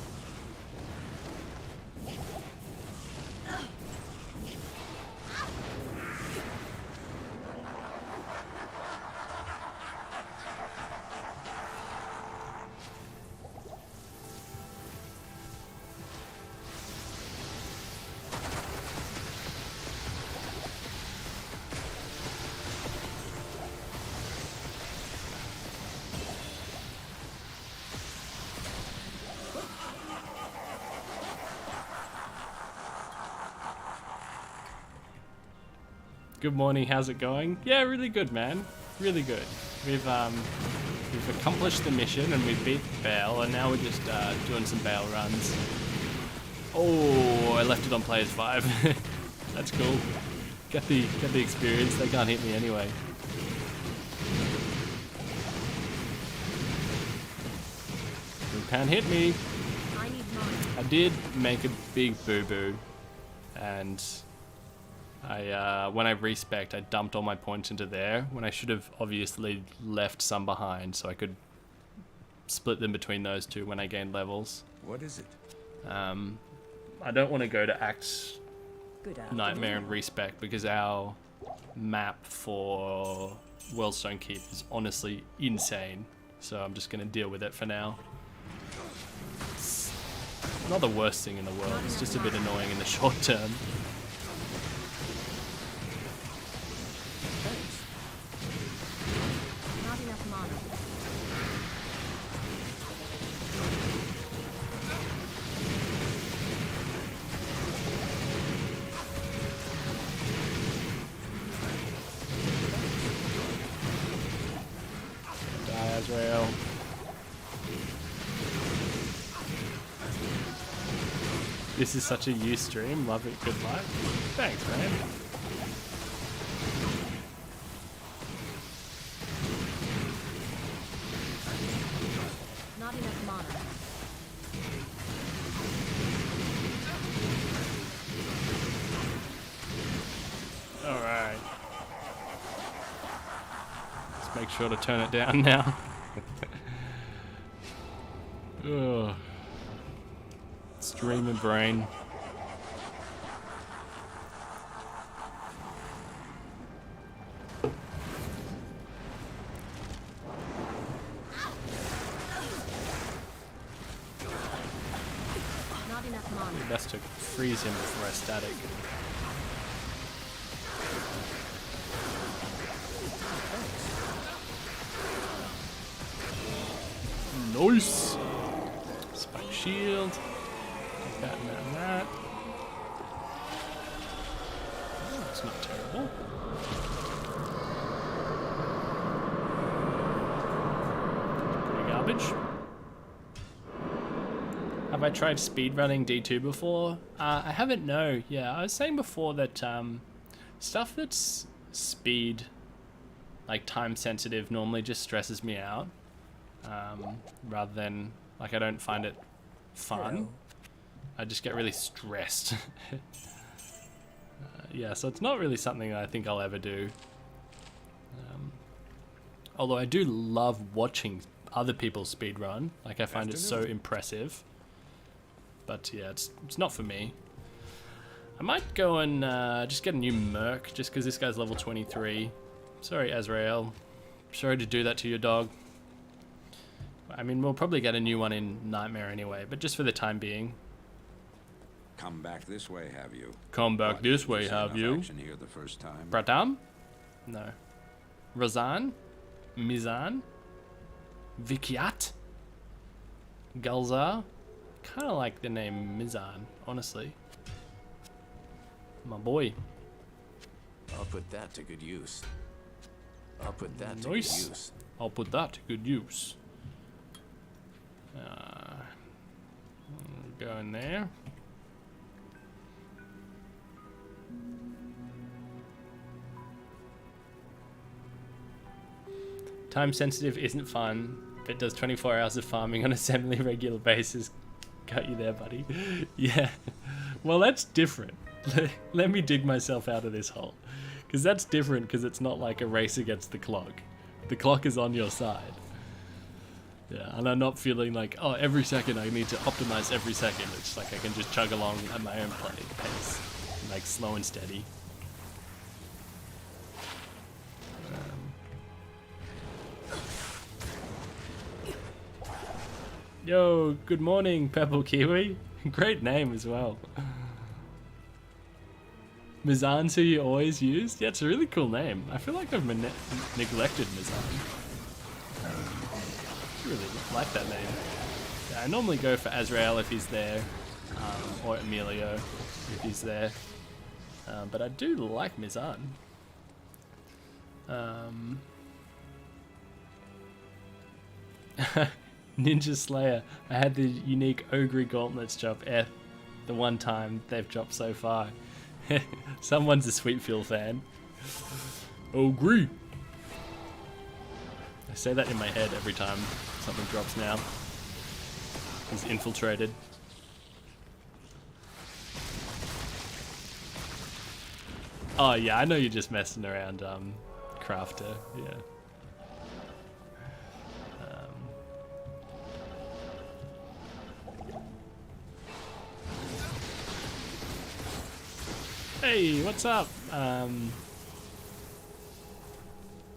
Good morning, how's it going? Yeah, really good, man. Really good. We've accomplished the mission and we beat Baal, and now we're just doing some Baal runs. Oh, I left it on players 5. That's cool. Get the experience. They can't hit me anyway. You can't hit me. I need mana. I did make a big boo-boo, and when I respect, I dumped all my points into there when I should have obviously left some behind so I could split them between those two when I gained levels. What is it? I don't want to go to Act Good Nightmare and respect because our map for Worldstone Keep is honestly insane. So I'm just going to deal with it for now. It's not the worst thing in the world, it's just a bit annoying in the short term. Not enough mana. Die, Azrael. This is such a you stream. Love it. Good luck. Thanks, man. Not enough mana. Alright. Let's make sure to turn it down now. Ugh. Stream and brain. Not enough mana. Best to freeze him before I static. Nice! Spike shield. That and that. Oh, that's not terrible. Pretty garbage. Have I tried speedrunning D2 before? I haven't, no. Yeah, I was saying before that stuff that's speed, like time sensitive, normally just stresses me out. Rather than, like, I don't find it fun. Hello. I just get really stressed. Yeah, so it's not really something that I think I'll ever do. Although I do love watching other people speedrun. Like, I find it so impressive. But yeah, it's not for me. I might go and just get a new Merc, just because this guy's level 23. Sorry, Azrael. Sorry to do that to your dog. I mean, we'll probably get a new one in Nightmare anyway, but just for the time being. Come back this way, have you? Come back What, this way, see have enough you? action here the first time? Pratam? No. Razan? Mizan? Vikyat? Gulzar? Kind of like the name Mizan, honestly. My boy. I'll put that to good use. I'll put that to good Nice. use. I'll put that to good use. Go in there. Time sensitive isn't fun, but does 24 hours of farming on a semi-regular basis got you there, buddy? Yeah. Well, that's different. Let me dig myself out of this hole. Because that's different, because it's not like a race against the clock. The clock is on your side. Yeah, and I'm not feeling like, oh, every second I need to optimize every second. It's like I can just chug along at my own pace. Like slow and steady. Yo, good morning, Purple Kiwi. Great name as well. Mizan's who you always use? Yeah, it's a really cool name. I feel like I've neglected Mizan. I really like that name. Yeah, I normally go for Azrael if he's there, or Emilio if he's there. But I do like Mizan. Ninja Slayer. I had the unique Ogre Gauntlets drop the one time they've dropped so far. Someone's a Sweetfield fan. Ogre. I say that in my head every time something drops now. He's infiltrated. Oh yeah, I know you're just messing around, Crafter. Yeah. Hey, what's up?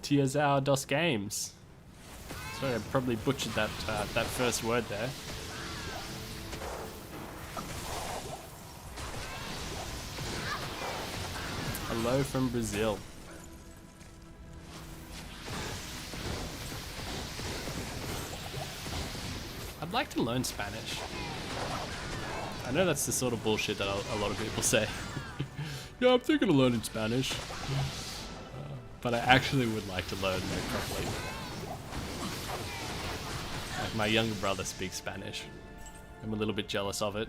Tiazao dos Games. Sorry, I probably butchered that that first word there. Hello from Brazil. I'd like to learn Spanish. I know that's the sort of bullshit that a lot of people say. Yeah, I'm thinking of learning Spanish. But I actually would like to learn it properly. Like my younger brother speaks Spanish. I'm a little bit jealous of it.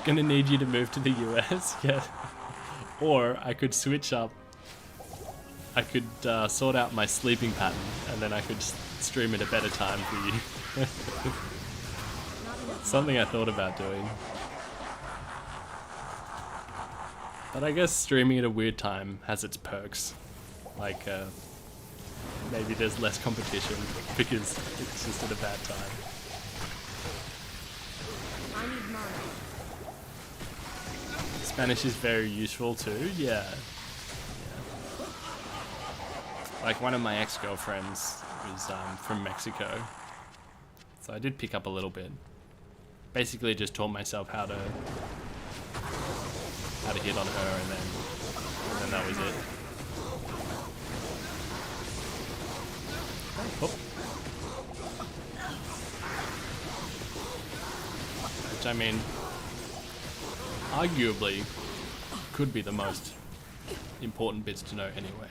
Gonna need you to move to the US, yeah. Or I could switch up. I could sort out my sleeping pattern, and then I could stream at a better time for you. Something I thought about doing. But I guess streaming at a weird time has its perks. Like, maybe there's less competition because it's just at a bad time. I need mana. Spanish is very useful too, yeah. Like one of my ex-girlfriends was from Mexico. So I did pick up a little bit. Basically just taught myself how to hit on her, and then that was it. Oh. Which I mean, arguably could be the most important bits to know anyway.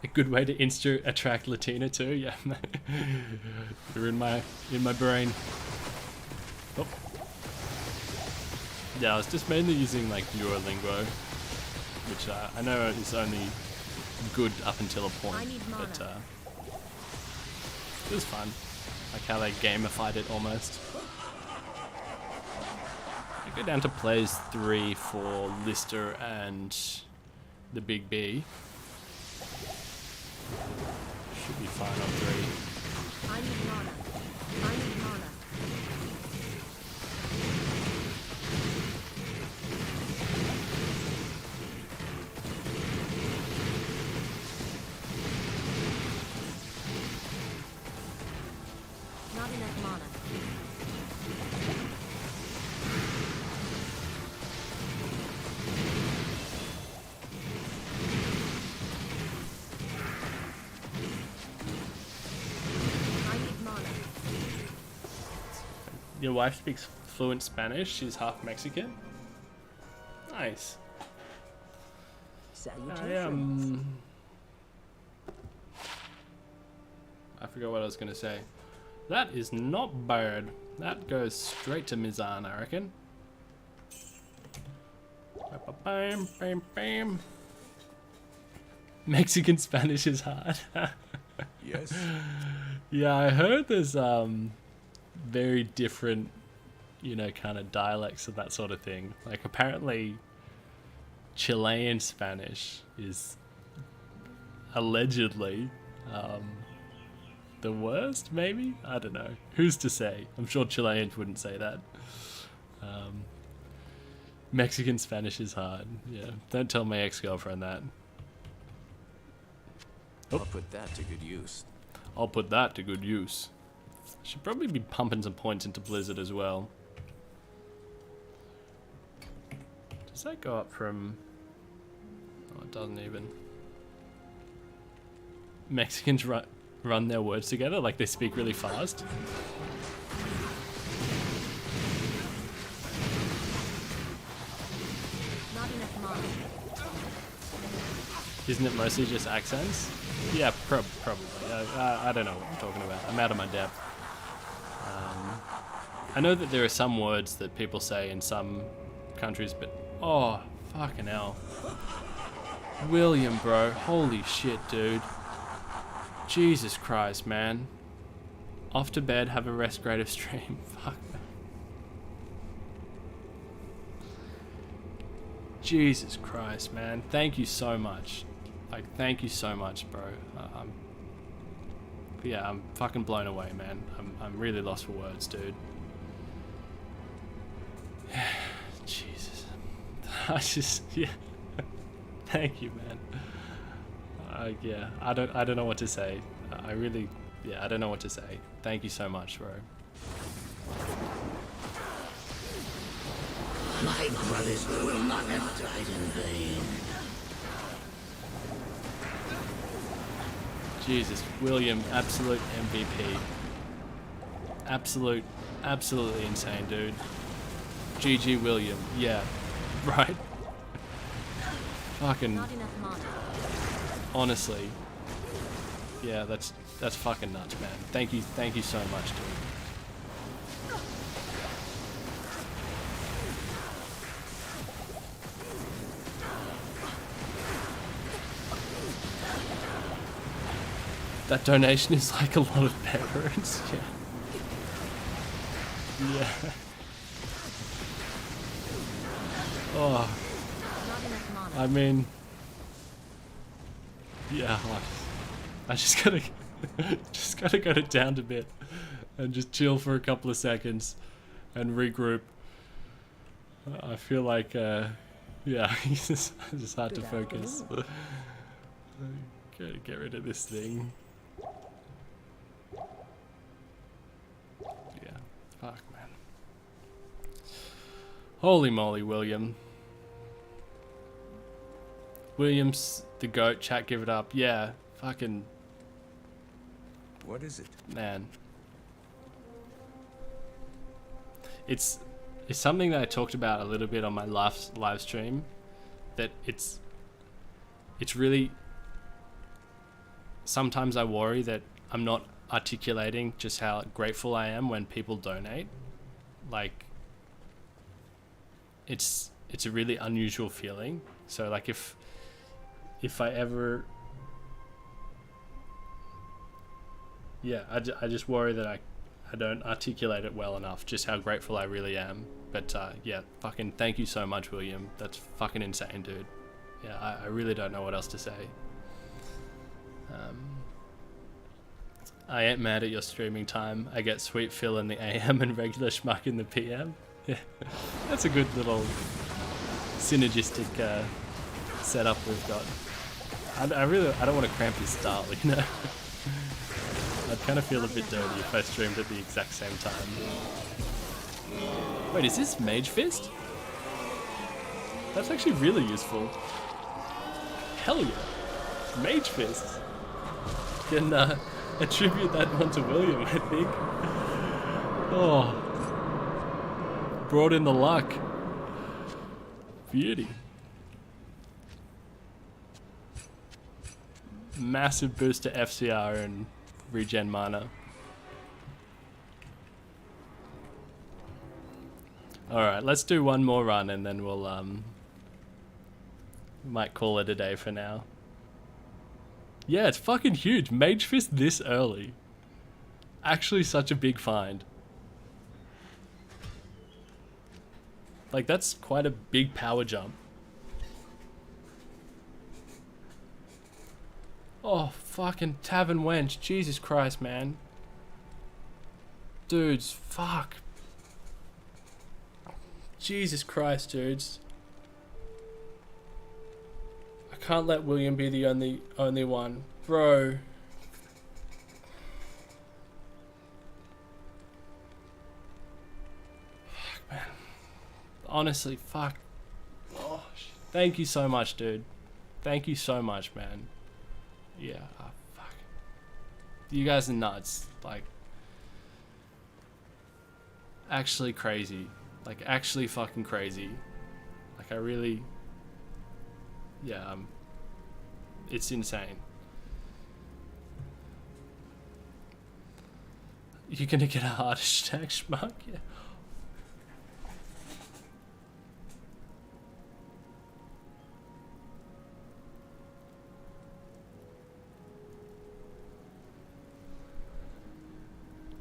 A good way to insta attract Latina too, yeah. You're in my brain. Oh. Yeah, I was just mainly using like Duolingo, which I know is only good up until a point, but it was fun. Like how they gamified it almost. I go down to plays 3 for Lister and the Big B. Should be fine on 3. I need mana. I need mana. Not enough mana. I need mana. Your wife speaks fluent Spanish. She's half Mexican. Nice. Salutations. I forgot what I was gonna say. That is not bad. That goes straight to Mizan, I reckon. Bam, bam, bam. Mexican Spanish is hard. Yes. Yeah, I heard there's very different, you know, kind of dialects and that sort of thing. Like apparently Chilean Spanish is allegedly the worst, maybe? I don't know. Who's to say? I'm sure Chileans wouldn't say that. Mexican Spanish is hard. Yeah, don't tell my ex-girlfriend that. I'll put that to good use. I'll put that to good use. Should probably be pumping some points into Blizzard as well. Does that go up from... Oh, it doesn't even. Mexicans run their words together, like they speak really fast. Not enough mana. Isn't it mostly just accents? Yeah, probably. I don't know what I'm talking about. I'm out of my depth. I know that there are some words that people say in some countries, but oh, fucking hell. William, bro. Holy shit, dude. Jesus Christ, man. Off to bed, have a rest creative stream. Fuck. Jesus Christ, man. Thank you so much. Like, thank you so much, bro. Yeah, I'm fucking blown away, man. I'm really lost for words, dude. Jesus. Yeah. Thank you, man. Yeah, I don't know what to say. I don't know what to say. Thank you so much, bro. My brothers will not have died in vain. Jesus, William, absolute MVP. Absolutely insane, dude. GG William, yeah, right. Fucking, Not enough mana. honestly, yeah, that's fucking nuts, man. Thank you so much, dude. That donation is like a lot of pepperons. Yeah. Yeah. Oh, Not enough mana. I mean, yeah. I just gotta go to down a bit and just chill for a couple of seconds and regroup. I feel like, yeah, it's just hard to focus. Gotta get rid of this thing. Yeah, fuck, man. Holy moly, William. William's the GOAT, chat, give it up. Yeah, fucking, What is it? man. It's something that I talked about a little bit on my last live stream, that it's really, sometimes I worry that I'm not articulating just how grateful I am when people donate. Like, it's a really unusual feeling. So like if I ever, yeah, I just worry that I don't articulate it well enough, just how grateful I really am. But yeah, fucking thank you so much, William. That's fucking insane, dude. Yeah, I really don't know what else to say. I ain't mad at your streaming time. I get Sweet Phil in the AM and regular Schmuck in the PM. Yeah, that's a good little synergistic setup we've got. I don't want to cramp his style, you know. I I'd kind of feel a bit dirty if I streamed at the exact same time. Wait, is this Mage Fist? That's actually really useful. Hell yeah. Mage Fist. Can attribute that one to William, I think. Oh. Brought in the luck. Beauty. Massive boost to FCR and regen mana. Alright, let's do one more run and then we'll might call it a day for now. Yeah, it's fucking huge. Mage Fist this early. Actually such a big find. Like, that's quite a big power jump. Oh, fucking Tavern Wench. Jesus Christ, man. Dudes, fuck. Jesus Christ, dudes. I can't let William be the only one. Bro. Fuck, man. Honestly, fuck. Oh, thank you so much, dude. Thank you so much, man. Yeah, fuck. You guys are nuts. Like, actually crazy. Like, actually fucking crazy. Like, I really... Yeah, it's insane. You're gonna get a heart attack, schmuck? Yeah.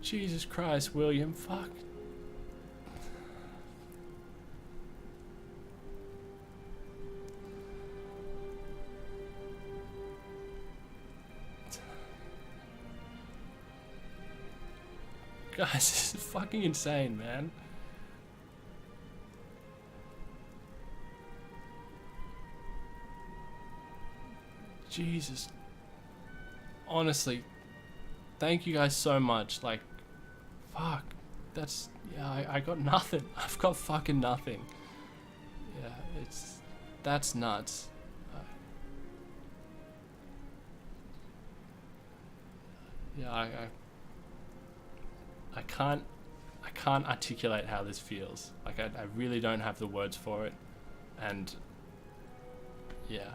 Jesus Christ, William, fuck. Guys, this is fucking insane, man. Jesus. Honestly, thank you guys so much. Like, fuck. That's... Yeah, I got nothing. I've got fucking nothing. Yeah, it's... That's nuts. Yeah, I can't articulate how this feels. Like, I really don't have the words for it. And... Yeah.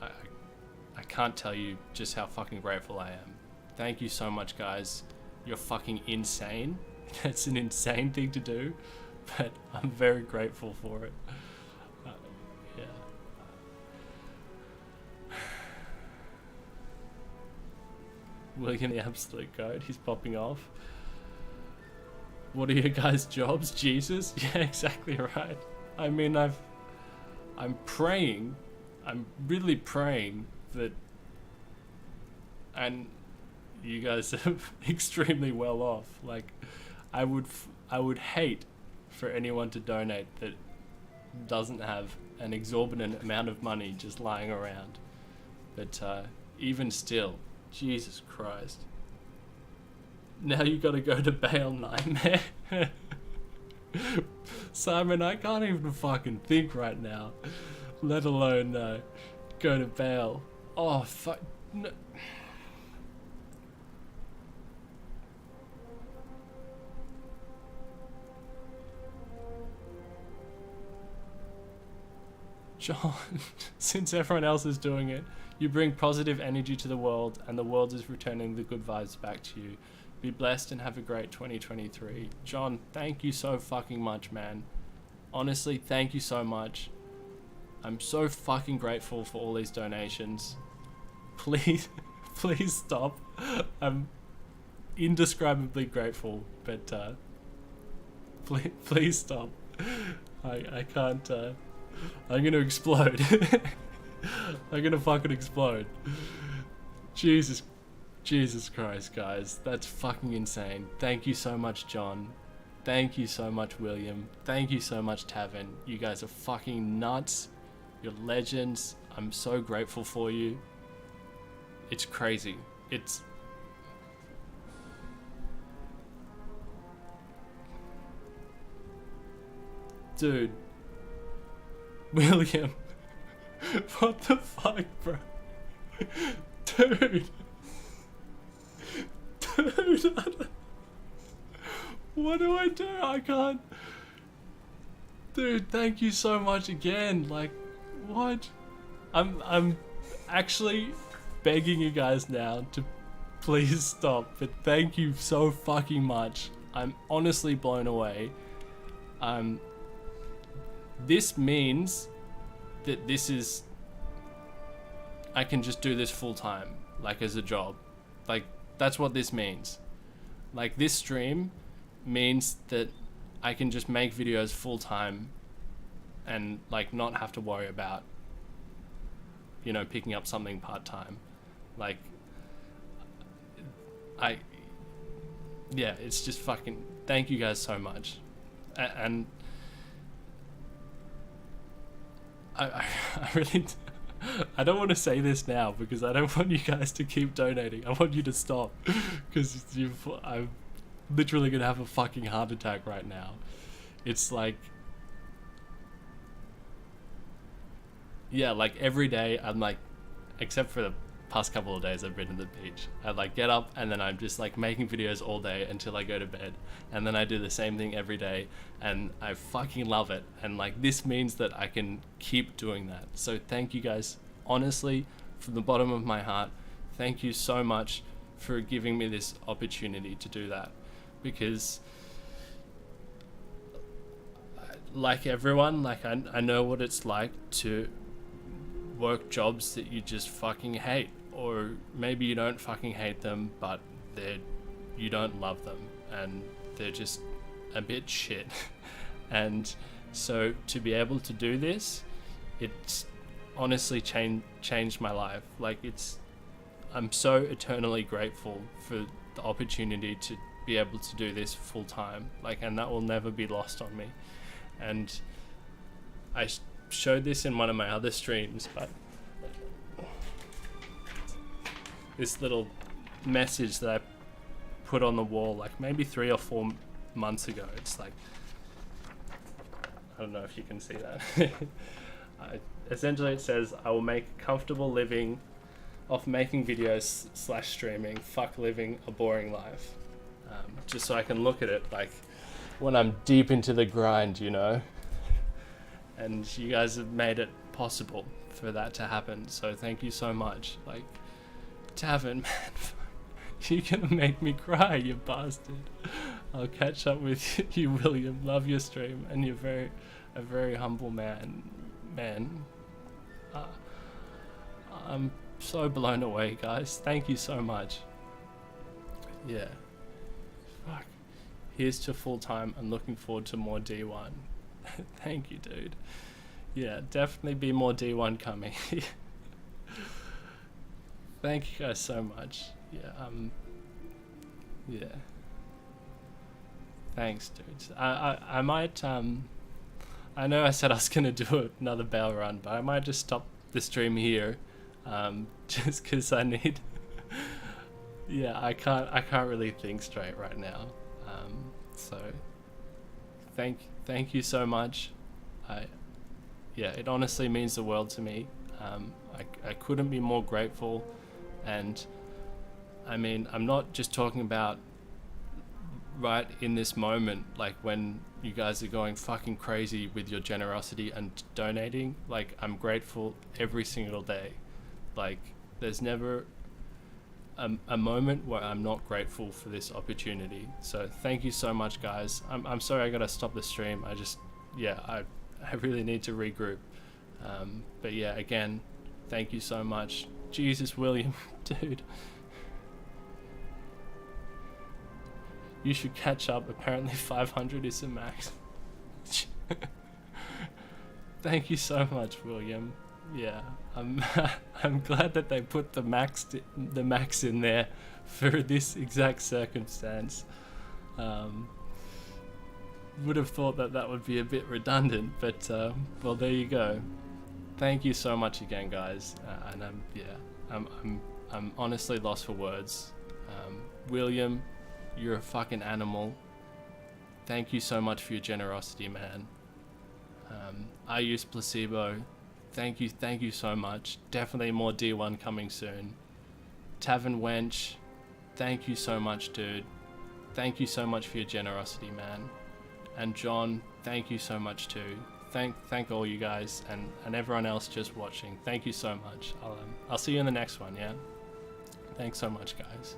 I can't tell you just how fucking grateful I am. Thank you so much, guys. You're fucking insane. That's an insane thing to do, but I'm very grateful for it. Yeah. William the absolute goat. He's popping off. What are your guys' jobs? Jesus? Yeah, exactly right. I mean, I'm praying. I'm really praying that, and you guys are extremely well off. Like, I would hate for anyone to donate that doesn't have an exorbitant amount of money just lying around. But even still, Jesus Christ. Now you gotta go to Baal, Nightmare. Simon, I can't even fucking think right now, let alone go to Baal. Oh, fuck. No. John, since everyone else is doing it, you bring positive energy to the world, and the world is returning the good vibes back to you. Be blessed and have a great 2023. John, thank you so fucking much, man. Honestly, thank you so much. I'm so fucking grateful for all these donations. Please, please stop. I'm indescribably grateful, but please stop. I can't. I'm gonna explode. I'm gonna fucking explode. Jesus Christ, guys. That's fucking insane. Thank you so much, John. Thank you so much, William. Thank you so much, Tavern. You guys are fucking nuts. You're legends. I'm so grateful for you. It's crazy. It's... Dude. William. What the fuck, bro? Dude. Dude. What do I do? I can't. Dude, thank you so much again. Like, what? I'm actually begging you guys now to please stop. But thank you so fucking much. I'm honestly blown away. This means that I can just do this full time, like as a job. Like, that's what this means. Like, this stream means that I can just make videos full time and like not have to worry about, you know, picking up something part time. Like, yeah, it's just fucking, thank you guys so much. And I really, I don't want to say this now because I don't want you guys to keep donating. I want you to stop because I'm literally gonna have a fucking heart attack right now. It's like, yeah, like every day I'm like, except for the past couple of days I've been at the beach, I like get up and then I'm just like making videos all day until I go to bed, and then I do the same thing every day, and I fucking love it. And like, this means that I can keep doing that. So thank you guys, honestly, from the bottom of my heart. Thank you so much for giving me this opportunity to do that, because like everyone, like I know what it's like to work jobs that you just fucking hate, or maybe you don't fucking hate them, but you don't love them and they're just a bit shit. And so to be able to do this, it's honestly changed my life. Like, I'm so eternally grateful for the opportunity to be able to do this full time, like, and that will never be lost on me. And I showed this in one of my other streams, but this little message that I put on the wall like maybe 3 or 4 months ago, it's like, I don't know if you can see that. Essentially it says, I will make a comfortable living off making videos / streaming. Fuck living a boring life. Just so I can look at it like when I'm deep into the grind, you know. And you guys have made it possible for that to happen. So thank you so much. Like, Tavern, man, you're gonna make me cry, you bastard. I'll catch up with you, William. Love your stream, and you're a very humble man. I'm so blown away, guys. Thank you so much. Yeah. Fuck. Here's to full time and looking forward to more D1. Thank you, dude. Yeah, definitely be more D1 coming. Thank you guys so much. Yeah, yeah. Thanks, dudes. I might, I know I said I was gonna do another bell run, but I might just stop the stream here, just cause I need, yeah, I can't really think straight right now. So thank you so much. Yeah, it honestly means the world to me. I couldn't be more grateful. And I mean, I'm not just talking about right in this moment, like when you guys are going fucking crazy with your generosity and donating. Like, I'm grateful every single day. Like, there's never a moment where I'm not grateful for this opportunity. So thank you so much, guys. I'm sorry I gotta stop the stream. I really need to regroup. But yeah, again, thank you so much. Jesus, William, dude. You should catch up. Apparently 500 is the max. Thank you so much, William. Yeah, I'm glad that they put the max in there for this exact circumstance. Would have thought that would be a bit redundant, but well, there you go. Thank you so much again, guys. And I'm honestly lost for words. William, you're a fucking animal. Thank you so much for your generosity, man. I use placebo. Thank you so much. Definitely more D1 coming soon. Tavern Wench, thank you so much, dude. Thank you so much for your generosity, man. And John, thank you so much too. Thank all you guys and everyone else just watching. Thank you so much. I'll see you in the next one, yeah? Thanks so much, guys.